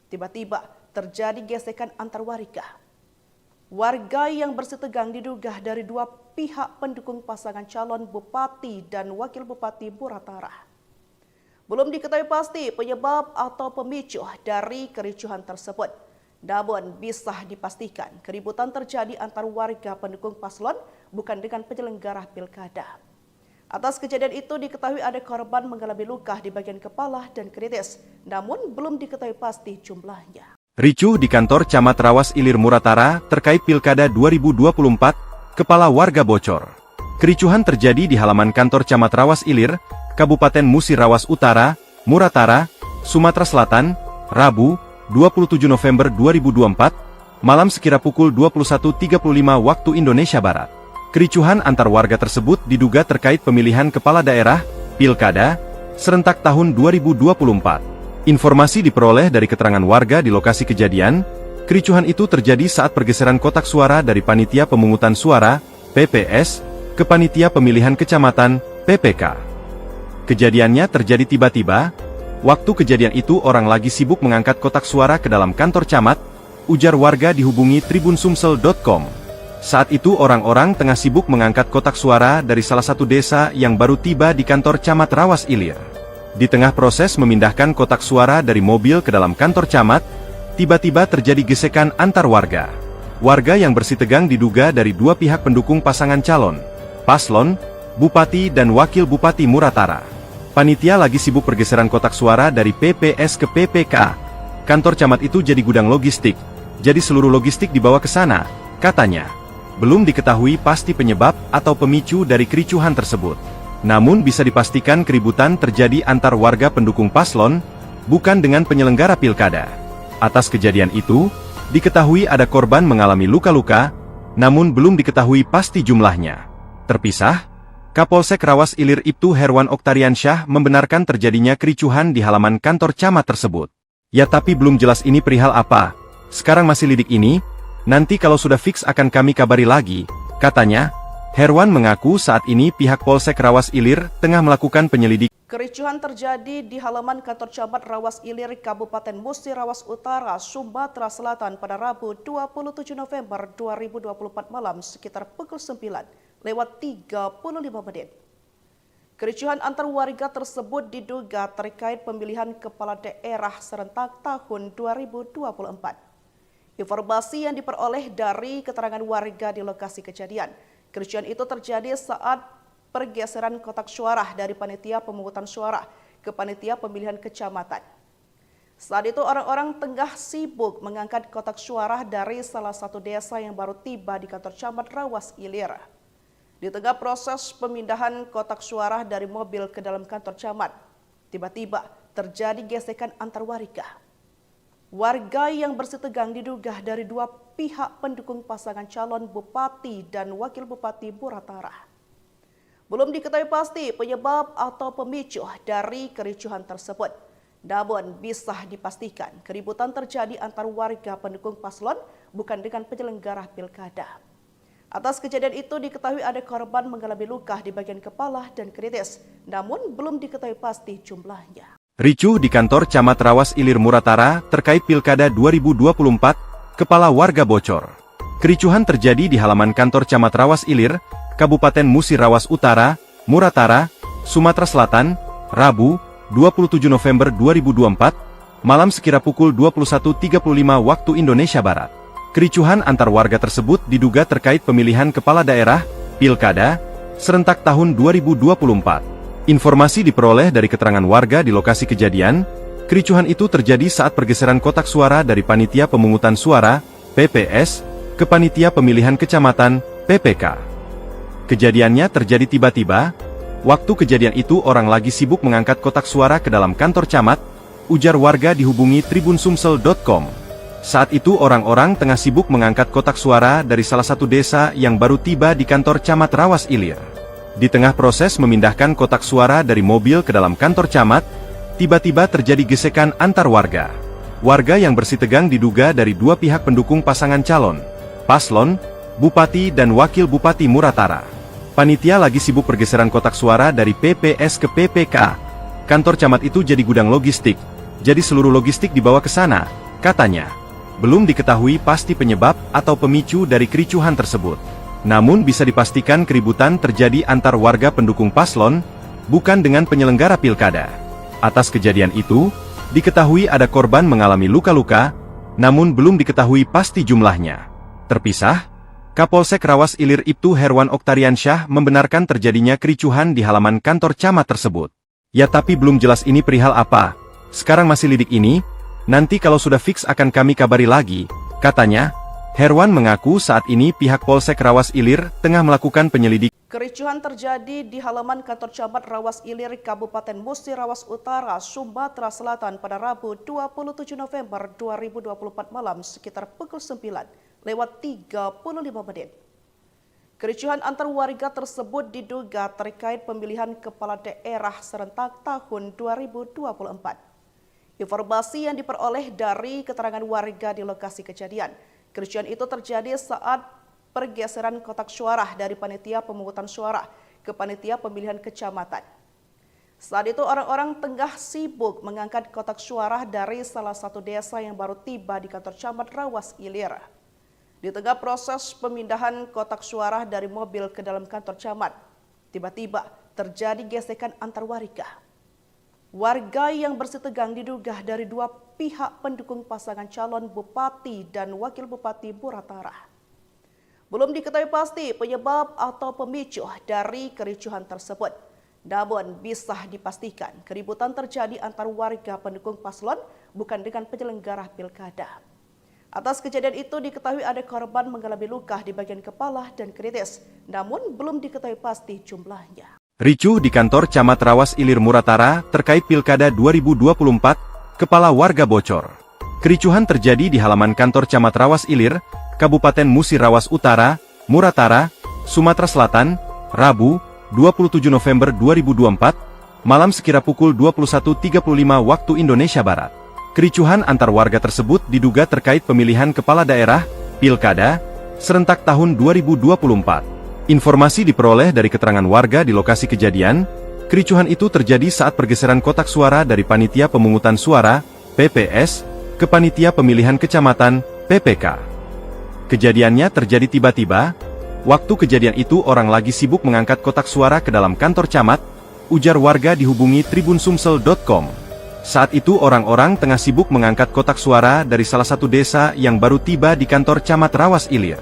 tiba-tiba terjadi gesekan antar warga. Warga yang bersih tegang diduga dari dua pihak pendukung pasangan calon bupati dan wakil bupati Muratara. Belum diketahui pasti penyebab atau pemicu dari kericuhan tersebut. Namun bisa dipastikan keributan terjadi antar warga pendukung paslon bukan dengan penyelenggara pilkada. Atas kejadian itu diketahui ada korban mengalami luka di bagian kepala dan kritis, namun belum diketahui pasti jumlahnya. Ricuh di kantor Camat Rawas Ilir Muratara terkait Pilkada 2024, kepala warga bocor. Kericuhan terjadi di halaman kantor Camat Rawas Ilir, Kabupaten Musi Rawas Utara, Muratara, Sumatera Selatan, Rabu, 27 November 2024, malam sekira pukul 21.35 waktu Indonesia Barat. Kericuhan antar warga tersebut diduga terkait pemilihan kepala daerah, Pilkada, serentak tahun 2024. Informasi diperoleh dari keterangan warga di lokasi kejadian, kericuhan itu terjadi saat pergeseran kotak suara dari Panitia Pemungutan Suara, PPS, ke Panitia Pemilihan Kecamatan, PPK. Kejadiannya terjadi tiba-tiba, waktu kejadian itu orang lagi sibuk mengangkat kotak suara ke dalam kantor camat, ujar warga dihubungi tribunsumsel.com. Saat itu orang-orang tengah sibuk mengangkat kotak suara dari salah satu desa yang baru tiba di kantor Camat Rawas Ilir. Di tengah proses memindahkan kotak suara dari mobil ke dalam kantor camat, tiba-tiba terjadi gesekan antar warga. Warga yang bersitegang diduga dari dua pihak pendukung pasangan calon, paslon, bupati dan wakil bupati Muratara. Panitia lagi sibuk pergeseran kotak suara dari PPS ke PPK. Kantor camat itu jadi gudang logistik, jadi seluruh logistik dibawa ke sana, katanya. Belum diketahui pasti penyebab atau pemicu dari kericuhan tersebut. Namun bisa dipastikan keributan terjadi antar warga pendukung paslon, bukan dengan penyelenggara pilkada. Atas kejadian itu, diketahui ada korban mengalami luka-luka, namun belum diketahui pasti jumlahnya. Terpisah, Kapolsek Rawas Ilir Ibtu Herwan Oktariansyah membenarkan terjadinya kericuhan di halaman kantor camat tersebut. Ya tapi belum jelas ini perihal apa. Sekarang masih lidik ini, nanti kalau sudah fix akan kami kabari lagi, katanya. Herwan mengaku saat ini pihak Polsek Rawas Ilir tengah melakukan penyelidikan. Kericuhan terjadi di halaman kantor camat Rawas Ilir, Kabupaten Musi Rawas Utara, Sumatera Selatan pada Rabu 27 November 2024 malam sekitar pukul 9:35. Kericuhan antar warga tersebut diduga terkait pemilihan kepala daerah serentak tahun 2024. Informasi yang diperoleh dari keterangan warga di lokasi kejadian, kericuhan itu terjadi saat pergeseran kotak suara dari panitia pemungutan suara ke panitia pemilihan kecamatan. Saat itu orang-orang tengah sibuk mengangkat kotak suara dari salah satu desa yang baru tiba di kantor camat Rawas Ilir. Di tengah proses pemindahan kotak suara dari mobil ke dalam kantor camat, tiba-tiba terjadi gesekan antar warga. Warga yang bersitegang diduga dari dua pihak pendukung pasangan calon bupati dan wakil bupati Muratara. Belum diketahui pasti penyebab atau pemicu dari kericuhan tersebut. Namun bisa dipastikan keributan terjadi antar warga pendukung paslon bukan dengan penyelenggara pilkada. Atas kejadian itu diketahui ada korban mengalami luka di bagian kepala dan kritis, namun belum diketahui pasti jumlahnya. Ricuh di kantor Camat Rawas Ilir Muratara terkait Pilkada 2024, kepala warga bocor. Kericuhan terjadi di halaman kantor Camat Rawas Ilir, Kabupaten Musi Rawas Utara, Muratara, Sumatera Selatan, Rabu, 27 November 2024, malam sekira pukul 21.35 waktu Indonesia Barat. Kericuhan antar warga tersebut diduga terkait pemilihan kepala daerah, Pilkada, serentak tahun 2024. Informasi diperoleh dari keterangan warga di lokasi kejadian, kericuhan itu terjadi saat pergeseran kotak suara dari Panitia Pemungutan Suara, PPS, ke Panitia Pemilihan Kecamatan, PPK. Kejadiannya terjadi tiba-tiba, waktu kejadian itu orang lagi sibuk mengangkat kotak suara ke dalam kantor camat, ujar warga dihubungi tribunsumsel.com. Saat itu orang-orang tengah sibuk mengangkat kotak suara dari salah satu desa yang baru tiba di kantor camat Rawas Ilir. Di tengah proses memindahkan kotak suara dari mobil ke dalam kantor camat, tiba-tiba terjadi gesekan antar warga. Warga yang bersitegang diduga dari dua pihak pendukung pasangan calon, paslon, bupati dan wakil bupati Muratara. Panitia lagi sibuk pergeseran kotak suara dari PPS ke PPK. Kantor camat itu jadi gudang logistik, jadi seluruh logistik dibawa ke sana, katanya. Belum diketahui pasti penyebab atau pemicu dari kericuhan tersebut. Namun bisa dipastikan keributan terjadi antar warga pendukung paslon, bukan dengan penyelenggara pilkada. Atas kejadian itu, diketahui ada korban mengalami luka-luka, namun belum diketahui pasti jumlahnya. Terpisah, Kapolsek Rawas Ilir Ibtu Herwan Oktariansyah membenarkan terjadinya kericuhan di halaman kantor camat tersebut. Ya tapi belum jelas ini perihal apa. Sekarang masih lidik ini, nanti kalau sudah fix akan kami kabari lagi, katanya. Herwan mengaku saat ini pihak Polsek Rawas Ilir tengah melakukan penyelidikan. Kericuhan terjadi di halaman kantor camat Rawas Ilir, Kabupaten Musi Rawas Utara, Sumatera Selatan pada Rabu 27 November 2024 malam sekitar pukul 9:35. Kericuhan antar warga tersebut diduga terkait pemilihan kepala daerah serentak tahun 2024. Informasi yang diperoleh dari keterangan warga di lokasi kejadian, kericuhan itu terjadi saat pergeseran kotak suara dari panitia pemungutan suara ke panitia pemilihan kecamatan. Saat itu orang-orang tengah sibuk mengangkat kotak suara dari salah satu desa yang baru tiba di kantor camat Rawas Ilir. Di tengah proses pemindahan kotak suara dari mobil ke dalam kantor camat, tiba-tiba terjadi gesekan antar warga. Warga yang bersitegang diduga dari dua pihak pendukung pasangan calon bupati dan wakil bupati Muratara. Belum diketahui pasti penyebab atau pemicu dari kericuhan tersebut. Namun bisa dipastikan keributan terjadi antar warga pendukung paslon bukan dengan penyelenggara pilkada. Atas kejadian itu diketahui ada korban mengalami luka di bagian kepala dan kritis, namun belum diketahui pasti jumlahnya. Ricuh di kantor Camat Rawas Ilir Muratara terkait Pilkada 2024, kepala warga bocor. Kericuhan terjadi di halaman kantor Camat Rawas Ilir, Kabupaten Musi Rawas Utara, Muratara, Sumatera Selatan, Rabu, 27 November 2024, malam sekira pukul 21.35 waktu Indonesia Barat. Kericuhan antar warga tersebut diduga terkait pemilihan kepala daerah, Pilkada, serentak tahun 2024. Informasi diperoleh dari keterangan warga di lokasi kejadian, kericuhan itu terjadi saat pergeseran kotak suara dari Panitia Pemungutan Suara, PPS, ke Panitia Pemilihan Kecamatan, PPK. Kejadiannya terjadi tiba-tiba, waktu kejadian itu orang lagi sibuk mengangkat kotak suara ke dalam kantor camat, ujar warga dihubungi tribunsumsel.com. Saat itu orang-orang tengah sibuk mengangkat kotak suara dari salah satu desa yang baru tiba di kantor Camat Rawas Ilir.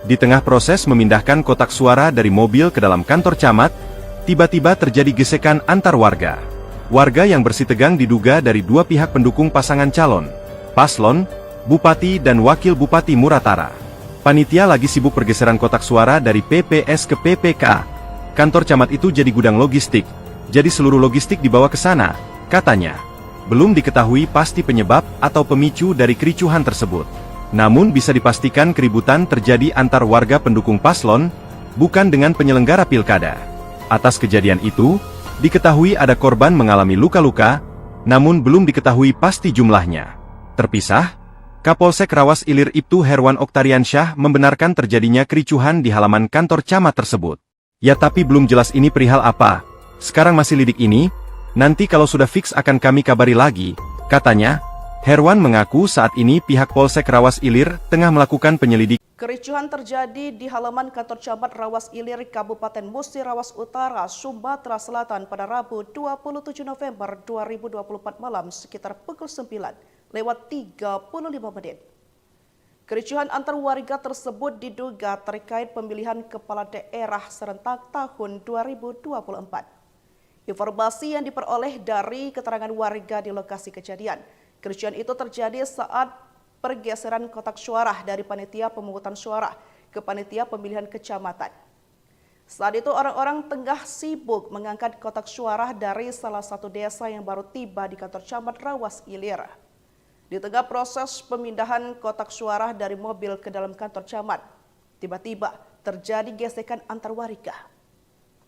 Di tengah proses memindahkan kotak suara dari mobil ke dalam kantor camat, tiba-tiba terjadi gesekan antar warga. Warga yang bersitegang diduga dari dua pihak pendukung pasangan calon, paslon, bupati dan wakil bupati Muratara. Panitia lagi sibuk pergeseran kotak suara dari PPS ke PPK. Kantor camat itu jadi gudang logistik, jadi seluruh logistik dibawa ke sana, katanya. Belum diketahui pasti penyebab atau pemicu dari kericuhan tersebut. Namun bisa dipastikan keributan terjadi antar warga pendukung paslon, bukan dengan penyelenggara pilkada. Atas kejadian itu, diketahui ada korban mengalami luka-luka, namun belum diketahui pasti jumlahnya. Terpisah, Kapolsek Rawas Ilir Ibtu Herwan Oktariansyah membenarkan terjadinya kericuhan di halaman kantor camat tersebut. Ya tapi belum jelas ini perihal apa, sekarang masih lidik ini, nanti kalau sudah fix akan kami kabari lagi, katanya. Herwan mengaku saat ini pihak Polsek Rawas Ilir tengah melakukan penyelidikan. Kericuhan terjadi di halaman kantor camat Rawas Ilir, Kabupaten Musi Rawas Utara, Sumatera Selatan pada Rabu 27 November 2024 malam sekitar pukul 9:35. Kericuhan antar warga tersebut diduga terkait pemilihan kepala daerah serentak tahun 2024. Informasi yang diperoleh dari keterangan warga di lokasi kejadian, kericuhan itu terjadi saat pergeseran kotak suara dari Panitia Pemungutan Suara ke Panitia Pemilihan Kecamatan. Saat itu orang-orang tengah sibuk mengangkat kotak suara dari salah satu desa yang baru tiba di kantor camat Rawas Ilir. Di tengah proses pemindahan kotak suara dari mobil ke dalam kantor camat, tiba-tiba terjadi gesekan antar warga.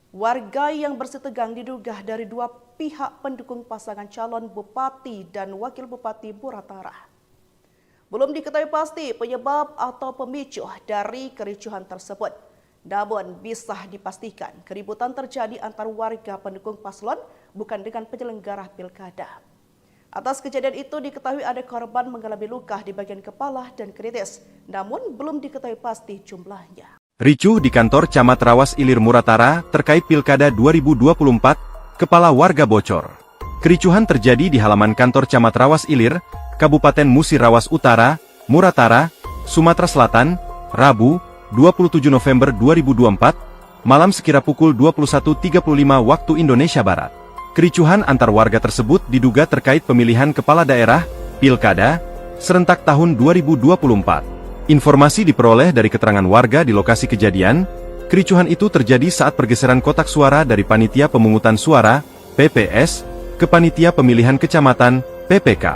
Warga yang bersitegang diduga dari dua pihak pendukung pasangan calon bupati dan wakil bupati Muratara. Belum diketahui pasti penyebab atau pemicu dari kericuhan tersebut. Namun bisa dipastikan keributan terjadi antar warga pendukung paslon bukan dengan penyelenggara pilkada. Atas kejadian itu diketahui ada korban mengalami luka di bagian kepala dan kritis, namun belum diketahui pasti jumlahnya. Ricuh di kantor Camat Rawas Ilir Muratara terkait Pilkada 2024, kepala warga bocor. Kericuhan terjadi di halaman kantor Camat Rawas Ilir, Kabupaten Musi Rawas Utara, Muratara, Sumatera Selatan, Rabu, 27 November 2024, malam sekira pukul 21.35 waktu Indonesia Barat. Kericuhan antar warga tersebut diduga terkait pemilihan kepala daerah, Pilkada, serentak tahun 2024. Informasi diperoleh dari keterangan warga di lokasi kejadian, kericuhan itu terjadi saat pergeseran kotak suara dari Panitia Pemungutan Suara, PPS, ke Panitia Pemilihan Kecamatan, PPK.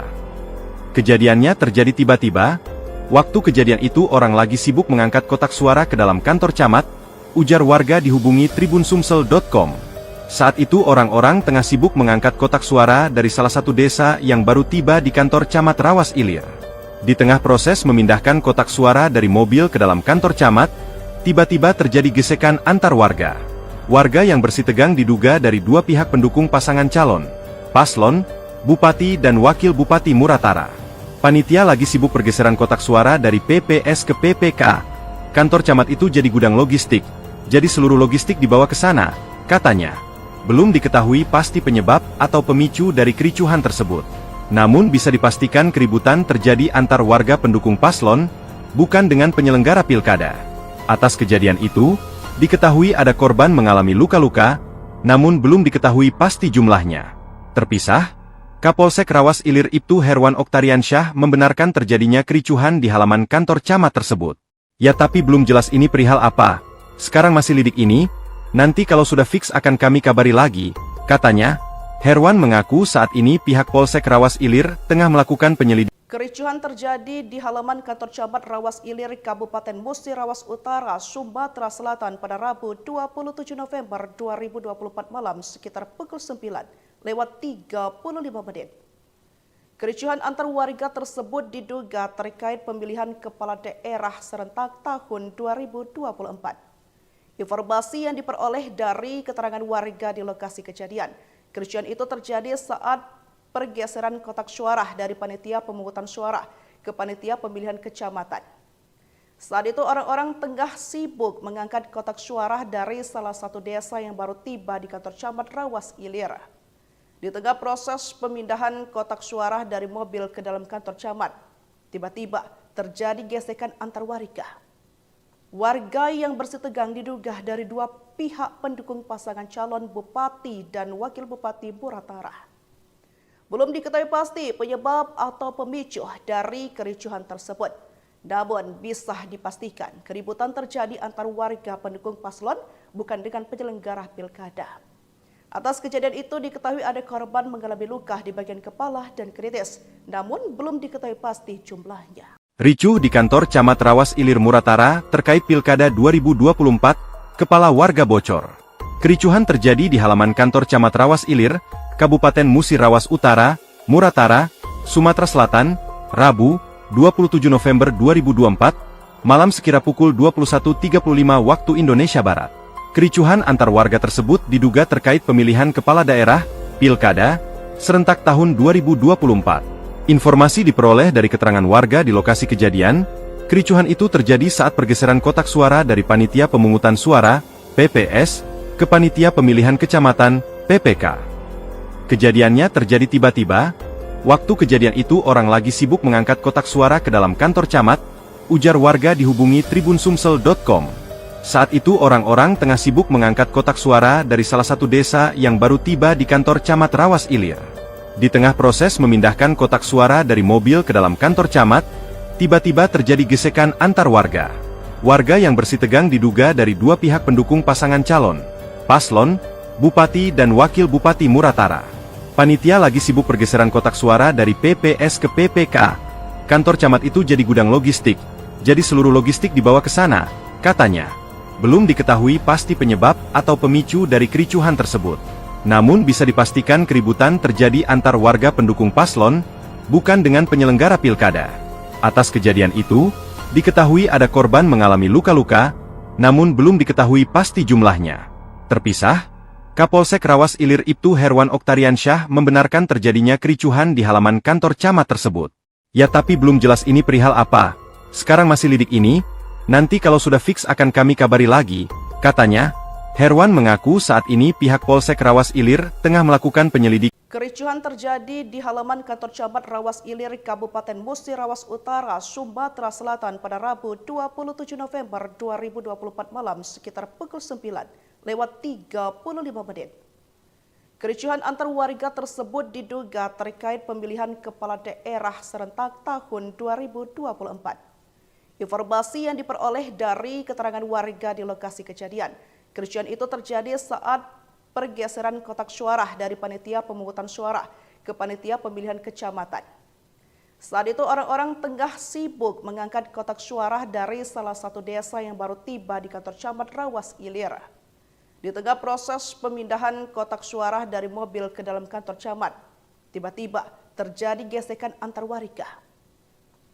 Kejadiannya terjadi tiba-tiba, waktu kejadian itu orang lagi sibuk mengangkat kotak suara ke dalam kantor camat, ujar warga dihubungi tribunsumsel.com. Saat itu orang-orang tengah sibuk mengangkat kotak suara dari salah satu desa yang baru tiba di kantor camat Rawas Ilir. Di tengah proses memindahkan kotak suara dari mobil ke dalam kantor camat, tiba-tiba terjadi gesekan antar warga. Warga yang bersitegang diduga dari dua pihak pendukung pasangan calon, paslon, bupati dan wakil bupati Muratara. Panitia lagi sibuk pergeseran kotak suara dari PPS ke PPK. Kantor camat itu jadi gudang logistik, jadi seluruh logistik dibawa ke sana, katanya. Belum diketahui pasti penyebab atau pemicu dari kericuhan tersebut. Namun bisa dipastikan keributan terjadi antar warga pendukung paslon, bukan dengan penyelenggara pilkada. Atas kejadian itu, diketahui ada korban mengalami luka-luka, namun belum diketahui pasti jumlahnya. Terpisah, Kapolsek Rawas Ilir Ibtu Herwan Oktariansyah membenarkan terjadinya kericuhan di halaman kantor camat tersebut. Ya tapi belum jelas ini perihal apa. Sekarang masih lidik ini, nanti kalau sudah fix akan kami kabari lagi, katanya. Herwan mengaku saat ini pihak Polsek Rawas Ilir tengah melakukan penyelidikan. Kericuhan terjadi di halaman kantor camat Rawas Ilir, Kabupaten Musi Rawas Utara, Sumatera Selatan pada Rabu 27 November 2024 malam sekitar pukul 9:35. Kericuhan antar warga tersebut diduga terkait pemilihan kepala daerah serentak tahun 2024. Informasi yang diperoleh dari keterangan warga di lokasi kejadian, kericuhan itu terjadi saat pergeseran kotak suara dari panitia pemungutan suara ke panitia pemilihan kecamatan. Saat itu orang-orang tengah sibuk mengangkat kotak suara dari salah satu desa yang baru tiba di kantor camat Rawas Ilir. Di tengah proses pemindahan kotak suara dari mobil ke dalam kantor camat, tiba-tiba terjadi gesekan antar warga. Warga yang bersih tegang diduga dari dua pihak pendukung pasangan calon bupati dan wakil bupati Muratara. Belum diketahui pasti penyebab atau pemicu dari kericuhan tersebut. Namun bisa dipastikan keributan terjadi antar warga pendukung paslon bukan dengan penyelenggara pilkada. Atas kejadian itu diketahui ada korban mengalami luka di bagian kepala dan kritis, namun belum diketahui pasti jumlahnya. Ricuh di kantor camat Rawas Ilir Muratara terkait Pilkada 2024, kepala warga bocor. Kericuhan terjadi di halaman kantor camat Rawas Ilir, Kabupaten Musi Rawas Utara, Muratara, Sumatera Selatan, Rabu, 27 November 2024, malam sekira pukul 21.35 waktu Indonesia Barat. Kericuhan antar warga tersebut diduga terkait pemilihan kepala daerah, Pilkada, serentak tahun 2024. Informasi diperoleh dari keterangan warga di lokasi kejadian, kericuhan itu terjadi saat pergeseran kotak suara dari Panitia Pemungutan Suara, PPS, ke Panitia Pemilihan Kecamatan, PPK. Kejadiannya terjadi tiba-tiba, waktu kejadian itu orang lagi sibuk mengangkat kotak suara ke dalam kantor camat, ujar warga dihubungi tribunsumsel.com. Saat itu orang-orang tengah sibuk mengangkat kotak suara dari salah satu desa yang baru tiba di kantor camat Rawas Ilir. Di tengah proses memindahkan kotak suara dari mobil ke dalam kantor camat, tiba-tiba terjadi gesekan antar warga. Warga yang bersih tegang diduga dari dua pihak pendukung pasangan calon, paslon, bupati dan wakil bupati Muratara. Panitia lagi sibuk pergeseran kotak suara dari PPS ke PPK. Kantor camat itu jadi gudang logistik, jadi seluruh logistik dibawa ke sana, katanya. Belum diketahui pasti penyebab atau pemicu dari kericuhan tersebut. Namun bisa dipastikan keributan terjadi antar warga pendukung paslon, bukan dengan penyelenggara pilkada. Atas kejadian itu, diketahui ada korban mengalami luka-luka, namun belum diketahui pasti jumlahnya. Terpisah, Kapolsek Rawas Ilir Ibtu Herwan Oktariansyah membenarkan terjadinya kericuhan di halaman kantor camat tersebut. Ya tapi belum jelas ini perihal apa. Sekarang masih lidik ini, nanti kalau sudah fix akan kami kabari lagi, katanya. Herwan mengaku saat ini pihak Polsek Rawas Ilir tengah melakukan penyelidikan. Kericuhan terjadi di halaman kantor camat Rawas Ilir, Kabupaten Musi Rawas Utara, Sumatera Selatan pada Rabu 27 November 2024 malam sekitar pukul 9:35. Kericuhan antar warga tersebut diduga terkait pemilihan kepala daerah serentak tahun 2024. Informasi yang diperoleh dari keterangan warga di lokasi kejadian, kericuhan itu terjadi saat pergeseran kotak suara dari Panitia Pemungutan Suara ke Panitia Pemilihan Kecamatan. Saat itu orang-orang tengah sibuk mengangkat kotak suara dari salah satu desa yang baru tiba di kantor camat Rawas Ilir. Di tengah proses pemindahan kotak suara dari mobil ke dalam kantor camat, tiba-tiba terjadi gesekan antar warga.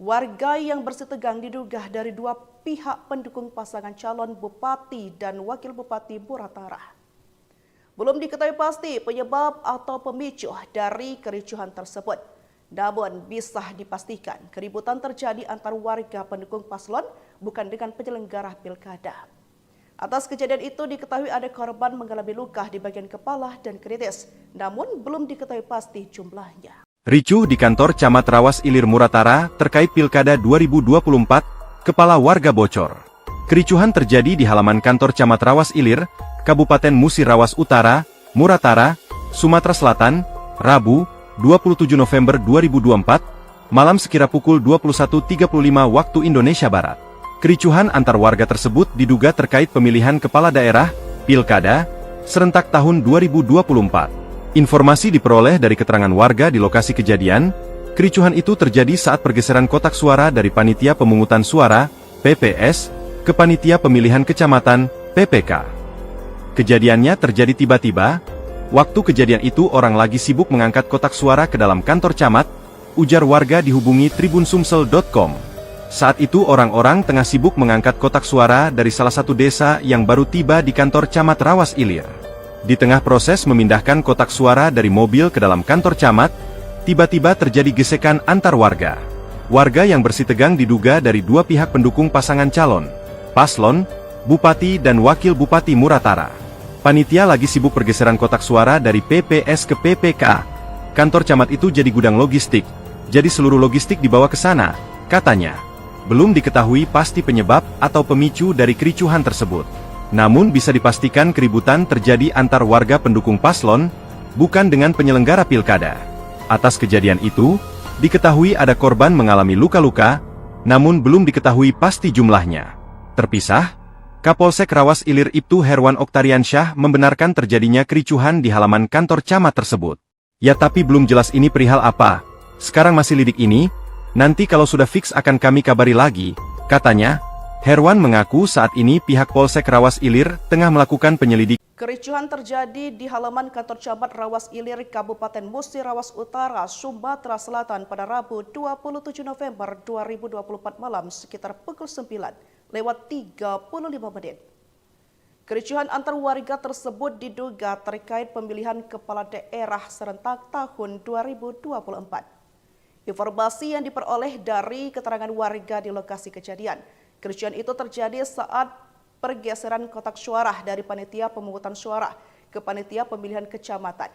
Warga yang bersih tegang diduga dari dua pihak pendukung pasangan calon bupati dan wakil bupati Muratara. Belum diketahui pasti penyebab atau pemicu dari kericuhan tersebut. Namun bisa dipastikan keributan terjadi antar warga pendukung paslon bukan dengan penyelenggara pilkada. Atas kejadian itu diketahui ada korban mengalami luka di bagian kepala dan kritis, namun belum diketahui pasti jumlahnya. Ricuh di kantor Camat Rawas Ilir Muratara terkait Pilkada 2024, kepala warga bocor. Kericuhan terjadi di halaman kantor Camat Rawas Ilir, Kabupaten Musi Rawas Utara, Muratara, Sumatera Selatan, Rabu, 27 November 2024, malam sekira pukul 21.35 waktu Indonesia Barat. Kericuhan antar warga tersebut diduga terkait pemilihan kepala daerah, Pilkada, serentak tahun 2024. Informasi diperoleh dari keterangan warga di lokasi kejadian, kericuhan itu terjadi saat pergeseran kotak suara dari Panitia Pemungutan Suara, PPS, ke Panitia Pemilihan Kecamatan, PPK. Kejadiannya terjadi tiba-tiba. Waktu kejadian itu orang lagi sibuk mengangkat kotak suara ke dalam kantor camat, ujar warga dihubungi tribunsumsel.com. Saat itu orang-orang tengah sibuk mengangkat kotak suara dari salah satu desa yang baru tiba di kantor Camat Rawas Ilir. Di tengah proses memindahkan kotak suara dari mobil ke dalam kantor camat, tiba-tiba terjadi gesekan antar warga. Warga yang bersitegang diduga dari dua pihak pendukung pasangan calon, paslon, bupati dan wakil bupati Muratara. Panitia lagi sibuk pergeseran kotak suara dari PPS ke PPK. Kantor camat itu jadi gudang logistik, jadi seluruh logistik dibawa ke sana, katanya. Belum diketahui pasti penyebab atau pemicu dari kericuhan tersebut. Namun bisa dipastikan keributan terjadi antar warga pendukung paslon, bukan dengan penyelenggara pilkada. Atas kejadian itu, diketahui ada korban mengalami luka-luka, namun belum diketahui pasti jumlahnya. Terpisah, Kapolsek Rawas Ilir Ibtu Herwan Oktariansyah membenarkan terjadinya kericuhan di halaman kantor camat tersebut. Ya tapi belum jelas ini perihal apa, sekarang masih lidik ini, nanti kalau sudah fix akan kami kabari lagi, katanya. Herwan mengaku saat ini pihak Polsek Rawas Ilir tengah melakukan penyelidikan. Kericuhan terjadi di halaman kantor camat Rawas Ilir, Kabupaten Musi Rawas Utara, Sumatera Selatan pada Rabu 27 November 2024 malam sekitar pukul 9:35. Kericuhan antar warga tersebut diduga terkait pemilihan kepala daerah serentak tahun 2024. Informasi yang diperoleh dari keterangan warga di lokasi kejadian, kericuhan itu terjadi saat pergeseran kotak suara dari Panitia Pemungutan Suara ke Panitia Pemilihan Kecamatan.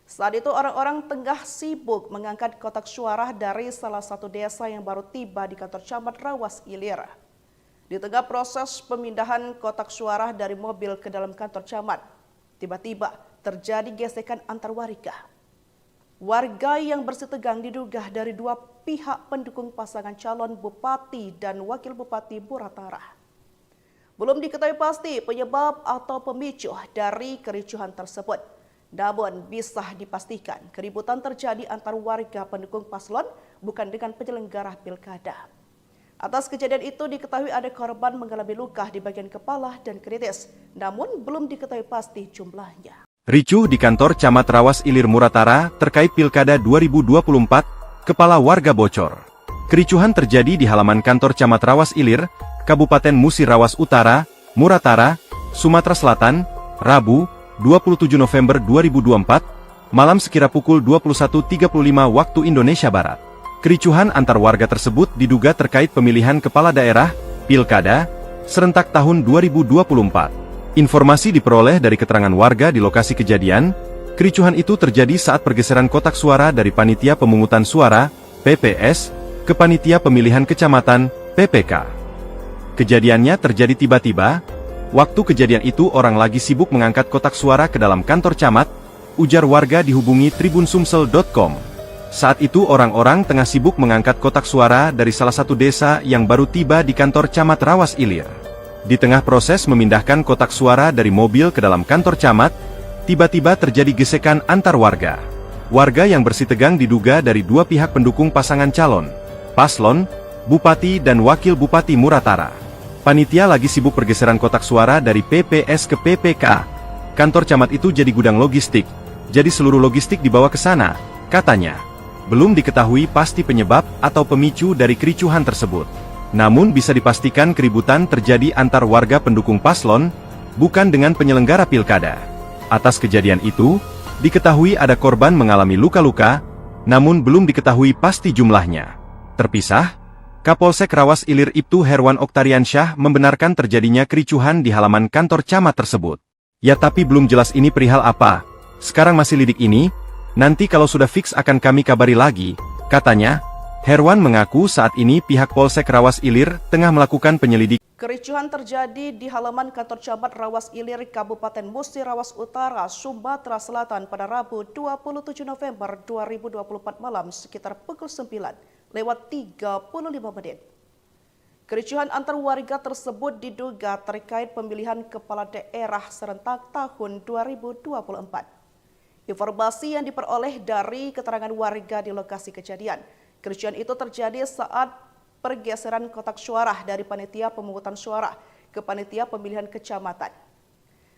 Saat itu orang-orang tengah sibuk mengangkat kotak suara dari salah satu desa yang baru tiba di kantor camat Rawas Ilir. Di tengah proses pemindahan kotak suara dari mobil ke dalam kantor camat, tiba-tiba terjadi gesekan antar warga. Warga yang bersitegang diduga dari dua pihak pendukung pasangan calon bupati dan wakil bupati Muratara. Belum diketahui pasti penyebab atau pemicu dari kericuhan tersebut. Namun bisa dipastikan keributan terjadi antar warga pendukung paslon bukan dengan penyelenggara pilkada. Atas kejadian itu diketahui ada korban mengalami luka di bagian kepala dan kritis, namun belum diketahui pasti jumlahnya. Ricuh di kantor Camat Rawas Ilir Muratara terkait Pilkada 2024, kepala warga bocor. Kericuhan terjadi di halaman kantor Camat Rawas Ilir, Kabupaten Musi Rawas Utara, Muratara, Sumatera Selatan, Rabu, 27 November 2024, malam sekira pukul 21.35 waktu Indonesia Barat. Kericuhan antar warga tersebut diduga terkait pemilihan kepala daerah, Pilkada, serentak tahun 2024. Informasi diperoleh dari keterangan warga di lokasi kejadian, kericuhan itu terjadi saat pergeseran kotak suara dari Panitia Pemungutan Suara, PPS, ke Panitia Pemilihan Kecamatan, PPK. Kejadiannya terjadi tiba-tiba. Waktu kejadian itu orang lagi sibuk mengangkat kotak suara ke dalam kantor camat, ujar warga dihubungi tribunsumsel.com. Saat itu orang-orang tengah sibuk mengangkat kotak suara dari salah satu desa yang baru tiba di kantor camat Rawas Ilir. Di tengah proses memindahkan kotak suara dari mobil ke dalam kantor camat, tiba-tiba terjadi gesekan antar warga. Warga yang bersitegang diduga dari dua pihak pendukung pasangan calon, paslon, bupati dan wakil bupati Muratara. Panitia lagi sibuk pergeseran kotak suara dari PPS ke PPK. Kantor camat itu jadi gudang logistik, jadi seluruh logistik dibawa ke sana, katanya. Belum diketahui pasti penyebab atau pemicu dari kericuhan tersebut. Namun bisa dipastikan keributan terjadi antar warga pendukung paslon, bukan dengan penyelenggara pilkada. Atas kejadian itu, diketahui ada korban mengalami luka-luka, namun belum diketahui pasti jumlahnya. Terpisah, Kapolsek Rawas Ilir Ibtu Herwan Oktariansyah membenarkan terjadinya kericuhan di halaman kantor camat tersebut. Ya tapi belum jelas ini perihal apa, sekarang masih lidik ini, nanti kalau sudah fix akan kami kabari lagi, katanya. Herwan mengaku saat ini pihak Polsek Rawas Ilir tengah melakukan penyelidikan. Kericuhan terjadi di halaman kantor camat Rawas Ilir, Kabupaten Musi Rawas Utara, Sumatera Selatan pada Rabu 27 November 2024 malam sekitar pukul 9:35. Kericuhan antar warga tersebut diduga terkait pemilihan kepala daerah serentak tahun 2024. Informasi yang diperoleh dari keterangan warga di lokasi kejadian, kericuhan itu terjadi saat pergeseran kotak suara dari panitia pemungutan suara ke panitia pemilihan kecamatan.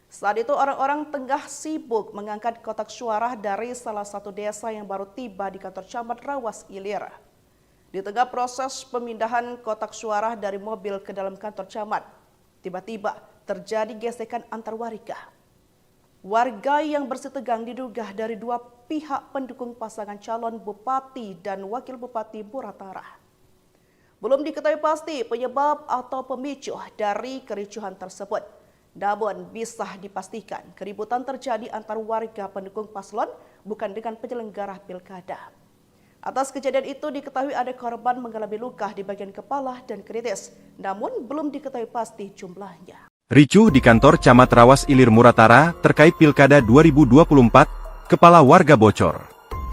Saat itu orang-orang tengah sibuk mengangkat kotak suara dari salah satu desa yang baru tiba di kantor camat Rawas Ilir. Di tengah proses pemindahan kotak suara dari mobil ke dalam kantor camat, tiba-tiba terjadi gesekan antar warga. Warga yang bersih tegang diduga dari dua pihak pendukung pasangan calon bupati dan wakil bupati Muratara. Belum diketahui pasti penyebab atau pemicu dari kericuhan tersebut. Namun bisa dipastikan keributan terjadi antar warga pendukung paslon bukan dengan penyelenggara pilkada. Atas kejadian itu diketahui ada korban mengalami luka di bagian kepala dan kritis, namun belum diketahui pasti jumlahnya. Ricuh di kantor Camat Rawas Ilir Muratara terkait Pilkada 2024, kepala warga bocor.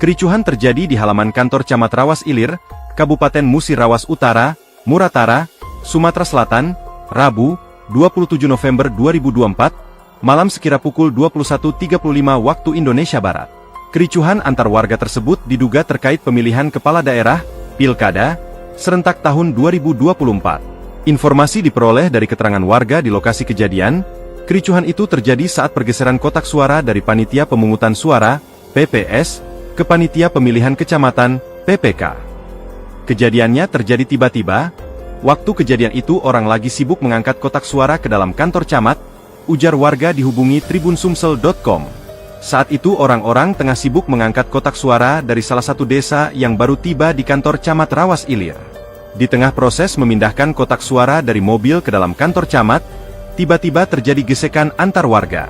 Kericuhan terjadi di halaman kantor Camat Rawas Ilir, Kabupaten Musi Rawas Utara, Muratara, Sumatera Selatan, Rabu, 27 November 2024, malam sekira pukul 21.35 waktu Indonesia Barat. Kericuhan antar warga tersebut diduga terkait pemilihan kepala daerah, Pilkada, serentak tahun 2024. Informasi diperoleh dari keterangan warga di lokasi kejadian, kericuhan itu terjadi saat pergeseran kotak suara dari Panitia Pemungutan Suara, PPS, ke Panitia Pemilihan Kecamatan, PPK. Kejadiannya terjadi tiba-tiba, waktu kejadian itu orang lagi sibuk mengangkat kotak suara ke dalam kantor camat, ujar warga dihubungi tribunsumsel.com. Saat itu orang-orang tengah sibuk mengangkat kotak suara dari salah satu desa yang baru tiba di kantor camat Rawas Ilir. Di tengah proses memindahkan kotak suara dari mobil ke dalam kantor camat, tiba-tiba terjadi gesekan antar warga.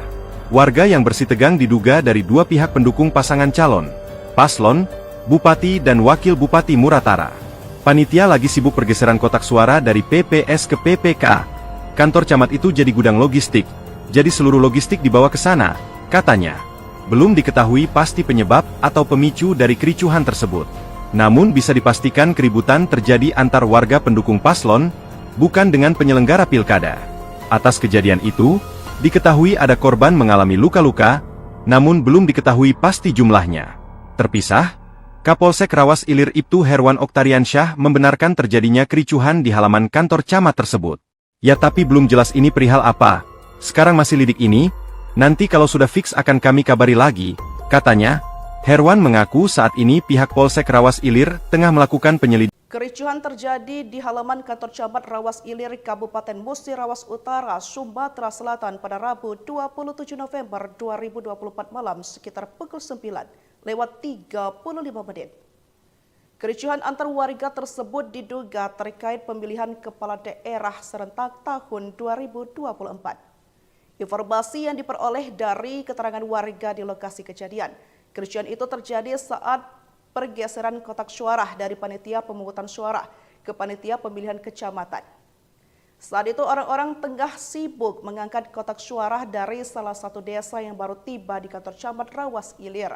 Warga yang bersih tegang diduga dari dua pihak pendukung pasangan calon, paslon, bupati dan wakil bupati Muratara. Panitia lagi sibuk pergeseran kotak suara dari PPS ke PPK. Kantor camat itu jadi gudang logistik, jadi seluruh logistik dibawa ke sana, katanya. Belum diketahui pasti penyebab atau pemicu dari kericuhan tersebut. Namun bisa dipastikan keributan terjadi antar warga pendukung paslon, bukan dengan penyelenggara pilkada. Atas kejadian itu, diketahui ada korban mengalami luka-luka, namun belum diketahui pasti jumlahnya. Terpisah, Kapolsek Rawas Ilir Ibtu Herwan Oktariansyah membenarkan terjadinya kericuhan di halaman kantor camat tersebut. Ya tapi belum jelas ini perihal apa, sekarang masih lidik ini, nanti kalau sudah fix akan kami kabari lagi, katanya. Herwan mengaku saat ini pihak Polsek Rawas Ilir tengah melakukan penyelidikan. Kericuhan terjadi di halaman kantor camat Rawas Ilir, Kabupaten Musi Rawas Utara, Sumatera Selatan pada Rabu 27 November 2024 malam sekitar pukul 9:35. Kericuhan antar warga tersebut diduga terkait pemilihan kepala daerah serentak tahun 2024. Informasi yang diperoleh dari keterangan warga di lokasi kejadian, kericuhan itu terjadi saat pergeseran kotak suara dari Panitia Pemungutan Suara ke Panitia Pemilihan Kecamatan. Saat itu orang-orang tengah sibuk mengangkat kotak suara dari salah satu desa yang baru tiba di kantor camat Rawas Ilir.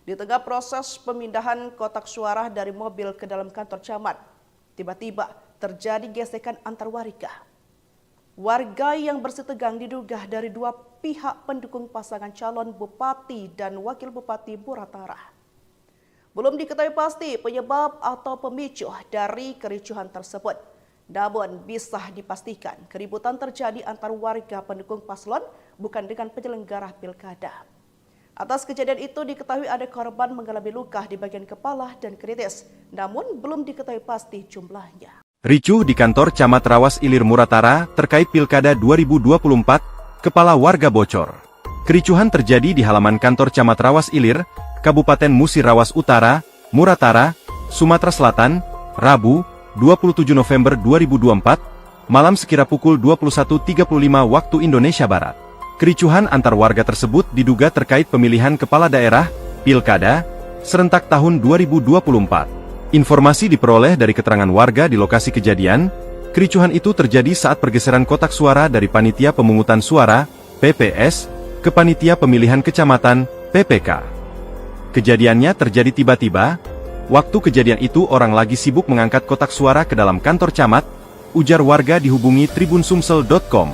Di tengah proses pemindahan kotak suara dari mobil ke dalam kantor camat, tiba-tiba terjadi gesekan antar warga. Warga yang bersih tegang diduga dari dua pihak pendukung pasangan calon bupati dan wakil bupati Muratara. Belum diketahui pasti penyebab atau pemicu dari kericuhan tersebut. Namun bisa dipastikan keributan terjadi antar warga pendukung paslon bukan dengan penyelenggara pilkada. Atas kejadian itu diketahui ada korban mengalami luka di bagian kepala dan kritis, namun belum diketahui pasti jumlahnya. Ricuh di kantor Camat Rawas Ilir Muratara terkait Pilkada 2024, kepala warga bocor. Kericuhan terjadi di halaman kantor Camat Rawas Ilir, Kabupaten Musi Rawas Utara, Muratara, Sumatera Selatan, Rabu, 27 November 2024, malam sekira pukul 21.35 waktu Indonesia Barat. Kericuhan antar warga tersebut diduga terkait pemilihan kepala daerah, Pilkada, serentak tahun 2024. Informasi diperoleh dari keterangan warga di lokasi kejadian. Kericuhan itu terjadi saat pergeseran kotak suara dari Panitia Pemungutan Suara, PPS, ke Panitia Pemilihan Kecamatan, PPK. Kejadiannya terjadi tiba-tiba. Waktu kejadian itu orang lagi sibuk mengangkat kotak suara ke dalam kantor camat, ujar warga dihubungi tribunsumsel.com.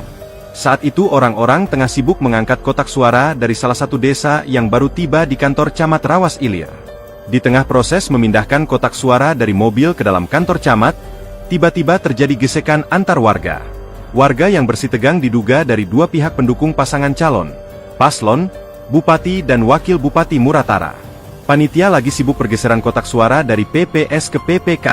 Saat itu orang-orang tengah sibuk mengangkat kotak suara dari salah satu desa yang baru tiba di kantor camat Rawas Ilir. Di tengah proses memindahkan kotak suara dari mobil ke dalam kantor camat, tiba-tiba terjadi gesekan antar warga. Warga yang bersitegang diduga dari dua pihak pendukung pasangan calon, paslon, Bupati dan Wakil Bupati Muratara. Panitia lagi sibuk pergeseran kotak suara dari PPS ke PPK.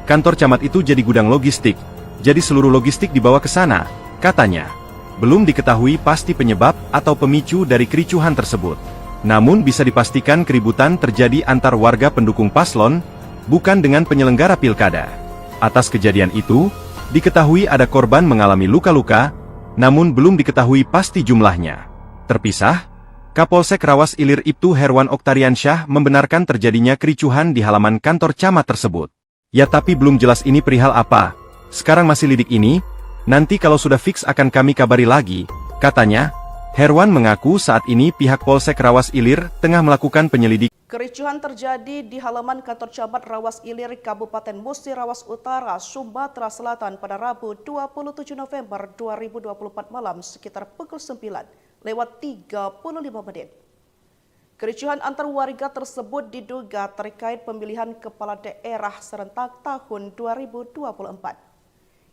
Kantor camat itu jadi gudang logistik, jadi seluruh logistik dibawa ke sana, katanya. Belum diketahui pasti penyebab atau pemicu dari kericuhan tersebut. Namun bisa dipastikan keributan terjadi antar warga pendukung paslon, bukan dengan penyelenggara pilkada. Atas kejadian itu, diketahui ada korban mengalami luka-luka, namun belum diketahui pasti jumlahnya. Terpisah, Kapolsek Rawas Ilir Ibtu Herwan Oktariansyah membenarkan terjadinya kericuhan di halaman kantor camat tersebut. Ya tapi belum jelas ini perihal apa. Sekarang masih lidik ini, nanti kalau sudah fix akan kami kabari lagi, katanya. Herwan mengaku saat ini pihak Polsek Rawas Ilir tengah melakukan penyelidikan. Kericuhan terjadi di halaman kantor camat Rawas Ilir, Kabupaten Musi Rawas Utara, Sumatera Selatan pada Rabu 27 November 2024 malam sekitar pukul 9:35. Kericuhan antar warga tersebut diduga terkait pemilihan kepala daerah serentak tahun 2024.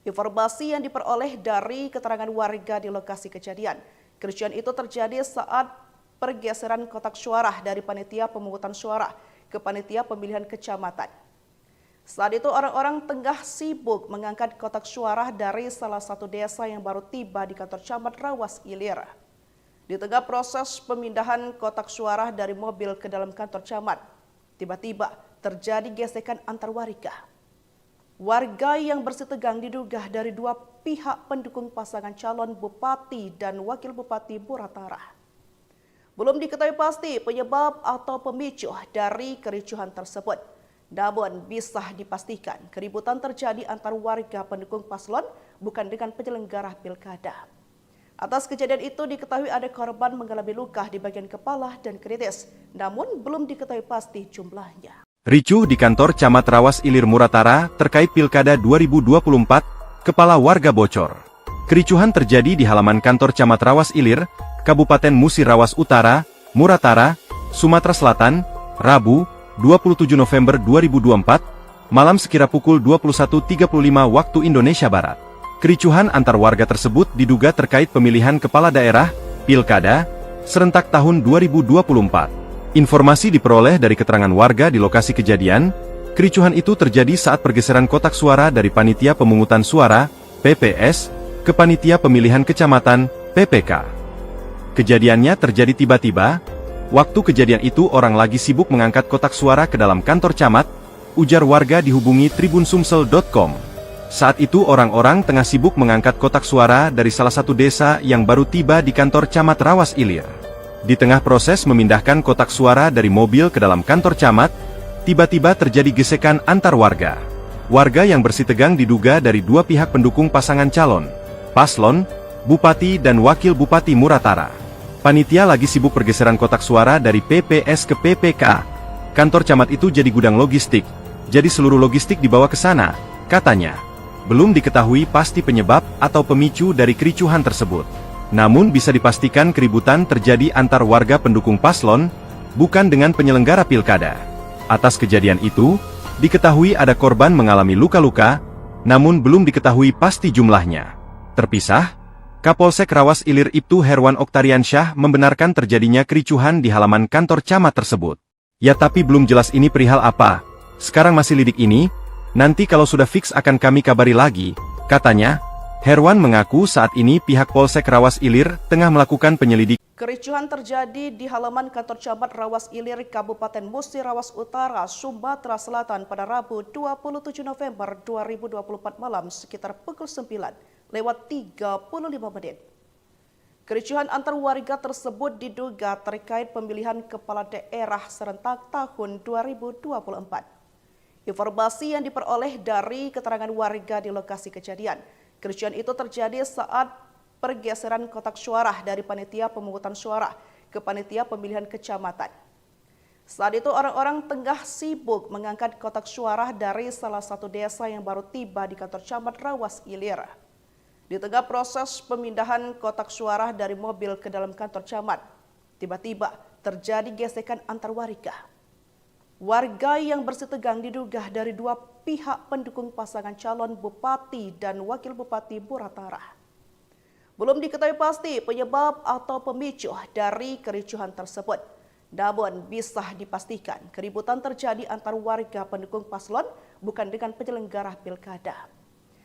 Informasi yang diperoleh dari keterangan warga di lokasi kejadian, kericuhan itu terjadi saat pergeseran kotak suara dari Panitia Pemungutan Suara ke Panitia Pemilihan Kecamatan. Saat itu orang-orang tengah sibuk mengangkat kotak suara dari salah satu desa yang baru tiba di kantor camat Rawas Ilir. Di tengah proses pemindahan kotak suara dari mobil ke dalam kantor camat, tiba-tiba terjadi gesekan antar warga. Warga yang bersitegang diduga dari dua pihak pendukung pasangan calon Bupati dan Wakil Bupati Muratara. Belum diketahui pasti penyebab atau pemicu dari kericuhan tersebut. Namun bisa dipastikan keributan terjadi antar warga pendukung paslon bukan dengan penyelenggara pilkada. Atas kejadian itu diketahui ada korban mengalami luka di bagian kepala dan kritis, namun belum diketahui pasti jumlahnya. Ricuh di kantor camat Rawas Ilir Muratara terkait Pilkada 2024, kepala warga bocor. Kericuhan terjadi di halaman kantor camat Rawas Ilir, Kabupaten Musi Rawas Utara, Muratara, Sumatera Selatan, Rabu, 27 November 2024, malam sekira pukul 21.35 waktu Indonesia Barat. Kericuhan antar warga tersebut diduga terkait pemilihan kepala daerah, Pilkada, serentak tahun 2024. Informasi diperoleh dari keterangan warga di lokasi kejadian. Kericuhan itu terjadi saat pergeseran kotak suara dari Panitia Pemungutan Suara, PPS, ke Panitia Pemilihan Kecamatan, PPK. Kejadiannya terjadi tiba-tiba. Waktu kejadian itu orang lagi sibuk mengangkat kotak suara ke dalam kantor camat, ujar warga dihubungi tribunsumsel.com. Saat itu orang-orang tengah sibuk mengangkat kotak suara dari salah satu desa yang baru tiba di kantor camat Rawas Ilir. Di tengah proses memindahkan kotak suara dari mobil ke dalam kantor camat, tiba-tiba terjadi gesekan antar warga. Warga yang bersitegang diduga dari dua pihak pendukung pasangan calon, paslon, Bupati dan Wakil Bupati Muratara. Panitia lagi sibuk pergeseran kotak suara dari PPS ke PPK. Kantor camat itu jadi gudang logistik, jadi seluruh logistik dibawa ke sana, katanya. Belum diketahui pasti penyebab atau pemicu dari kericuhan tersebut. Namun bisa dipastikan keributan terjadi antar warga pendukung paslon, bukan dengan penyelenggara pilkada. Atas kejadian itu, diketahui ada korban mengalami luka-luka, namun belum diketahui pasti jumlahnya. Terpisah, Kapolsek Rawas Ilir Ibtu Herwan Oktariansyah membenarkan terjadinya kericuhan di halaman kantor camat tersebut. Ya tapi belum jelas ini perihal apa. Sekarang masih lidik ini, nanti kalau sudah fix akan kami kabari lagi, katanya. Herwan mengaku saat ini pihak Polsek Rawas Ilir tengah melakukan penyelidikan. Kericuhan terjadi di halaman kantor camat Rawas Ilir, Kabupaten Musi Rawas Utara, Sumatera Selatan pada Rabu 27 November 2024 malam sekitar pukul 9:35. Kericuhan antar warga tersebut diduga terkait pemilihan kepala daerah serentak tahun 2024. Informasi yang diperoleh dari keterangan warga di lokasi kejadian, kericuhan itu terjadi saat pergeseran kotak suara dari panitia pemungutan suara ke panitia pemilihan kecamatan. Saat itu orang-orang tengah sibuk mengangkat kotak suara dari salah satu desa yang baru tiba di kantor camat Rawas Ilir. Di tengah proses pemindahan kotak suara dari mobil ke dalam kantor camat, tiba-tiba terjadi gesekan antar warga. Warga yang bersih tegang diduga dari dua pihak pendukung pasangan calon bupati dan wakil bupati Muratara. Belum diketahui pasti penyebab atau pemicu dari kericuhan tersebut. Namun bisa dipastikan keributan terjadi antar warga pendukung paslon bukan dengan penyelenggara pilkada.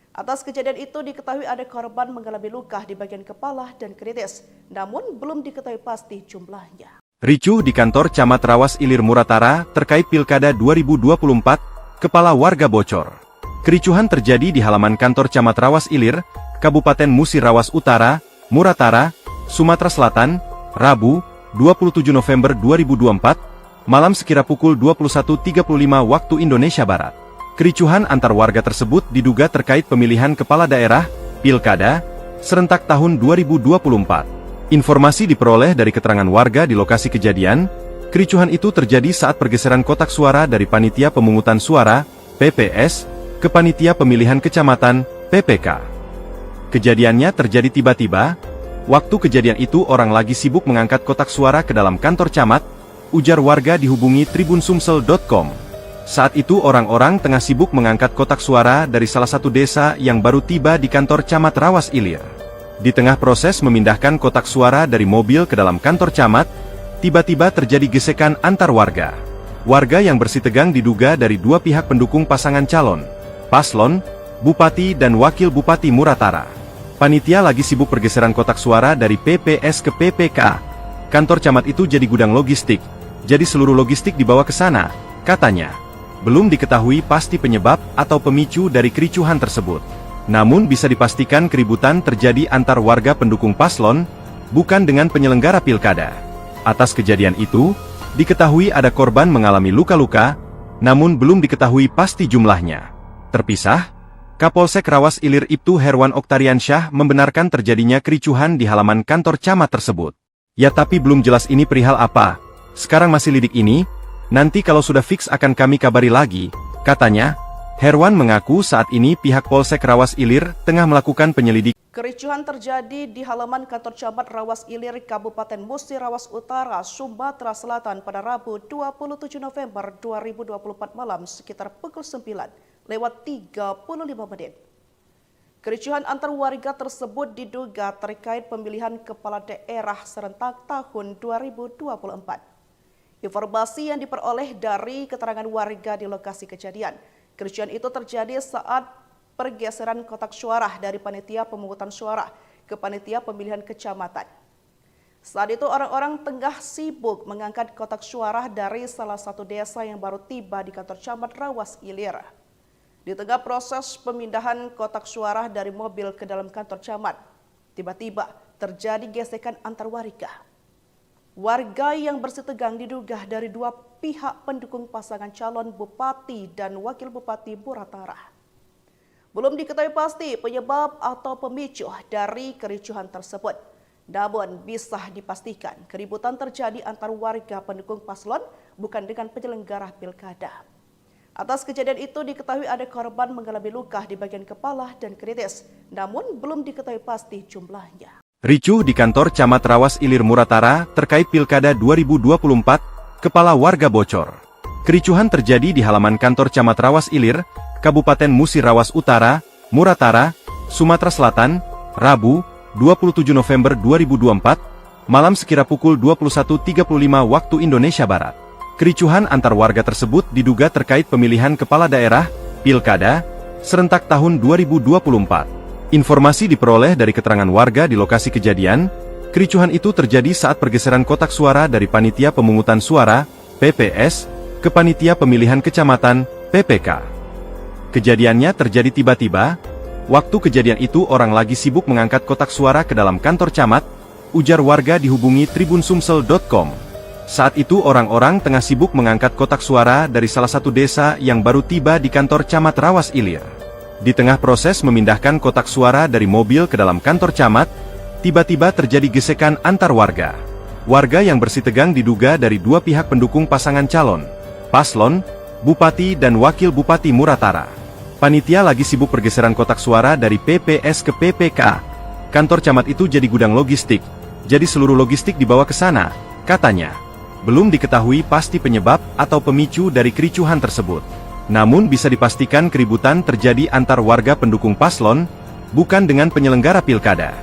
Atas kejadian itu diketahui ada korban mengalami luka di bagian kepala dan kritis, namun belum diketahui pasti jumlahnya. Ricuh di kantor Camat Rawas Ilir Muratara terkait Pilkada 2024, kepala warga bocor. Kericuhan terjadi di halaman kantor Camat Rawas Ilir, Kabupaten Musi Rawas Utara, Muratara, Sumatera Selatan, Rabu, 27 November 2024, malam sekira pukul 21.35 waktu Indonesia Barat. Kericuhan antar warga tersebut diduga terkait pemilihan kepala daerah, Pilkada, serentak tahun 2024. Informasi diperoleh dari keterangan warga di lokasi kejadian, kericuhan itu terjadi saat pergeseran kotak suara dari Panitia Pemungutan Suara, PPS, ke Panitia Pemilihan Kecamatan, PPK. Kejadiannya terjadi tiba-tiba, waktu kejadian itu orang lagi sibuk mengangkat kotak suara ke dalam kantor camat, ujar warga dihubungi tribunsumsel.com. Saat itu orang-orang tengah sibuk mengangkat kotak suara dari salah satu desa yang baru tiba di kantor camat Rawas Ilir. Di tengah proses memindahkan kotak suara dari mobil ke dalam kantor camat, tiba-tiba terjadi gesekan antar warga. Warga yang bersih tegang diduga dari dua pihak pendukung pasangan calon, paslon, bupati dan wakil bupati Muratara. Panitia lagi sibuk pergeseran kotak suara dari PPS ke PPK. Kantor camat itu jadi gudang logistik, jadi seluruh logistik dibawa ke sana, katanya. Belum diketahui pasti penyebab atau pemicu dari kericuhan tersebut. Namun bisa dipastikan keributan terjadi antar warga pendukung paslon, bukan dengan penyelenggara pilkada. Atas kejadian itu, diketahui ada korban mengalami luka-luka, namun belum diketahui pasti jumlahnya. Terpisah, Kapolsek Rawas Ilir Ibtu Herwan Oktariansyah membenarkan terjadinya kericuhan di halaman kantor camat tersebut. Ya tapi belum jelas ini perihal apa, sekarang masih lidik ini, nanti kalau sudah fix akan kami kabari lagi, katanya. Herwan mengaku saat ini pihak Polsek Rawas Ilir tengah melakukan penyelidikan. Kericuhan terjadi di halaman kantor camat Rawas Ilir, Kabupaten Musi Rawas Utara, Sumatera Selatan pada Rabu 27 November 2024 malam sekitar pukul 9:35. Kericuhan antar warga tersebut diduga terkait pemilihan kepala daerah serentak tahun 2024. Informasi yang diperoleh dari keterangan warga di lokasi kejadian, kericuhan itu terjadi saat pergeseran kotak suara dari panitia pemungutan suara ke panitia pemilihan kecamatan. Saat itu orang-orang tengah sibuk mengangkat kotak suara dari salah satu desa yang baru tiba di kantor camat Rawas Ilir. Di tengah proses pemindahan kotak suara dari mobil ke dalam kantor camat, tiba-tiba terjadi gesekan antar warga. Warga yang bersih tegang diduga dari dua pihak pendukung pasangan calon bupati dan wakil bupati Muratara. Belum diketahui pasti penyebab atau pemicu dari kericuhan tersebut. Namun bisa dipastikan keributan terjadi antar warga pendukung paslon bukan dengan penyelenggara pilkada. Atas kejadian itu diketahui ada korban mengalami luka di bagian kepala dan kritis, namun belum diketahui pasti jumlahnya. Ricuh di kantor Camat Rawas Ilir Muratara terkait Pilkada 2024, kepala warga bocor. Kericuhan terjadi di halaman kantor Camat Rawas Ilir, Kabupaten Musi Rawas Utara, Muratara, Sumatera Selatan, Rabu, 27 November 2024, malam sekira pukul 21.35 waktu Indonesia Barat. Kericuhan antar warga tersebut diduga terkait pemilihan kepala daerah, Pilkada, serentak tahun 2024. Informasi diperoleh dari keterangan warga di lokasi kejadian. Kericuhan itu terjadi saat pergeseran kotak suara dari Panitia Pemungutan Suara, PPS, ke Panitia Pemilihan Kecamatan, PPK. Kejadiannya terjadi tiba-tiba. Waktu kejadian itu orang lagi sibuk mengangkat kotak suara ke dalam kantor camat, ujar warga dihubungi tribunsumsel.com. Saat itu orang-orang tengah sibuk mengangkat kotak suara dari salah satu desa yang baru tiba di kantor camat Rawas Ilir. Di tengah proses memindahkan kotak suara dari mobil ke dalam kantor camat, tiba-tiba terjadi gesekan antar warga. Warga yang bersih tegang diduga dari dua pihak pendukung pasangan calon, paslon, Bupati dan Wakil Bupati Muratara. Panitia lagi sibuk pergeseran kotak suara dari PPS ke PPK. Kantor camat itu jadi gudang logistik, jadi seluruh logistik dibawa ke sana, katanya. Belum diketahui pasti penyebab atau pemicu dari kericuhan tersebut. Namun bisa dipastikan keributan terjadi antar warga pendukung paslon, bukan dengan penyelenggara pilkada.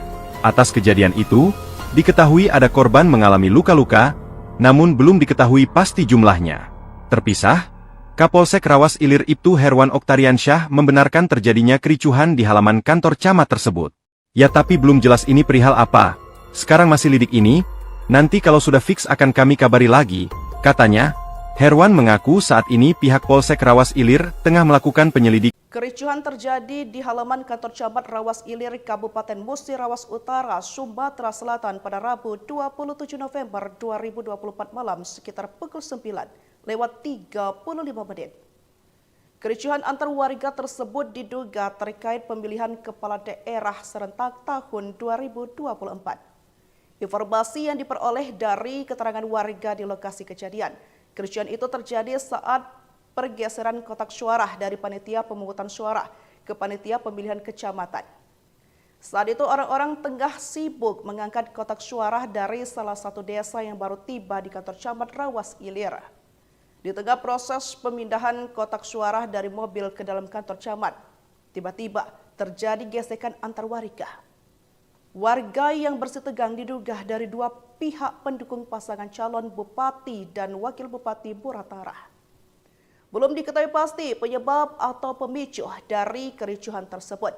Atas kejadian itu, diketahui ada korban mengalami luka-luka, namun belum diketahui pasti jumlahnya. Terpisah, Kapolsek Rawas Ilir Ibtu Herwan Oktariansyah membenarkan terjadinya kericuhan di halaman kantor camat tersebut. Ya tapi belum jelas ini perihal apa, sekarang masih lidik ini, nanti kalau sudah fix akan kami kabari lagi, katanya. Herwan mengaku saat ini pihak Polsek Rawas Ilir tengah melakukan penyelidikan. Kericuhan terjadi di halaman kantor camat Rawas Ilir, Kabupaten Musi Rawas Utara, Sumatera Selatan pada Rabu 27 November 2024 malam sekitar pukul 9:35. Kericuhan antar warga tersebut diduga terkait pemilihan kepala daerah serentak tahun 2024. Informasi yang diperoleh dari keterangan warga di lokasi kejadian, kericuhan itu terjadi saat pergeseran kotak suara dari Panitia Pemungutan Suara ke Panitia Pemilihan Kecamatan. Saat itu orang-orang tengah sibuk mengangkat kotak suara dari salah satu desa yang baru tiba di kantor camat Rawas Ilir. Di tengah proses pemindahan kotak suara dari mobil ke dalam kantor camat, tiba-tiba terjadi gesekan antar warga. Warga yang bersih tegang diduga dari dua pihak pendukung pasangan calon Bupati dan Wakil Bupati Muratara. Belum diketahui pasti penyebab atau pemicu dari kericuhan tersebut.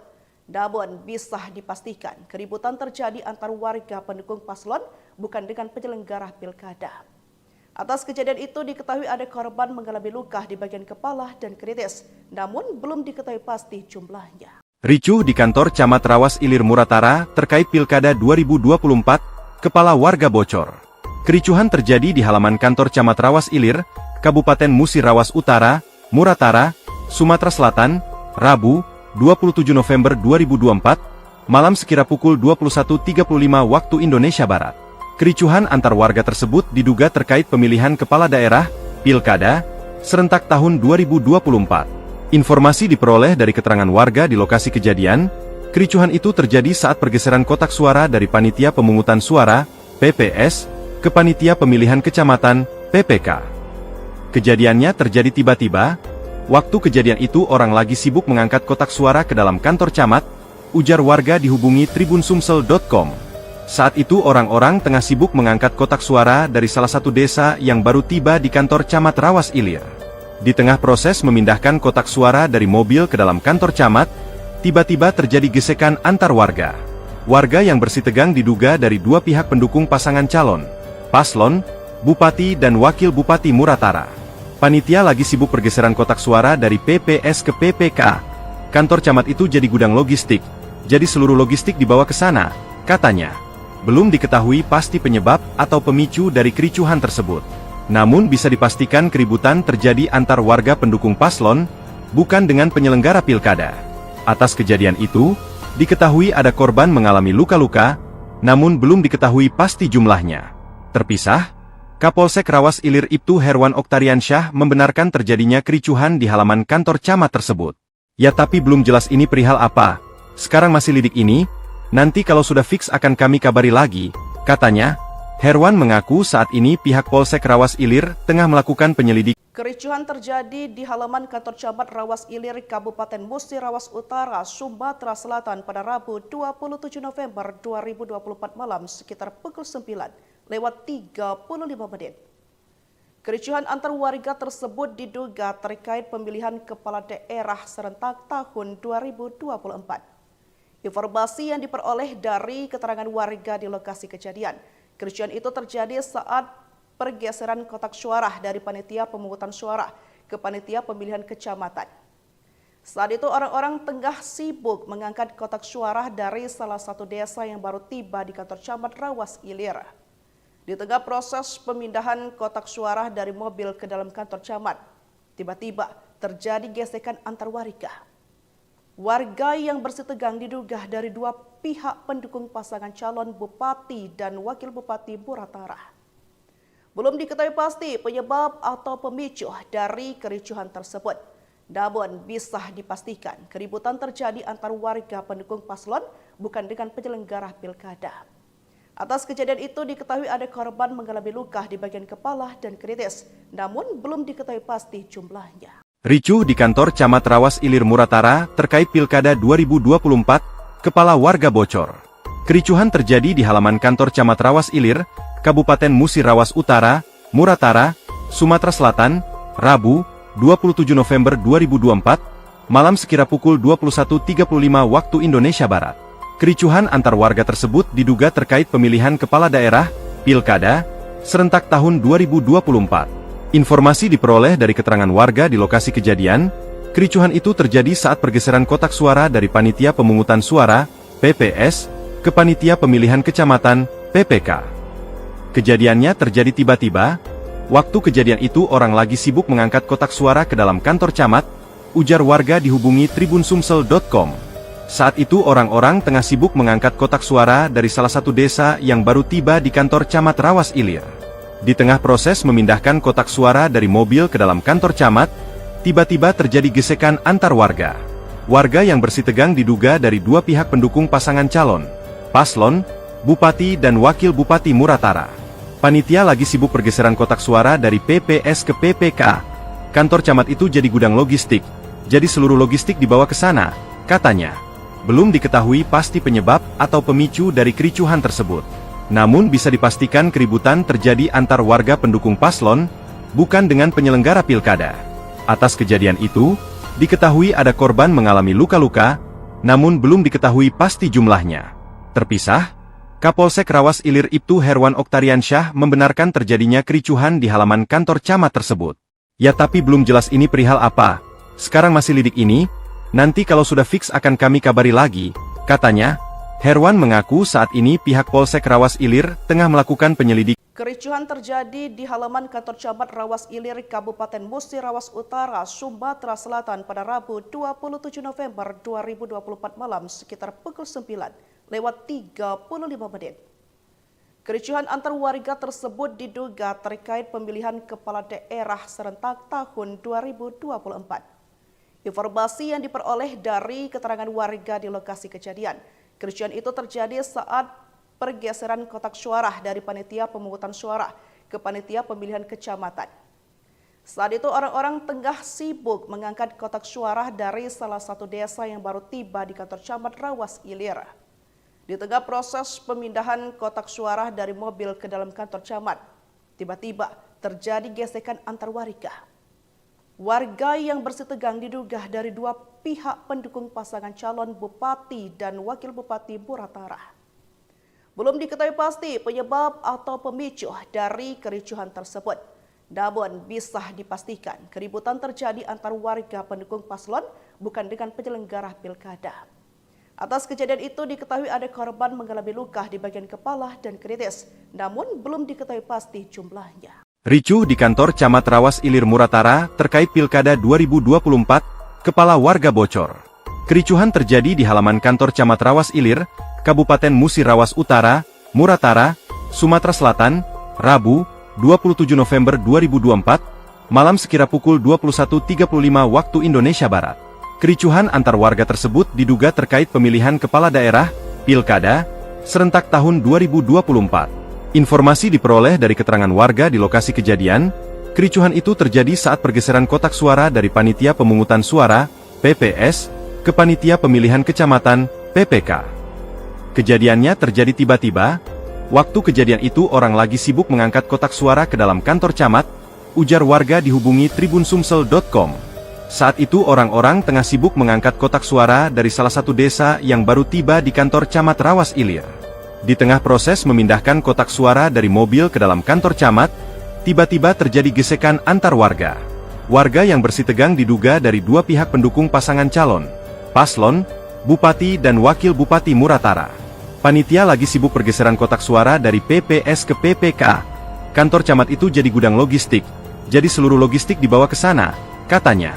Namun bisa dipastikan keributan terjadi antar warga pendukung paslon bukan dengan penyelenggara pilkada. Atas kejadian itu diketahui ada korban mengalami luka di bagian kepala dan kritis, namun belum diketahui pasti jumlahnya. Ricuh di kantor camat Rawas Ilir Muratara terkait Pilkada 2024, kepala warga bocor. Kericuhan terjadi di halaman kantor camat Rawas Ilir, Kabupaten Musi Rawas Utara, Muratara, Sumatera Selatan, Rabu, 27 November 2024, malam sekira pukul 21.35 waktu Indonesia Barat. Kericuhan antar warga tersebut diduga terkait pemilihan kepala daerah, Pilkada, serentak tahun 2024. Informasi diperoleh dari keterangan warga di lokasi kejadian. Kericuhan itu terjadi saat pergeseran kotak suara dari Panitia Pemungutan Suara, PPS, ke Panitia Pemilihan Kecamatan, PPK. Kejadiannya terjadi tiba-tiba. Waktu kejadian itu orang lagi sibuk mengangkat kotak suara ke dalam kantor camat, ujar warga dihubungi tribunsumsel.com. Saat itu orang-orang tengah sibuk mengangkat kotak suara dari salah satu desa yang baru tiba di kantor camat Rawas Ilir. Di tengah proses memindahkan kotak suara dari mobil ke dalam kantor camat, tiba-tiba terjadi gesekan antar warga. Warga yang bersih tegang diduga dari dua pihak pendukung pasangan calon, paslon, Bupati dan Wakil Bupati Muratara. Panitia lagi sibuk pergeseran kotak suara dari PPS ke PPK. Kantor camat itu jadi gudang logistik, jadi seluruh logistik dibawa ke sana, katanya. Belum diketahui pasti penyebab atau pemicu dari kericuhan tersebut. Namun bisa dipastikan keributan terjadi antar warga pendukung paslon, bukan dengan penyelenggara pilkada. Atas kejadian itu, diketahui ada korban mengalami luka-luka, namun belum diketahui pasti jumlahnya. Terpisah, Kapolsek Rawas Ilir Ibtu Herwan Oktariansyah membenarkan terjadinya kericuhan di halaman kantor camat tersebut. Ya tapi belum jelas ini perihal apa, sekarang masih lidik ini, nanti kalau sudah fix akan kami kabari lagi, katanya. Herwan mengaku saat ini pihak Polsek Rawas Ilir tengah melakukan penyelidikan. Kericuhan terjadi di halaman kantor camat Rawas Ilir, Kabupaten Musi Rawas Utara, Sumatera Selatan pada Rabu 27 November 2024 malam sekitar pukul 9:35. Kericuhan antar warga tersebut diduga terkait pemilihan kepala daerah serentak tahun 2024. Informasi yang diperoleh dari keterangan warga di lokasi kejadian, kericuhan itu terjadi saat pergeseran kotak suara dari panitia pemungutan suara ke panitia pemilihan kecamatan. Saat itu orang-orang tengah sibuk mengangkat kotak suara dari salah satu desa yang baru tiba di kantor camat Rawas Ilir. Di tengah proses pemindahan kotak suara dari mobil ke dalam kantor camat, tiba-tiba terjadi gesekan antar warga. Warga yang bersih tegang diduga dari dua pihak pendukung pasangan calon bupati dan wakil bupati Muratara. Belum diketahui pasti penyebab atau pemicu dari kericuhan tersebut. Namun bisa dipastikan keributan terjadi antar warga pendukung paslon bukan dengan penyelenggara pilkada. Atas kejadian itu diketahui ada korban mengalami luka di bagian kepala dan kritis, namun belum diketahui pasti jumlahnya. Ricuh di kantor Camat Rawas Ilir Muratara terkait Pilkada 2024, kepala warga bocor. Kericuhan terjadi di halaman kantor Camat Rawas Ilir, Kabupaten Musi Rawas Utara, Muratara, Sumatera Selatan, Rabu, 27 November 2024, malam sekira pukul 21.35 waktu Indonesia Barat. Kericuhan antar warga tersebut diduga terkait pemilihan kepala daerah, Pilkada, serentak tahun 2024. Informasi diperoleh dari keterangan warga di lokasi kejadian, kericuhan itu terjadi saat pergeseran kotak suara dari Panitia Pemungutan Suara, PPS, ke Panitia Pemilihan Kecamatan, PPK. Kejadiannya terjadi tiba-tiba, waktu kejadian itu orang lagi sibuk mengangkat kotak suara ke dalam kantor camat, ujar warga dihubungi tribunsumsel.com. Saat itu orang-orang tengah sibuk mengangkat kotak suara dari salah satu desa yang baru tiba di kantor Camat Rawas Ilir. Di tengah proses memindahkan kotak suara dari mobil ke dalam kantor camat, tiba-tiba terjadi gesekan antar warga. Warga yang bersih tegang diduga dari dua pihak pendukung pasangan calon, paslon, bupati dan wakil bupati Muratara. Panitia lagi sibuk pergeseran kotak suara dari PPS ke PPK. Kantor camat itu jadi gudang logistik, jadi seluruh logistik dibawa ke sana, katanya. Belum diketahui pasti penyebab atau pemicu dari kericuhan tersebut. Namun bisa dipastikan keributan terjadi antar warga pendukung paslon, bukan dengan penyelenggara pilkada. Atas kejadian itu, diketahui ada korban mengalami luka-luka, namun belum diketahui pasti jumlahnya. Terpisah, Kapolsek Rawas Ilir Ibtu Herwan Oktariansyah membenarkan terjadinya kericuhan di halaman kantor camat tersebut. Ya tapi belum jelas ini perihal apa, sekarang masih lidik ini, nanti kalau sudah fix akan kami kabari lagi, katanya. Herwan mengaku saat ini pihak Polsek Rawas Ilir tengah melakukan penyelidikan. Kericuhan terjadi di halaman kantor camat Rawas Ilir, Kabupaten Musi Rawas Utara, Sumatera Selatan pada Rabu 27 November 2024 malam sekitar pukul 9:35. Kericuhan antar warga tersebut diduga terkait pemilihan kepala daerah serentak tahun 2024. Informasi yang diperoleh dari keterangan warga di lokasi kejadian, kericuhan itu terjadi saat pergeseran kotak suara dari Panitia Pemungutan Suara ke Panitia Pemilihan Kecamatan. Saat itu orang-orang tengah sibuk mengangkat kotak suara dari salah satu desa yang baru tiba di kantor camat Rawas Ilir. Di tengah proses pemindahan kotak suara dari mobil ke dalam kantor camat, tiba-tiba terjadi gesekan antar warga. Warga yang bersih tegang diduga dari dua pihak pendukung pasangan calon bupati dan wakil bupati Muratara. Belum diketahui pasti penyebab atau pemicu dari kericuhan tersebut. Namun bisa dipastikan keributan terjadi antar warga pendukung paslon bukan dengan penyelenggara pilkada. Atas kejadian itu diketahui ada korban mengalami luka di bagian kepala dan kritis, namun belum diketahui pasti jumlahnya. Ricuh di kantor Camat Rawas Ilir Muratara terkait Pilkada 2024, kepala warga bocor. Kericuhan terjadi di halaman kantor Camat Rawas Ilir, Kabupaten Musi Rawas Utara, Muratara, Sumatera Selatan, Rabu, 27 November 2024, malam sekira pukul 21.35 waktu Indonesia Barat. Kericuhan antar warga tersebut diduga terkait pemilihan kepala daerah, Pilkada, serentak tahun 2024. Informasi diperoleh dari keterangan warga di lokasi kejadian, kericuhan itu terjadi saat pergeseran kotak suara dari Panitia Pemungutan Suara, PPS, ke Panitia Pemilihan Kecamatan, PPK. Kejadiannya terjadi tiba-tiba, waktu kejadian itu orang lagi sibuk mengangkat kotak suara ke dalam kantor camat, ujar warga dihubungi tribunsumsel.com. Saat itu orang-orang tengah sibuk mengangkat kotak suara dari salah satu desa yang baru tiba di kantor Camat Rawas Ilir. Di tengah proses memindahkan kotak suara dari mobil ke dalam kantor camat, tiba-tiba terjadi gesekan antar warga. Warga yang bersitegang diduga dari dua pihak pendukung pasangan calon, paslon, bupati dan wakil bupati Muratara. Panitia lagi sibuk pergeseran kotak suara dari PPS ke PPK. Kantor camat itu jadi gudang logistik, jadi seluruh logistik dibawa ke sana, katanya.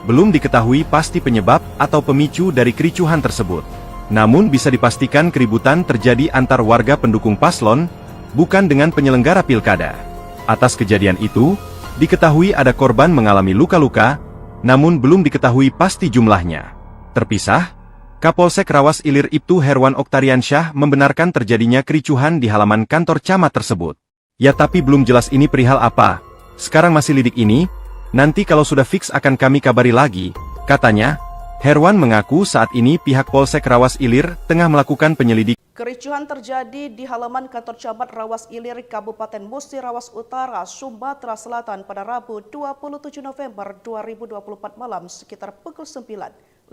Belum diketahui pasti penyebab atau pemicu dari kericuhan tersebut. Namun bisa dipastikan keributan terjadi antar warga pendukung paslon, bukan dengan penyelenggara pilkada. Atas kejadian itu, diketahui ada korban mengalami luka-luka, namun belum diketahui pasti jumlahnya. Terpisah, Kapolsek Rawas Ilir Ibtu Herwan Oktariansyah membenarkan terjadinya kericuhan di halaman kantor camat tersebut. Ya tapi belum jelas ini perihal apa, sekarang masih lidik ini, nanti kalau sudah fix akan kami kabari lagi, katanya. Herwan mengaku saat ini pihak Polsek Rawas Ilir tengah melakukan penyelidikan. Kericuhan terjadi di halaman kantor camat Rawas Ilir, Kabupaten Musi Rawas Utara, Sumatera Selatan pada Rabu 27 November 2024 malam sekitar pukul 9:35.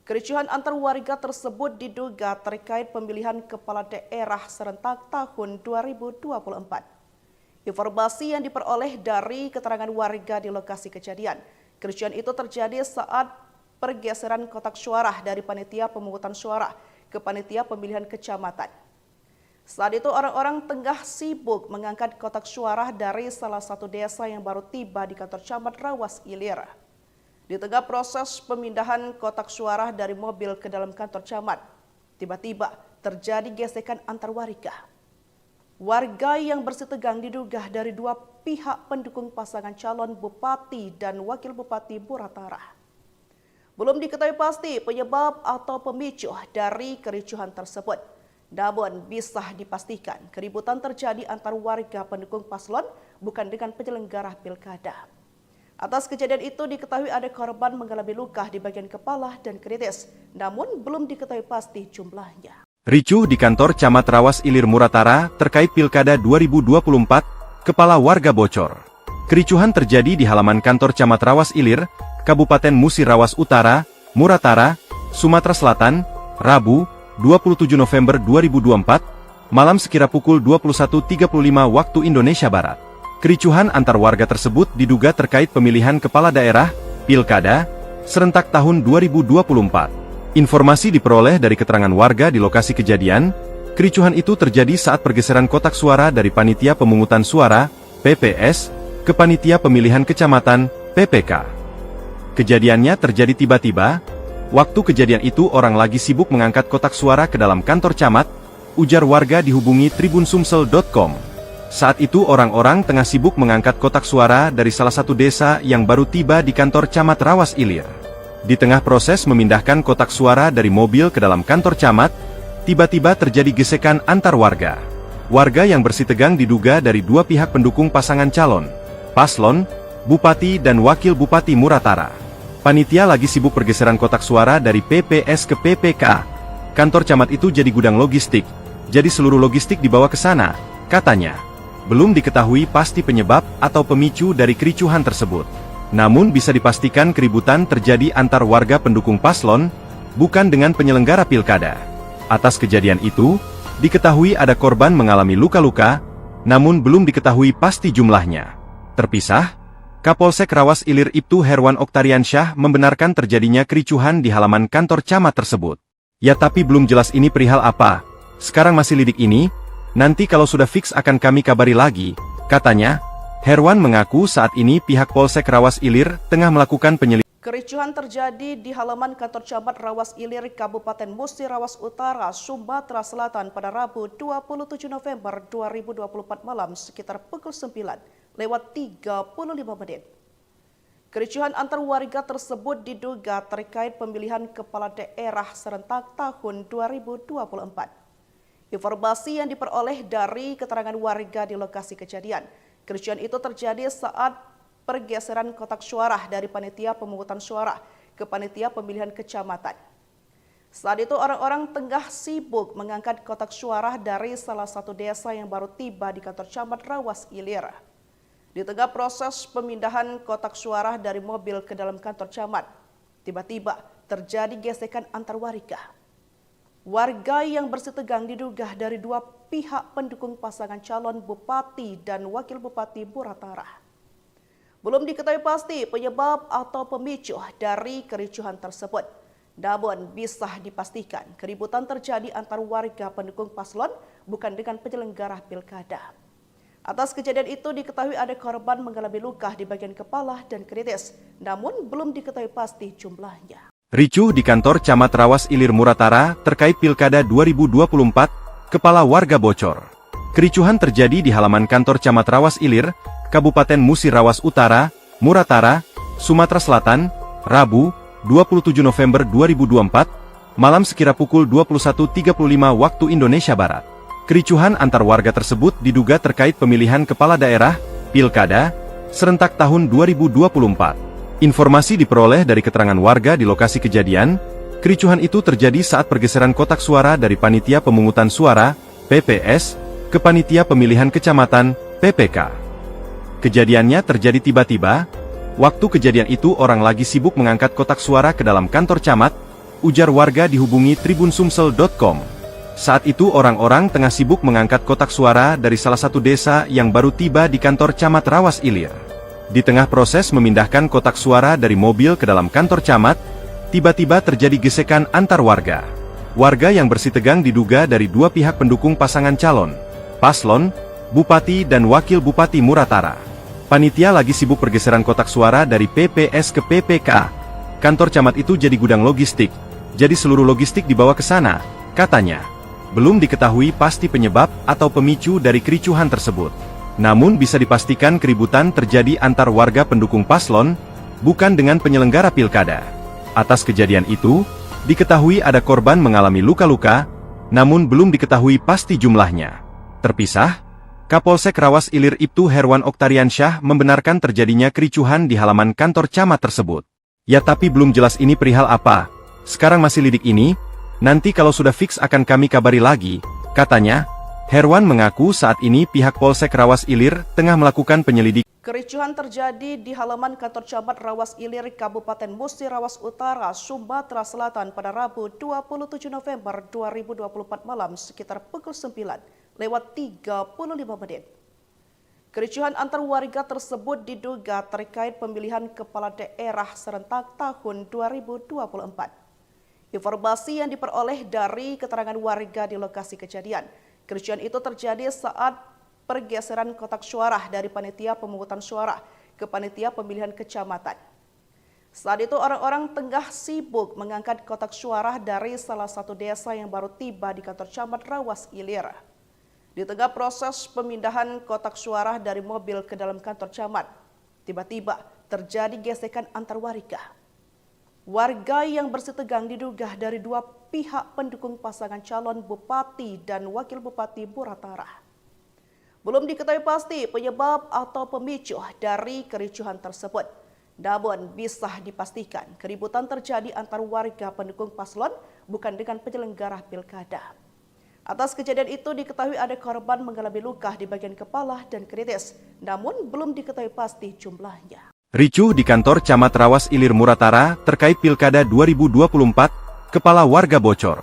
Kericuhan antar warga tersebut diduga terkait pemilihan kepala daerah serentak tahun 2024. Informasi yang diperoleh dari keterangan warga di lokasi kejadian, kericuhan itu terjadi saat pergeseran kotak suara dari panitia pemungutan suara ke panitia pemilihan kecamatan. Saat itu orang-orang tengah sibuk mengangkat kotak suara dari salah satu desa yang baru tiba di kantor camat Rawas Ilir. Di tengah proses pemindahan kotak suara dari mobil ke dalam kantor camat, tiba-tiba terjadi gesekan antar warga. Warga yang bersitegang diduga dari dua pihak pendukung pasangan calon bupati dan wakil bupati Muratara. Belum diketahui pasti penyebab atau pemicu dari kericuhan tersebut. Namun bisa dipastikan keributan terjadi antar warga pendukung paslon bukan dengan penyelenggara pilkada. Atas kejadian itu diketahui ada korban mengalami luka di bagian kepala dan kritis, namun belum diketahui pasti jumlahnya. Ricuh di kantor Camat Rawas Ilir Muratara terkait Pilkada 2024, kepala warga bocor. Kericuhan terjadi di halaman kantor Camat Rawas Ilir, Kabupaten Musi Rawas Utara, Muratara, Sumatera Selatan, Rabu, 27 November 2024, malam sekira pukul 21.35 waktu Indonesia Barat. Kericuhan antar warga tersebut diduga terkait pemilihan kepala daerah, Pilkada, serentak tahun 2024. Informasi diperoleh dari keterangan warga di lokasi kejadian, kericuhan itu terjadi saat pergeseran kotak suara dari Panitia Pemungutan Suara, PPS, ke Panitia Pemilihan Kecamatan, PPK. Kejadiannya terjadi tiba-tiba, waktu kejadian itu orang lagi sibuk mengangkat kotak suara ke dalam kantor camat, ujar warga dihubungi tribunsumsel.com. Saat itu orang-orang tengah sibuk mengangkat kotak suara dari salah satu desa yang baru tiba di kantor camat Rawas Ilir. Di tengah proses memindahkan kotak suara dari mobil ke dalam kantor camat, tiba-tiba terjadi gesekan antar warga. Warga yang bersitegang diduga dari dua pihak pendukung pasangan calon, paslon, bupati dan wakil bupati Muratara. Panitia lagi sibuk pergeseran kotak suara dari PPS ke PPK. Kantor camat itu jadi gudang logistik, jadi seluruh logistik dibawa ke sana, katanya. Belum diketahui pasti penyebab atau pemicu dari kericuhan tersebut. Namun bisa dipastikan keributan terjadi antar warga pendukung paslon, bukan dengan penyelenggara pilkada. Atas kejadian itu, diketahui ada korban mengalami luka-luka, namun belum diketahui pasti jumlahnya. Terpisah, Kapolsek Rawas Ilir Ibtu Herwan Oktariansyah membenarkan terjadinya kericuhan di halaman kantor camat tersebut. Ya tapi belum jelas ini perihal apa, sekarang masih lidik ini, nanti kalau sudah fix akan kami kabari lagi, katanya. Herwan mengaku saat ini pihak Polsek Rawas Ilir tengah melakukan penyelidikan. Kericuhan terjadi di halaman kantor camat Rawas Ilir, Kabupaten Musi Rawas Utara, Sumatera Selatan pada Rabu 27 November 2024 malam sekitar pukul 9:35. Kericuhan antar warga tersebut diduga terkait pemilihan kepala daerah serentak tahun 2024. Informasi yang diperoleh dari keterangan warga di lokasi kejadian, kericuhan itu terjadi saat pergeseran kotak suara dari panitia pemungutan suara ke panitia pemilihan kecamatan. Saat itu orang-orang tengah sibuk mengangkat kotak suara dari salah satu desa yang baru tiba di kantor camat Rawas Ilir. Di tengah proses pemindahan kotak suara dari mobil ke dalam kantor camat, tiba-tiba terjadi gesekan antar warga. Warga yang bersih tegang diduga dari dua pihak pendukung pasangan calon bupati dan wakil bupati Muratara. Belum diketahui pasti penyebab atau pemicu dari kericuhan tersebut. Namun bisa dipastikan keributan terjadi antar warga pendukung paslon bukan dengan penyelenggara pilkada. Atas kejadian itu diketahui ada korban mengalami luka di bagian kepala dan kritis, namun belum diketahui pasti jumlahnya. Ricuh di kantor Camat Rawas Ilir Muratara terkait Pilkada 2024, kepala warga bocor. Kericuhan terjadi di halaman kantor Camat Rawas Ilir, Kabupaten Musi Rawas Utara, Muratara, Sumatera Selatan, Rabu, 27 November 2024, malam sekira pukul 21.35 waktu Indonesia Barat. Kericuhan antar warga tersebut diduga terkait pemilihan kepala daerah, Pilkada, serentak tahun 2024. Informasi diperoleh dari keterangan warga di lokasi kejadian, kericuhan itu terjadi saat pergeseran kotak suara dari Panitia Pemungutan Suara, PPS, ke Panitia Pemilihan Kecamatan, PPK. Kejadiannya terjadi tiba-tiba, waktu kejadian itu orang lagi sibuk mengangkat kotak suara ke dalam kantor camat, ujar warga dihubungi tribunsumsel.com. Saat itu orang-orang tengah sibuk mengangkat kotak suara dari salah satu desa yang baru tiba di kantor Camat Rawas Ilir. Di tengah proses memindahkan kotak suara dari mobil ke dalam kantor camat, tiba-tiba terjadi gesekan antar warga. Warga yang bersih tegang diduga dari dua pihak pendukung pasangan calon, paslon, bupati dan wakil bupati Muratara. Panitia lagi sibuk pergeseran kotak suara dari PPS ke PPK. Kantor camat itu jadi gudang logistik, jadi seluruh logistik dibawa ke sana, katanya. Belum diketahui pasti penyebab atau pemicu dari kericuhan tersebut. Namun bisa dipastikan keributan terjadi antar warga pendukung paslon, bukan dengan penyelenggara pilkada. Atas kejadian itu, diketahui ada korban mengalami luka-luka, namun belum diketahui pasti jumlahnya. Terpisah, Kapolsek Rawas Ilir Ibtu Herwan Oktariansyah membenarkan terjadinya kericuhan di halaman kantor camat tersebut. Ya tapi belum jelas ini perihal apa, sekarang masih lidik ini, nanti kalau sudah fix akan kami kabari lagi, katanya. Herwan mengaku saat ini pihak Polsek Rawas Ilir tengah melakukan penyelidikan. Kericuhan terjadi di halaman kantor camat Rawas Ilir, Kabupaten Musi Rawas Utara, Sumatera Selatan pada Rabu 27 November 2024 malam sekitar pukul 9:35. Kericuhan antar warga tersebut diduga terkait pemilihan kepala daerah serentak tahun 2024. Informasi yang diperoleh dari keterangan warga di lokasi kejadian, kericuhan itu terjadi saat pergeseran kotak suara dari Panitia Pemungutan Suara ke Panitia Pemilihan Kecamatan. Saat itu orang-orang tengah sibuk mengangkat kotak suara dari salah satu desa yang baru tiba di kantor camat Rawas Ilir. Di tengah proses pemindahan kotak suara dari mobil ke dalam kantor camat, tiba-tiba terjadi gesekan antar warga. Warga yang bersih tegang diduga dari dua pihak pendukung pasangan calon bupati dan wakil bupati Muratara. Belum diketahui pasti penyebab atau pemicu dari kericuhan tersebut. Namun bisa dipastikan keributan terjadi antar warga pendukung paslon bukan dengan penyelenggara pilkada. Atas kejadian itu diketahui ada korban mengalami luka di bagian kepala dan kritis, namun belum diketahui pasti jumlahnya. Ricuh di kantor Camat Rawas Ilir Muratara terkait Pilkada 2024, kepala warga bocor.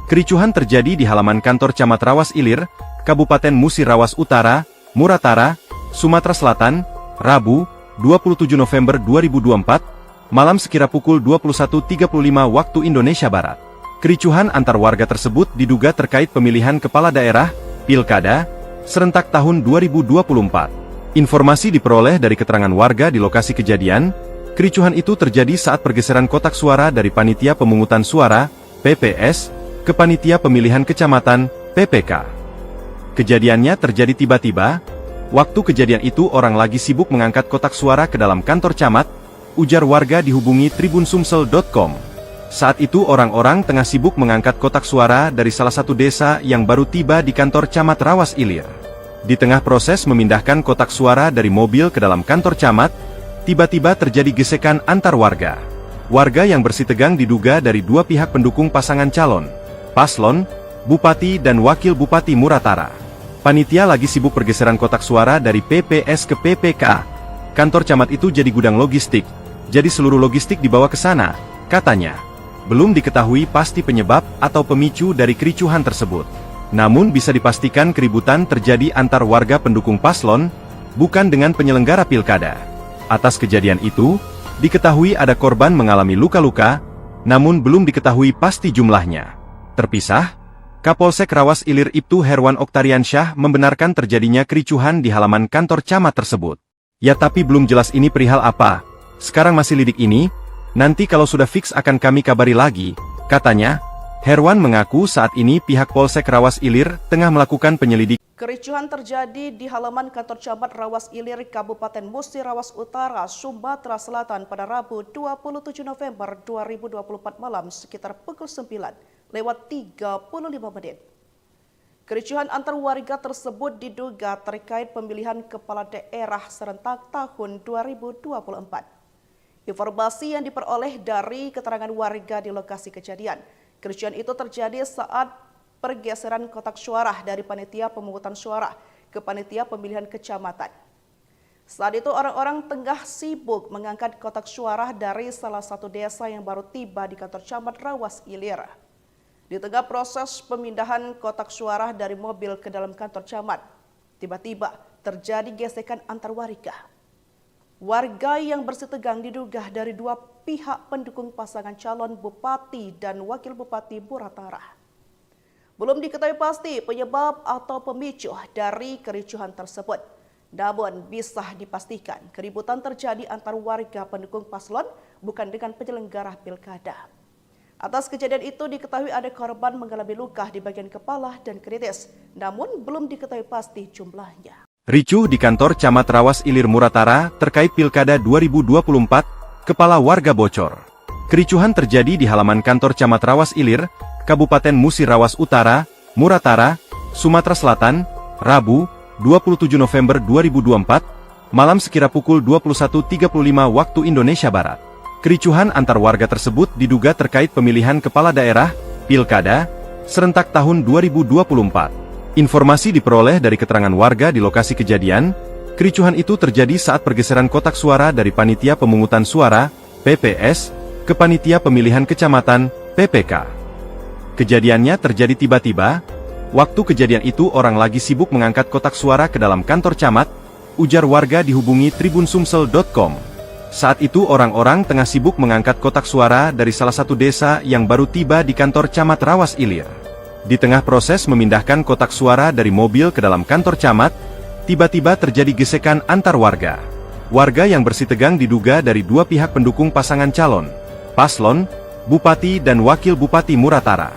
Kericuhan terjadi di halaman kantor Camat Rawas Ilir, Kabupaten Musi Rawas Utara, Muratara, Sumatera Selatan, Rabu, 27 November 2024, malam sekira pukul 21.35 waktu Indonesia Barat. Kericuhan antar warga tersebut diduga terkait pemilihan kepala daerah, Pilkada, serentak tahun 2024. Informasi diperoleh dari keterangan warga di lokasi kejadian, kericuhan itu terjadi saat pergeseran kotak suara dari Panitia Pemungutan Suara, PPS, ke Panitia Pemilihan Kecamatan, PPK. Kejadiannya terjadi tiba-tiba, waktu kejadian itu orang lagi sibuk mengangkat kotak suara ke dalam kantor camat, ujar warga dihubungi tribunsumsel.com. Saat itu orang-orang tengah sibuk mengangkat kotak suara dari salah satu desa yang baru tiba di kantor camat Rawas Ilir. Di tengah proses memindahkan kotak suara dari mobil ke dalam kantor camat, tiba-tiba terjadi gesekan antar warga. Warga yang bersih tegang diduga dari dua pihak pendukung pasangan calon, paslon, bupati dan wakil bupati Muratara. Panitia lagi sibuk pergeseran kotak suara dari PPS ke PPK. Kantor camat itu jadi gudang logistik, jadi seluruh logistik dibawa ke sana, katanya. Belum diketahui pasti penyebab atau pemicu dari kericuhan tersebut. Namun bisa dipastikan keributan terjadi antar warga pendukung paslon, bukan dengan penyelenggara pilkada. Atas kejadian itu, diketahui ada korban mengalami luka-luka, namun belum diketahui pasti jumlahnya. Terpisah, Kapolsek Rawas Ilir Ibtu Herwan Oktariansyah membenarkan terjadinya kericuhan di halaman kantor camat tersebut. Ya tapi belum jelas ini perihal apa. Sekarang masih lidik ini, nanti kalau sudah fix akan kami kabari lagi, katanya. Herwan mengaku saat ini pihak Polsek Rawas Ilir tengah melakukan penyelidikan. Kericuhan terjadi di halaman kantor camat Rawas Ilir, Kabupaten Musi Rawas Utara, Sumatera Selatan pada Rabu 27 November 2024 malam sekitar pukul 9:35. Kericuhan antar warga tersebut diduga terkait pemilihan kepala daerah serentak tahun 2024. Informasi yang diperoleh dari keterangan warga di lokasi kejadian, kericuhan itu terjadi saat pergeseran kotak suara dari panitia pemungutan suara ke panitia pemilihan kecamatan. Saat itu orang-orang tengah sibuk mengangkat kotak suara dari salah satu desa yang baru tiba di kantor camat Rawas Ilir. Di tengah proses pemindahan kotak suara dari mobil ke dalam kantor camat, tiba-tiba terjadi gesekan antar warga. Warga yang bersitegang diduga dari dua pihak pendukung pasangan calon bupati dan wakil bupati Muratara. Belum diketahui pasti penyebab atau pemicu dari kericuhan tersebut. Namun bisa dipastikan keributan terjadi antar warga pendukung paslon bukan dengan penyelenggara pilkada. Atas kejadian itu diketahui ada korban mengalami luka di bagian kepala dan kritis, namun belum diketahui pasti jumlahnya. Ricuh di kantor camat Rawas Ilir Muratara terkait Pilkada 2024, kepala warga bocor. Kericuhan terjadi di halaman kantor camat Rawas Ilir, Kabupaten Musi Rawas Utara, Muratara, Sumatera Selatan, Rabu, 27 November 2024, malam sekira pukul 21.35 waktu Indonesia Barat. Kericuhan antar warga tersebut diduga terkait pemilihan kepala daerah, Pilkada, serentak tahun 2024. Informasi diperoleh dari keterangan warga di lokasi kejadian, kericuhan itu terjadi saat pergeseran kotak suara dari Panitia Pemungutan Suara, PPS, ke Panitia Pemilihan Kecamatan, PPK. Kejadiannya terjadi tiba-tiba, waktu kejadian itu orang lagi sibuk mengangkat kotak suara ke dalam kantor camat, ujar warga dihubungi tribunsumsel.com. Saat itu orang-orang tengah sibuk mengangkat kotak suara dari salah satu desa yang baru tiba di kantor camat Rawas Ilir. Di tengah proses memindahkan kotak suara dari mobil ke dalam kantor camat, tiba-tiba terjadi gesekan antar warga. Warga yang bersitegang diduga dari dua pihak pendukung pasangan calon, paslon, bupati dan wakil bupati Muratara.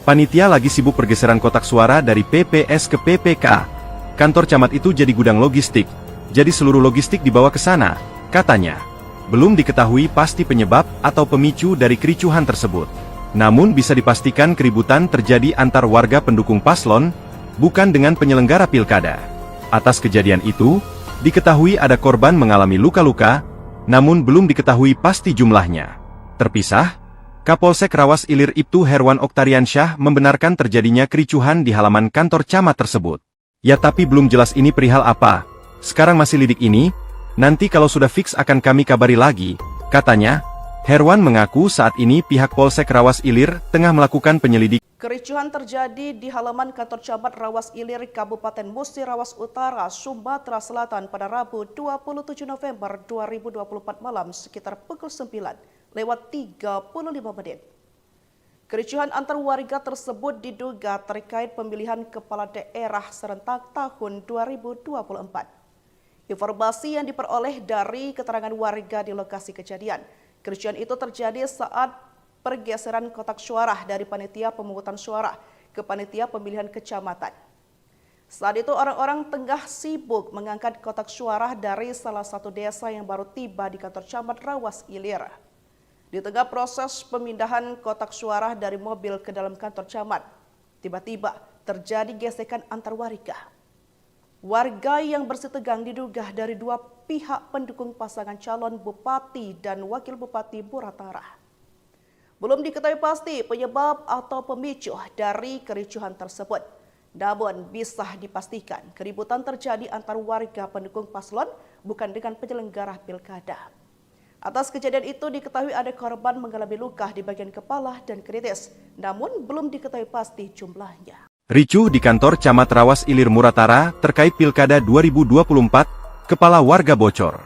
Panitia lagi sibuk pergeseran kotak suara dari PPS ke PPK. Kantor camat itu jadi gudang logistik, jadi seluruh logistik dibawa ke sana, katanya. Belum diketahui pasti penyebab atau pemicu dari kericuhan tersebut. Namun bisa dipastikan keributan terjadi antar warga pendukung paslon, bukan dengan penyelenggara pilkada. Atas kejadian itu, diketahui ada korban mengalami luka-luka, namun belum diketahui pasti jumlahnya. Terpisah, Kapolsek Rawas Ilir Ibtu Herwan Oktariansyah membenarkan terjadinya kericuhan di halaman kantor camat tersebut. Ya tapi belum jelas ini perihal apa. Sekarang masih lidik ini, nanti kalau sudah fix akan kami kabari lagi, katanya. Herwan mengaku saat ini pihak Polsek Rawas Ilir tengah melakukan penyelidikan. Kericuhan terjadi di halaman kantor camat Rawas Ilir, Kabupaten Musi Rawas Utara, Sumatera Selatan pada Rabu 27 November 2024 malam sekitar pukul 9:35. Kericuhan antar warga tersebut diduga terkait pemilihan kepala daerah serentak tahun 2024. Informasi yang diperoleh dari keterangan warga di lokasi kejadian, kericuhan itu terjadi saat pergeseran kotak suara dari panitia pemungutan suara ke panitia pemilihan kecamatan. Saat itu orang-orang tengah sibuk mengangkat kotak suara dari salah satu desa yang baru tiba di kantor camat Rawas Ilir. Di tengah proses pemindahan kotak suara dari mobil ke dalam kantor camat, tiba-tiba terjadi gesekan antar warga. Warga yang bersitegang diduga dari dua pihak pendukung pasangan calon bupati dan wakil bupati Muratara. Belum diketahui pasti penyebab atau pemicu dari kericuhan tersebut. Namun bisa dipastikan keributan terjadi antar warga pendukung paslon bukan dengan penyelenggara pilkada. Atas kejadian itu diketahui ada korban mengalami luka di bagian kepala dan kritis, namun belum diketahui pasti jumlahnya. Ricuh di kantor Camat Rawas Ilir Muratara terkait Pilkada 2024, kepala warga bocor.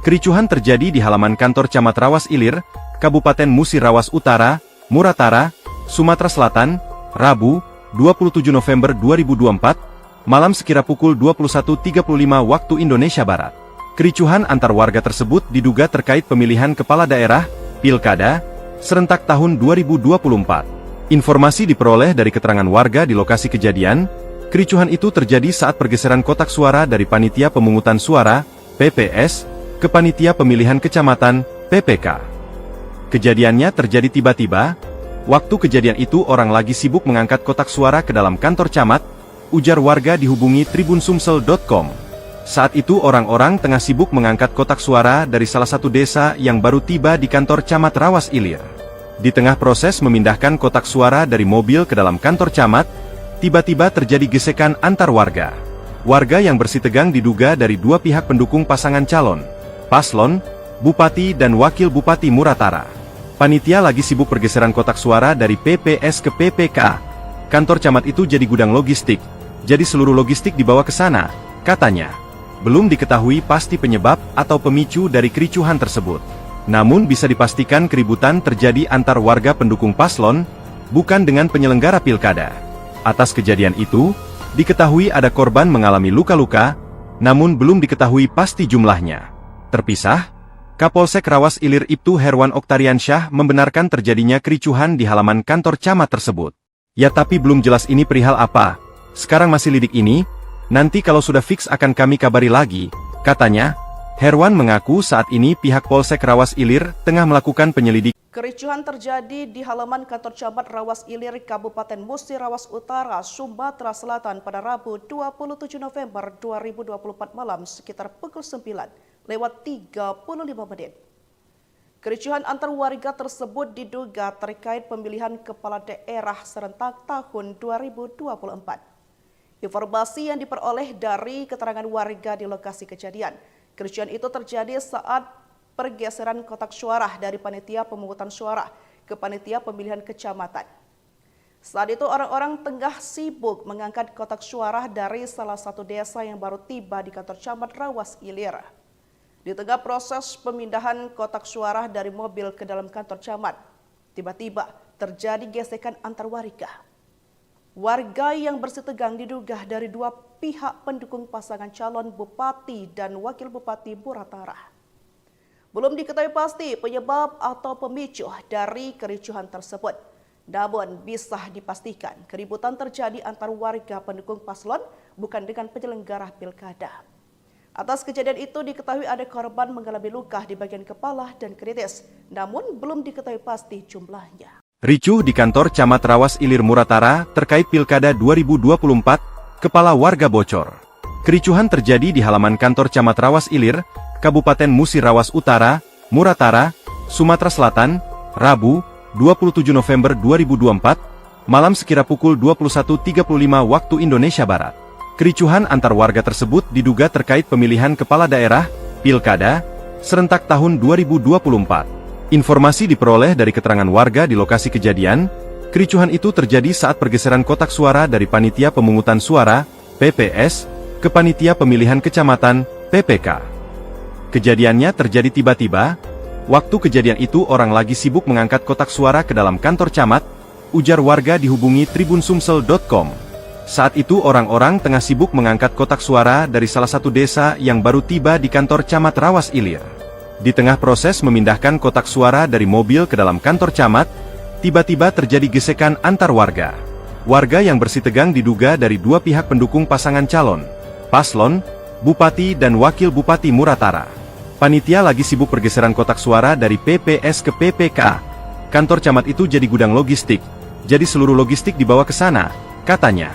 Kericuhan terjadi di halaman kantor Camat Rawas Ilir, Kabupaten Musi Rawas Utara, Muratara, Sumatera Selatan, Rabu, 27 November 2024, malam sekira pukul 21.35 waktu Indonesia Barat. Kericuhan antar warga tersebut diduga terkait pemilihan kepala daerah, Pilkada, serentak tahun 2024. Informasi diperoleh dari keterangan warga di lokasi kejadian, kericuhan itu terjadi saat pergeseran kotak suara dari Panitia Pemungutan Suara, PPS, ke Panitia Pemilihan Kecamatan, PPK. Kejadiannya terjadi tiba-tiba. Waktu kejadian itu orang lagi sibuk mengangkat kotak suara ke dalam kantor camat, ujar warga dihubungi tribunsumsel.com. Saat itu orang-orang tengah sibuk mengangkat kotak suara dari salah satu desa yang baru tiba di kantor Camat Rawas Ilir. Di tengah proses memindahkan kotak suara dari mobil ke dalam kantor camat, tiba-tiba terjadi gesekan antar warga. Warga yang bersitegang diduga dari dua pihak pendukung pasangan calon, paslon, bupati dan wakil bupati Muratara. Panitia lagi sibuk pergeseran kotak suara dari PPS ke PPK. Kantor camat itu jadi gudang logistik, jadi seluruh logistik dibawa ke sana, katanya. Belum diketahui pasti penyebab atau pemicu dari kericuhan tersebut. Namun bisa dipastikan keributan terjadi antar warga pendukung paslon, bukan dengan penyelenggara pilkada. Atas kejadian itu, diketahui ada korban mengalami luka-luka, namun belum diketahui pasti jumlahnya. Terpisah, Kapolsek Rawas Ilir Ibtu Herwan Oktariansyah membenarkan terjadinya kericuhan di halaman kantor camat tersebut. Ya tapi belum jelas ini perihal apa, sekarang masih lidik ini, nanti kalau sudah fix akan kami kabari lagi, katanya. Herwan mengaku saat ini pihak Polsek Rawas Ilir tengah melakukan penyelidikan. Kericuhan terjadi di halaman kantor camat Rawas Ilir, Kabupaten Musi Rawas Utara, Sumatera Selatan pada Rabu 27 November 2024 malam sekitar pukul 9:35. Kericuhan antar warga tersebut diduga terkait pemilihan kepala daerah serentak tahun 2024. Informasi yang diperoleh dari keterangan warga di lokasi kejadian, kericuhan itu terjadi saat pergeseran kotak suara dari Panitia Pemungutan Suara ke Panitia Pemilihan Kecamatan. Saat itu orang-orang tengah sibuk mengangkat kotak suara dari salah satu desa yang baru tiba di kantor camat Rawas Ilir. Di tengah proses pemindahan kotak suara dari mobil ke dalam kantor camat, tiba-tiba terjadi gesekan antar warga. Warga yang bersitegang diduga dari dua pihak pendukung pasangan calon bupati dan wakil bupati Muratara. Belum diketahui pasti penyebab atau pemicu dari kericuhan tersebut. Namun bisa dipastikan keributan terjadi antar warga pendukung paslon bukan dengan penyelenggara pilkada. Atas kejadian itu diketahui ada korban mengalami luka di bagian kepala dan kritis, namun belum diketahui pasti jumlahnya. Ricuh di kantor Camat Rawas Ilir Muratara terkait Pilkada 2024, kepala warga bocor. Kericuhan terjadi di halaman kantor Camat Rawas Ilir, Kabupaten Musi Rawas Utara, Muratara, Sumatera Selatan, Rabu, 27 November 2024, malam sekira pukul 21.35 waktu Indonesia Barat. Kericuhan antar warga tersebut diduga terkait pemilihan kepala daerah, Pilkada, serentak tahun 2024. Informasi diperoleh dari keterangan warga di lokasi kejadian, kericuhan itu terjadi saat pergeseran kotak suara dari Panitia Pemungutan Suara, PPS, ke Panitia Pemilihan Kecamatan, PPK. Kejadiannya terjadi tiba-tiba. Waktu kejadian itu orang lagi sibuk mengangkat kotak suara ke dalam kantor camat, ujar warga dihubungi tribunsumsel.com. Saat itu orang-orang tengah sibuk mengangkat kotak suara dari salah satu desa yang baru tiba di kantor camat Rawas Ilir. Di tengah proses memindahkan kotak suara dari mobil ke dalam kantor camat, tiba-tiba terjadi gesekan antar warga. Warga yang bersitegang diduga dari dua pihak pendukung pasangan calon, paslon, bupati dan wakil bupati Muratara. Panitia lagi sibuk pergeseran kotak suara dari PPS ke PPK. Kantor camat itu jadi gudang logistik, jadi seluruh logistik dibawa ke sana, katanya.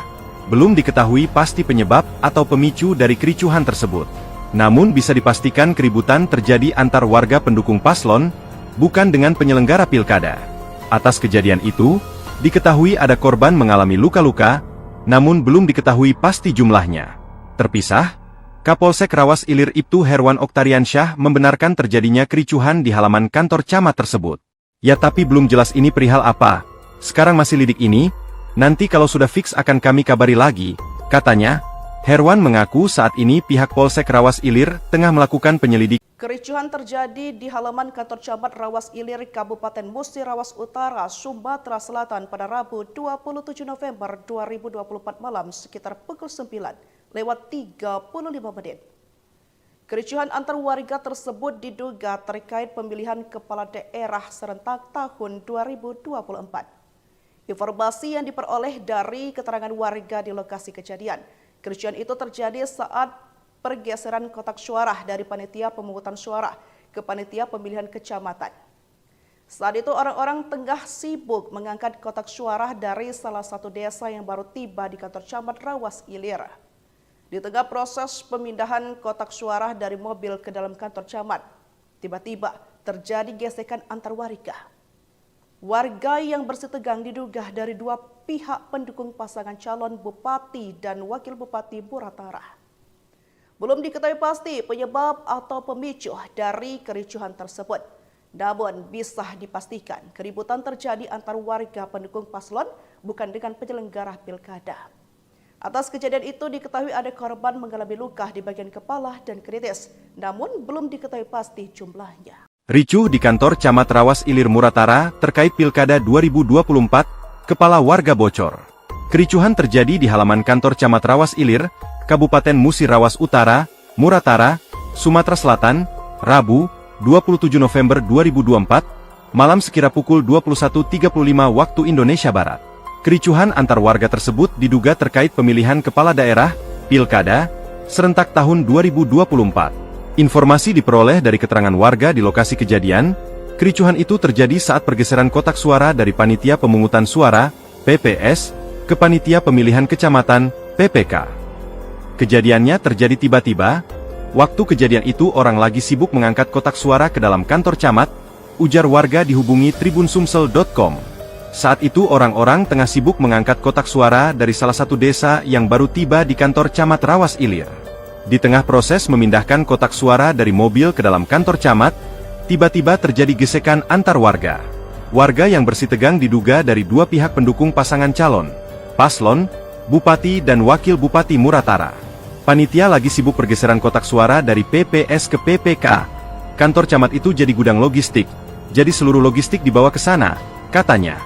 Belum diketahui pasti penyebab atau pemicu dari kericuhan tersebut. Namun bisa dipastikan keributan terjadi antar warga pendukung paslon, bukan dengan penyelenggara pilkada. Atas kejadian itu, diketahui ada korban mengalami luka-luka, namun belum diketahui pasti jumlahnya. Terpisah, Kapolsek Rawas Ilir Ibtu Herwan Oktariansyah membenarkan terjadinya kericuhan di halaman kantor camat tersebut. Ya tapi belum jelas ini perihal apa. Sekarang masih lidik ini, nanti kalau sudah fix akan kami kabari lagi, katanya. Herwan mengaku saat ini pihak Polsek Rawas Ilir tengah melakukan penyelidikan. Kericuhan terjadi di halaman kantor camat Rawas Ilir, Kabupaten Musi Rawas Utara, Sumatera Selatan pada Rabu 27 November 2024 malam sekitar pukul 9:35. Kericuhan antar warga tersebut diduga terkait pemilihan kepala daerah serentak tahun 2024. Informasi yang diperoleh dari keterangan warga di lokasi kejadian, kericuhan itu terjadi saat pergeseran kotak suara dari panitia pemungutan suara ke panitia pemilihan kecamatan. Saat itu orang-orang tengah sibuk mengangkat kotak suara dari salah satu desa yang baru tiba di kantor camat Rawas Ilir. Di tengah proses pemindahan kotak suara dari mobil ke dalam kantor camat, tiba-tiba terjadi gesekan antar warga. Warga yang bersitegang diduga dari dua pihak pendukung pasangan calon bupati dan wakil bupati Muratara. Belum diketahui pasti penyebab atau pemicu dari kericuhan tersebut. Namun bisa dipastikan keributan terjadi antar warga pendukung paslon bukan dengan penyelenggara pilkada. Atas kejadian itu diketahui ada korban mengalami luka di bagian kepala dan kritis, namun belum diketahui pasti jumlahnya. Ricuh di kantor Camat Rawas Ilir Muratara terkait Pilkada 2024, kepala warga bocor. Kericuhan terjadi di halaman kantor Camat Rawas Ilir, Kabupaten Musi Rawas Utara, Muratara, Sumatera Selatan, Rabu, 27 November 2024, malam sekira pukul 21.35 waktu Indonesia Barat. Kericuhan antar warga tersebut diduga terkait pemilihan kepala daerah, Pilkada, serentak tahun 2024. Informasi diperoleh dari keterangan warga di lokasi kejadian, kericuhan itu terjadi saat pergeseran kotak suara dari Panitia Pemungutan Suara, PPS, ke Panitia Pemilihan Kecamatan, PPK. Kejadiannya terjadi tiba-tiba, waktu kejadian itu orang lagi sibuk mengangkat kotak suara ke dalam kantor camat, ujar warga dihubungi tribunsumsel.com. Saat itu orang-orang tengah sibuk mengangkat kotak suara dari salah satu desa yang baru tiba di kantor camat Rawas Ilir. Di tengah proses memindahkan kotak suara dari mobil ke dalam kantor camat, tiba-tiba terjadi gesekan antar warga. Warga yang bersitegang diduga dari dua pihak pendukung pasangan calon, paslon, bupati dan wakil bupati Muratara. Panitia lagi sibuk pergeseran kotak suara dari PPS ke PPK. Kantor camat itu jadi gudang logistik, jadi seluruh logistik dibawa ke sana, katanya.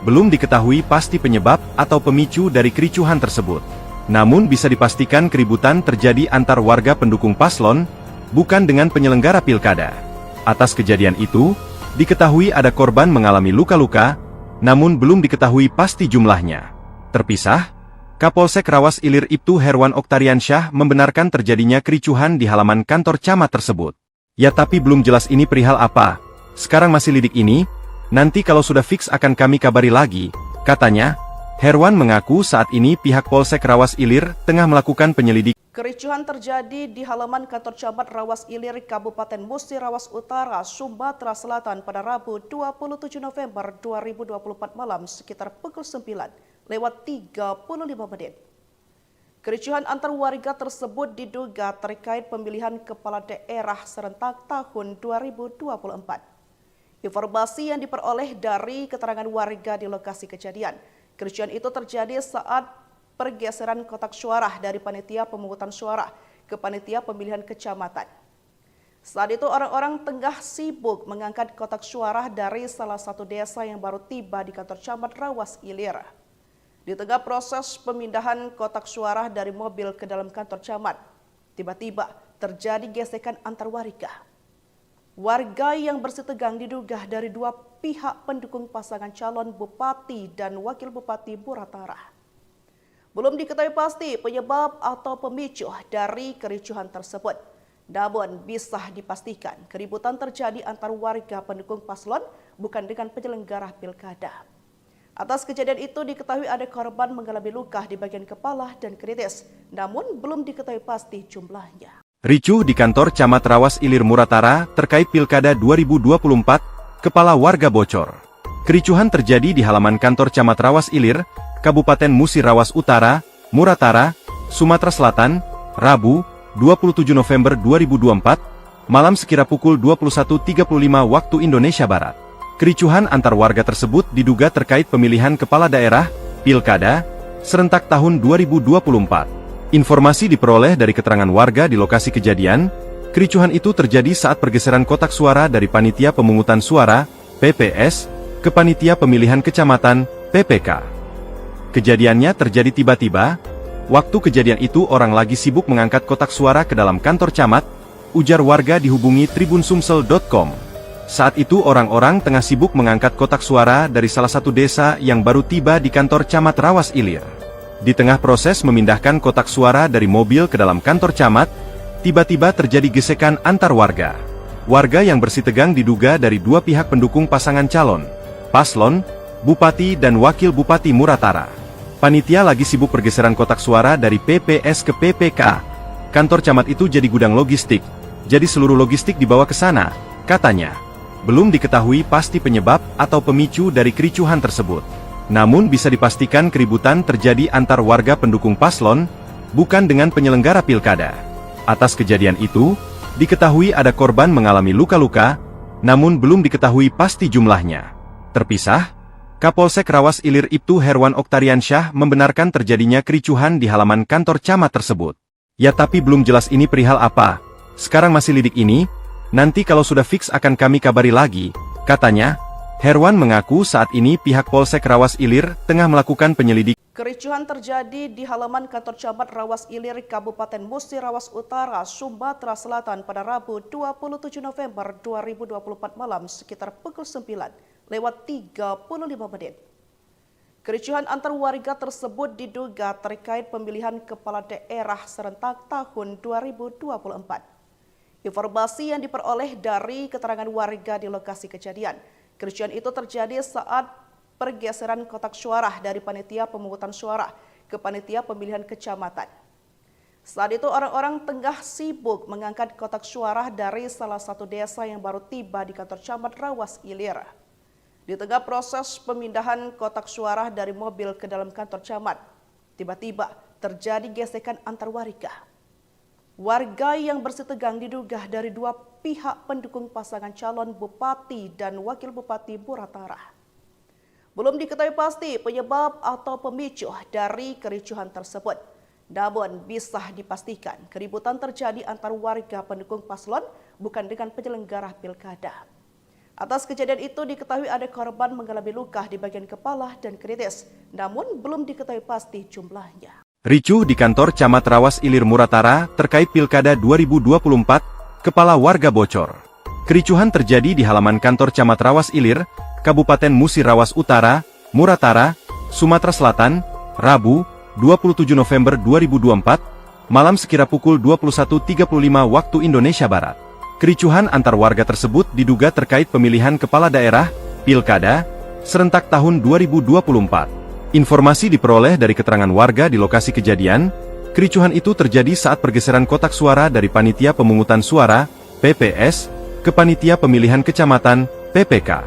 Belum diketahui pasti penyebab atau pemicu dari kericuhan tersebut. Namun bisa dipastikan keributan terjadi antar warga pendukung paslon, bukan dengan penyelenggara pilkada. Atas kejadian itu, diketahui ada korban mengalami luka-luka, namun belum diketahui pasti jumlahnya. Terpisah, Kapolsek Rawas Ilir Ibtu Herwan Oktariansyah membenarkan terjadinya kericuhan di halaman kantor camat tersebut. Ya tapi belum jelas ini perihal apa. Sekarang masih lidik ini, nanti kalau sudah fix akan kami kabari lagi, katanya. Herwan mengaku saat ini pihak Polsek Rawas Ilir tengah melakukan penyelidikan. Kericuhan terjadi di halaman kantor camat Rawas Ilir, Kabupaten Musi Rawas Utara, Sumatera Selatan pada Rabu 27 November 2024 malam sekitar pukul 9:35. Kericuhan antar warga tersebut diduga terkait pemilihan kepala daerah serentak tahun 2024. Informasi yang diperoleh dari keterangan warga di lokasi kejadian, kericuhan itu terjadi saat pergeseran kotak suara dari Panitia Pemungutan Suara ke Panitia Pemilihan Kecamatan. Saat itu orang-orang tengah sibuk mengangkat kotak suara dari salah satu desa yang baru tiba di kantor camat Rawas Ilir. Di tengah proses pemindahan kotak suara dari mobil ke dalam kantor camat, tiba-tiba terjadi gesekan antar warga. Warga yang bersitegang diduga dari dua pihak pendukung pasangan calon bupati dan wakil bupati Muratara. Belum diketahui pasti penyebab atau pemicu dari kericuhan tersebut. Namun bisa dipastikan keributan terjadi antar warga pendukung paslon bukan dengan penyelenggara pilkada. Atas kejadian itu diketahui ada korban mengalami luka di bagian kepala dan kritis, namun belum diketahui pasti jumlahnya. Ricuh di kantor Camat Rawas Ilir Muratara terkait Pilkada 2024, kepala warga bocor. Kericuhan terjadi di halaman kantor Camat Rawas Ilir, Kabupaten Musi Rawas Utara, Muratara, Sumatera Selatan, Rabu, 27 November 2024, malam sekira pukul 21.35 waktu Indonesia Barat. Kericuhan antar warga tersebut diduga terkait pemilihan kepala daerah, Pilkada, serentak tahun 2024. Informasi diperoleh dari keterangan warga di lokasi kejadian. Kericuhan itu terjadi saat pergeseran kotak suara dari Panitia Pemungutan Suara, PPS, ke Panitia Pemilihan Kecamatan, PPK. Kejadiannya terjadi tiba-tiba. Waktu kejadian itu orang lagi sibuk mengangkat kotak suara ke dalam kantor camat, ujar warga dihubungi tribunsumsel.com. Saat itu orang-orang tengah sibuk mengangkat kotak suara dari salah satu desa yang baru tiba di kantor camat Rawas Ilir. Di tengah proses memindahkan kotak suara dari mobil ke dalam kantor camat, tiba-tiba terjadi gesekan antar warga. Warga yang bersitegang diduga dari dua pihak pendukung pasangan calon, paslon, Bupati dan Wakil Bupati Muratara. Panitia lagi sibuk pergeseran kotak suara dari PPS ke PPK. Kantor camat itu jadi gudang logistik, jadi seluruh logistik dibawa ke sana, katanya. Belum diketahui pasti penyebab atau pemicu dari kericuhan tersebut. Namun bisa dipastikan keributan terjadi antar warga pendukung paslon, bukan dengan penyelenggara pilkada. Atas kejadian itu, diketahui ada korban mengalami luka-luka, namun belum diketahui pasti jumlahnya. Terpisah, Kapolsek Rawas Ilir Ibtu Herwan Oktariansyah membenarkan terjadinya kericuhan di halaman kantor camat tersebut. Ya tapi belum jelas ini perihal apa. Sekarang masih lidik ini, nanti kalau sudah fix akan kami kabari lagi, katanya. Herwan mengaku saat ini pihak Polsek Rawas Ilir tengah melakukan penyelidikan. Kericuhan terjadi di halaman kantor camat Rawas Ilir, Kabupaten Musi Rawas Utara, Sumatera Selatan pada Rabu 27 November 2024 malam sekitar pukul 9:35. Kericuhan antar warga tersebut diduga terkait pemilihan kepala daerah serentak tahun 2024. Informasi yang diperoleh dari keterangan warga di lokasi kejadian, kericuhan itu terjadi saat pergeseran kotak suara dari Panitia Pemungutan Suara ke Panitia Pemilihan Kecamatan. Saat itu orang-orang tengah sibuk mengangkat kotak suara dari salah satu desa yang baru tiba di kantor camat Rawas Ilir. Di tengah proses pemindahan kotak suara dari mobil ke dalam kantor camat, tiba-tiba terjadi gesekan antar warga. Warga yang bersitegang diduga dari dua pihak pendukung pasangan calon Bupati dan Wakil Bupati Muratara. Belum diketahui pasti penyebab atau pemicu dari kericuhan tersebut. Namun bisa dipastikan keributan terjadi antar warga pendukung paslon bukan dengan penyelenggara pilkada. Atas kejadian itu diketahui ada korban mengalami luka di bagian kepala dan kritis, namun belum diketahui pasti jumlahnya. Ricuh di kantor Camat Rawas Ilir Muratara terkait Pilkada 2024, kepala warga bocor. Kericuhan terjadi di halaman kantor Camat Rawas Ilir, Kabupaten Musi Rawas Utara, Muratara, Sumatera Selatan, Rabu, 27 November 2024, malam sekira pukul 21.35 waktu Indonesia Barat. Kericuhan antar warga tersebut diduga terkait pemilihan kepala daerah, Pilkada, serentak tahun 2024. Informasi diperoleh dari keterangan warga di lokasi kejadian. Kericuhan itu terjadi saat pergeseran kotak suara dari Panitia Pemungutan Suara, PPS, ke Panitia Pemilihan Kecamatan, PPK.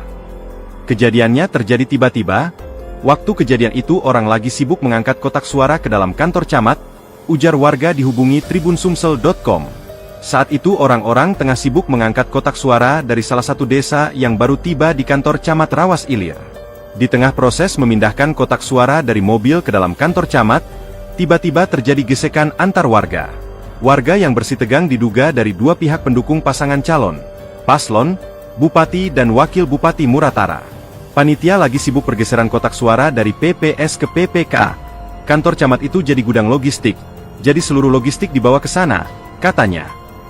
Kejadiannya terjadi tiba-tiba. Waktu kejadian itu orang lagi sibuk mengangkat kotak suara ke dalam kantor camat, ujar warga dihubungi tribunsumsel.com. Saat itu orang-orang tengah sibuk mengangkat kotak suara dari salah satu desa yang baru tiba di kantor camat Rawas Ilir. Di tengah proses memindahkan kotak suara dari mobil ke dalam kantor camat, tiba-tiba terjadi gesekan antar warga. Warga yang bersitegang diduga dari dua pihak pendukung pasangan calon, paslon, Bupati dan Wakil Bupati Muratara. Panitia lagi sibuk pergeseran kotak suara dari PPS ke PPK. Kantor camat itu jadi gudang logistik, jadi seluruh logistik dibawa ke sana, katanya.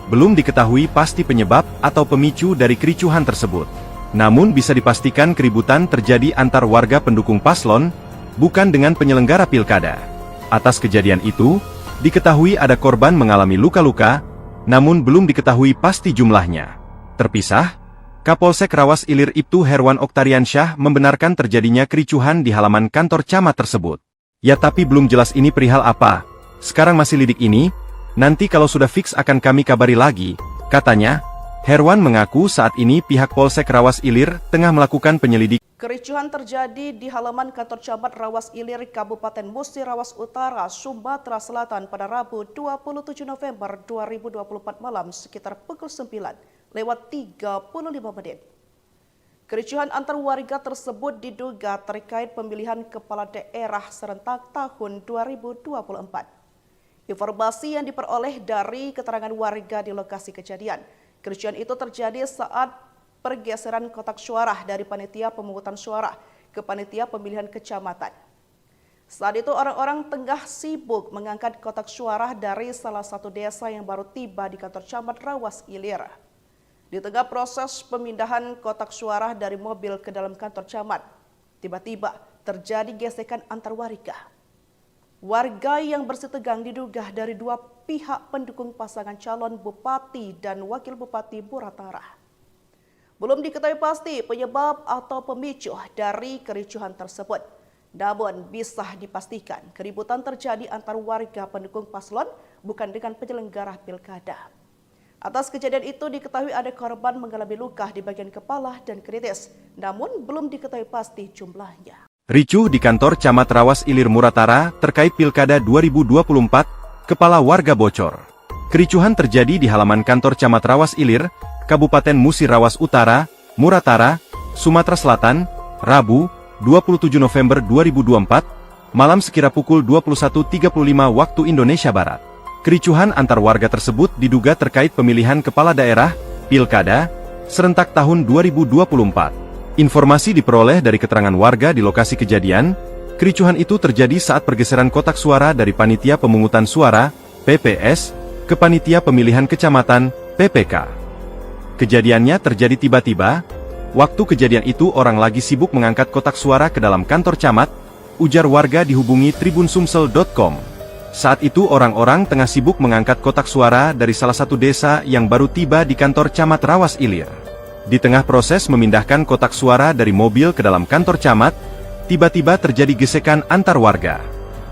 Belum diketahui pasti penyebab atau pemicu dari kericuhan tersebut. Namun bisa dipastikan keributan terjadi antar warga pendukung paslon, bukan dengan penyelenggara pilkada. Atas kejadian itu, diketahui ada korban mengalami luka-luka, namun belum diketahui pasti jumlahnya. Terpisah, Kapolsek Rawas Ilir Ibtu Herwan Oktariansyah membenarkan terjadinya kericuhan di halaman kantor camat tersebut. Ya tapi belum jelas ini perihal apa. Sekarang masih lidik ini, nanti kalau sudah fix akan kami kabari lagi, katanya. Herwan mengaku saat ini pihak Polsek Rawas Ilir tengah melakukan penyelidikan. Kericuhan terjadi di halaman kantor camat Rawas Ilir, Kabupaten Musi Rawas Utara, Sumatera Selatan pada Rabu 27 November 2024 malam sekitar pukul 9:35. Kericuhan antar warga tersebut diduga terkait pemilihan kepala daerah serentak tahun 2024. Informasi yang diperoleh dari keterangan warga di lokasi kejadian, kericuhan itu terjadi saat pergeseran kotak suara dari panitia pemungutan suara ke panitia pemilihan kecamatan. Saat itu orang-orang tengah sibuk mengangkat kotak suara dari salah satu desa yang baru tiba di kantor camat Rawas Ilir. Di tengah proses pemindahan kotak suara dari mobil ke dalam kantor camat, tiba-tiba terjadi gesekan antar warga. Warga yang bersih tegang diduga dari dua pihak pendukung pasangan calon bupati dan wakil bupati Muratara. Belum diketahui pasti penyebab atau pemicu dari kericuhan tersebut. Namun bisa dipastikan keributan terjadi antar warga pendukung paslon bukan dengan penyelenggara pilkada. Atas kejadian itu diketahui ada korban mengalami luka di bagian kepala dan kritis, namun belum diketahui pasti jumlahnya. Ricuh di kantor Camat Rawas Ilir Muratara terkait Pilkada 2024, kepala warga bocor. Kericuhan terjadi di halaman kantor Camat Rawas Ilir, Kabupaten Musi Rawas Utara, Muratara, Sumatera Selatan, Rabu, 27 November 2024, malam sekira pukul 21.35 waktu Indonesia Barat. Kericuhan antar warga tersebut diduga terkait pemilihan kepala daerah, Pilkada, serentak tahun 2024. Informasi diperoleh dari keterangan warga di lokasi kejadian, kericuhan itu terjadi saat pergeseran kotak suara dari Panitia Pemungutan Suara, PPS, ke Panitia Pemilihan Kecamatan, PPK. Kejadiannya terjadi tiba-tiba, waktu kejadian itu orang lagi sibuk mengangkat kotak suara ke dalam kantor camat, ujar warga dihubungi tribunsumsel.com. Saat itu orang-orang tengah sibuk mengangkat kotak suara dari salah satu desa yang baru tiba di kantor camat Rawas Ilir. Di tengah proses memindahkan kotak suara dari mobil ke dalam kantor camat, tiba-tiba terjadi gesekan antar warga.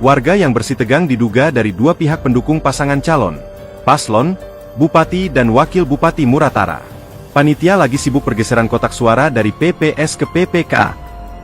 Warga yang bersih tegang diduga dari dua pihak pendukung pasangan calon, paslon, bupati dan wakil bupati Muratara. Panitia lagi sibuk pergeseran kotak suara dari PPS ke PPK.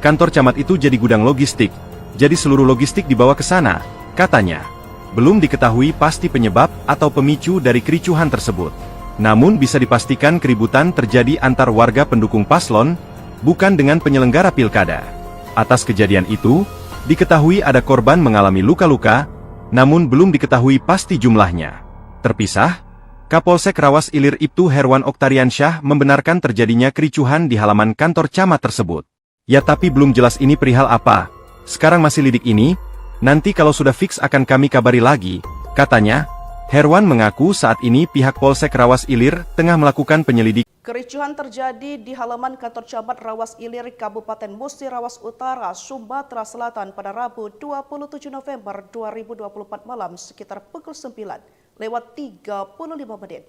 Kantor camat itu jadi gudang logistik, jadi seluruh logistik dibawa ke sana, katanya. Belum diketahui pasti penyebab atau pemicu dari kericuhan tersebut. Namun bisa dipastikan keributan terjadi antar warga pendukung paslon, bukan dengan penyelenggara pilkada. Atas kejadian itu, diketahui ada korban mengalami luka-luka, namun belum diketahui pasti jumlahnya. Terpisah, Kapolsek Rawas Ilir Ibtu Herwan Oktariansyah membenarkan terjadinya kericuhan di halaman kantor camat tersebut. Ya tapi belum jelas ini perihal apa. Sekarang masih lidik ini, nanti kalau sudah fix akan kami kabari lagi, katanya. Herwan mengaku saat ini pihak Polsek Rawas Ilir tengah melakukan penyelidikan. Kericuhan terjadi di halaman kantor camat Rawas Ilir, Kabupaten Musi Rawas Utara, Sumatera Selatan pada Rabu 27 November 2024 malam sekitar pukul 9:35.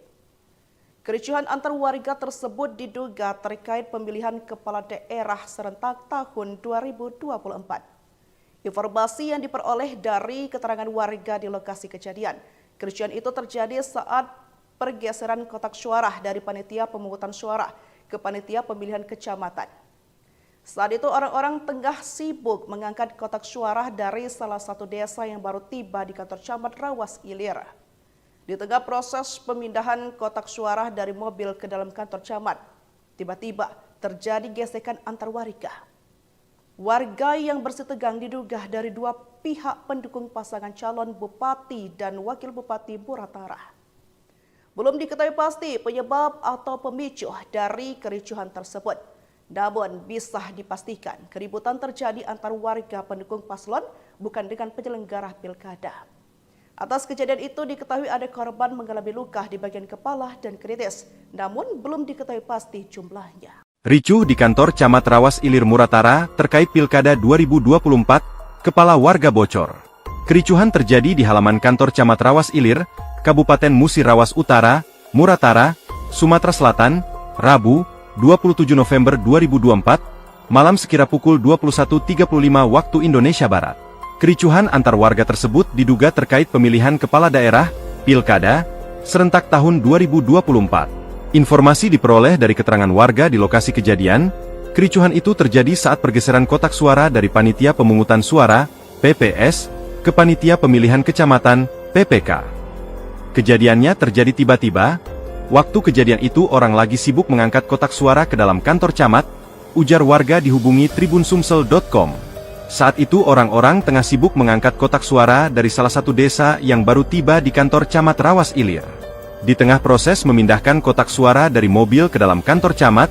Kericuhan antar warga tersebut diduga terkait pemilihan kepala daerah serentak tahun 2024. Informasi yang diperoleh dari keterangan warga di lokasi kejadian, kericuhan itu terjadi saat pergeseran kotak suara dari panitia pemungutan suara ke panitia pemilihan kecamatan. Saat itu orang-orang tengah sibuk mengangkat kotak suara dari salah satu desa yang baru tiba di kantor camat Rawas Ilir. Di tengah proses pemindahan kotak suara dari mobil ke dalam kantor camat, tiba-tiba terjadi gesekan antar warga. Warga yang bersih tegang diduga dari dua pihak pendukung pasangan calon bupati dan wakil bupati Muratara. Belum diketahui pasti penyebab atau pemicu dari kericuhan tersebut. Namun bisa dipastikan keributan terjadi antar warga pendukung paslon bukan dengan penyelenggara pilkada. Atas kejadian itu diketahui ada korban mengalami luka di bagian kepala dan kritis, namun belum diketahui pasti jumlahnya. Ricuh di kantor Camat Rawas Ilir Muratara terkait Pilkada 2024, kepala warga bocor. Kericuhan terjadi di halaman kantor Camat Rawas Ilir, Kabupaten Musi Rawas Utara, Muratara, Sumatera Selatan, Rabu, 27 November 2024, malam sekira pukul 21.35 waktu Indonesia Barat. Kericuhan antar warga tersebut diduga terkait pemilihan kepala daerah, Pilkada, serentak tahun 2024. Informasi diperoleh dari keterangan warga di lokasi kejadian. Kericuhan itu terjadi saat pergeseran kotak suara dari Panitia Pemungutan Suara, PPS, ke Panitia Pemilihan Kecamatan, PPK. Kejadiannya terjadi tiba-tiba. Waktu kejadian itu orang lagi sibuk mengangkat kotak suara ke dalam kantor camat, ujar warga dihubungi tribunsumsel.com. Saat itu orang-orang tengah sibuk mengangkat kotak suara dari salah satu desa yang baru tiba di kantor camat Rawas Ilir. Di tengah proses memindahkan kotak suara dari mobil ke dalam kantor camat,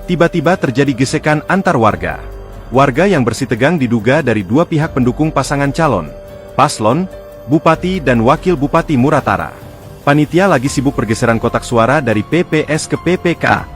tiba-tiba terjadi gesekan antar warga. Warga yang bersih tegang diduga dari dua pihak pendukung pasangan calon, paslon, Bupati dan Wakil Bupati Muratara. Panitia lagi sibuk pergeseran kotak suara dari PPS ke PPK.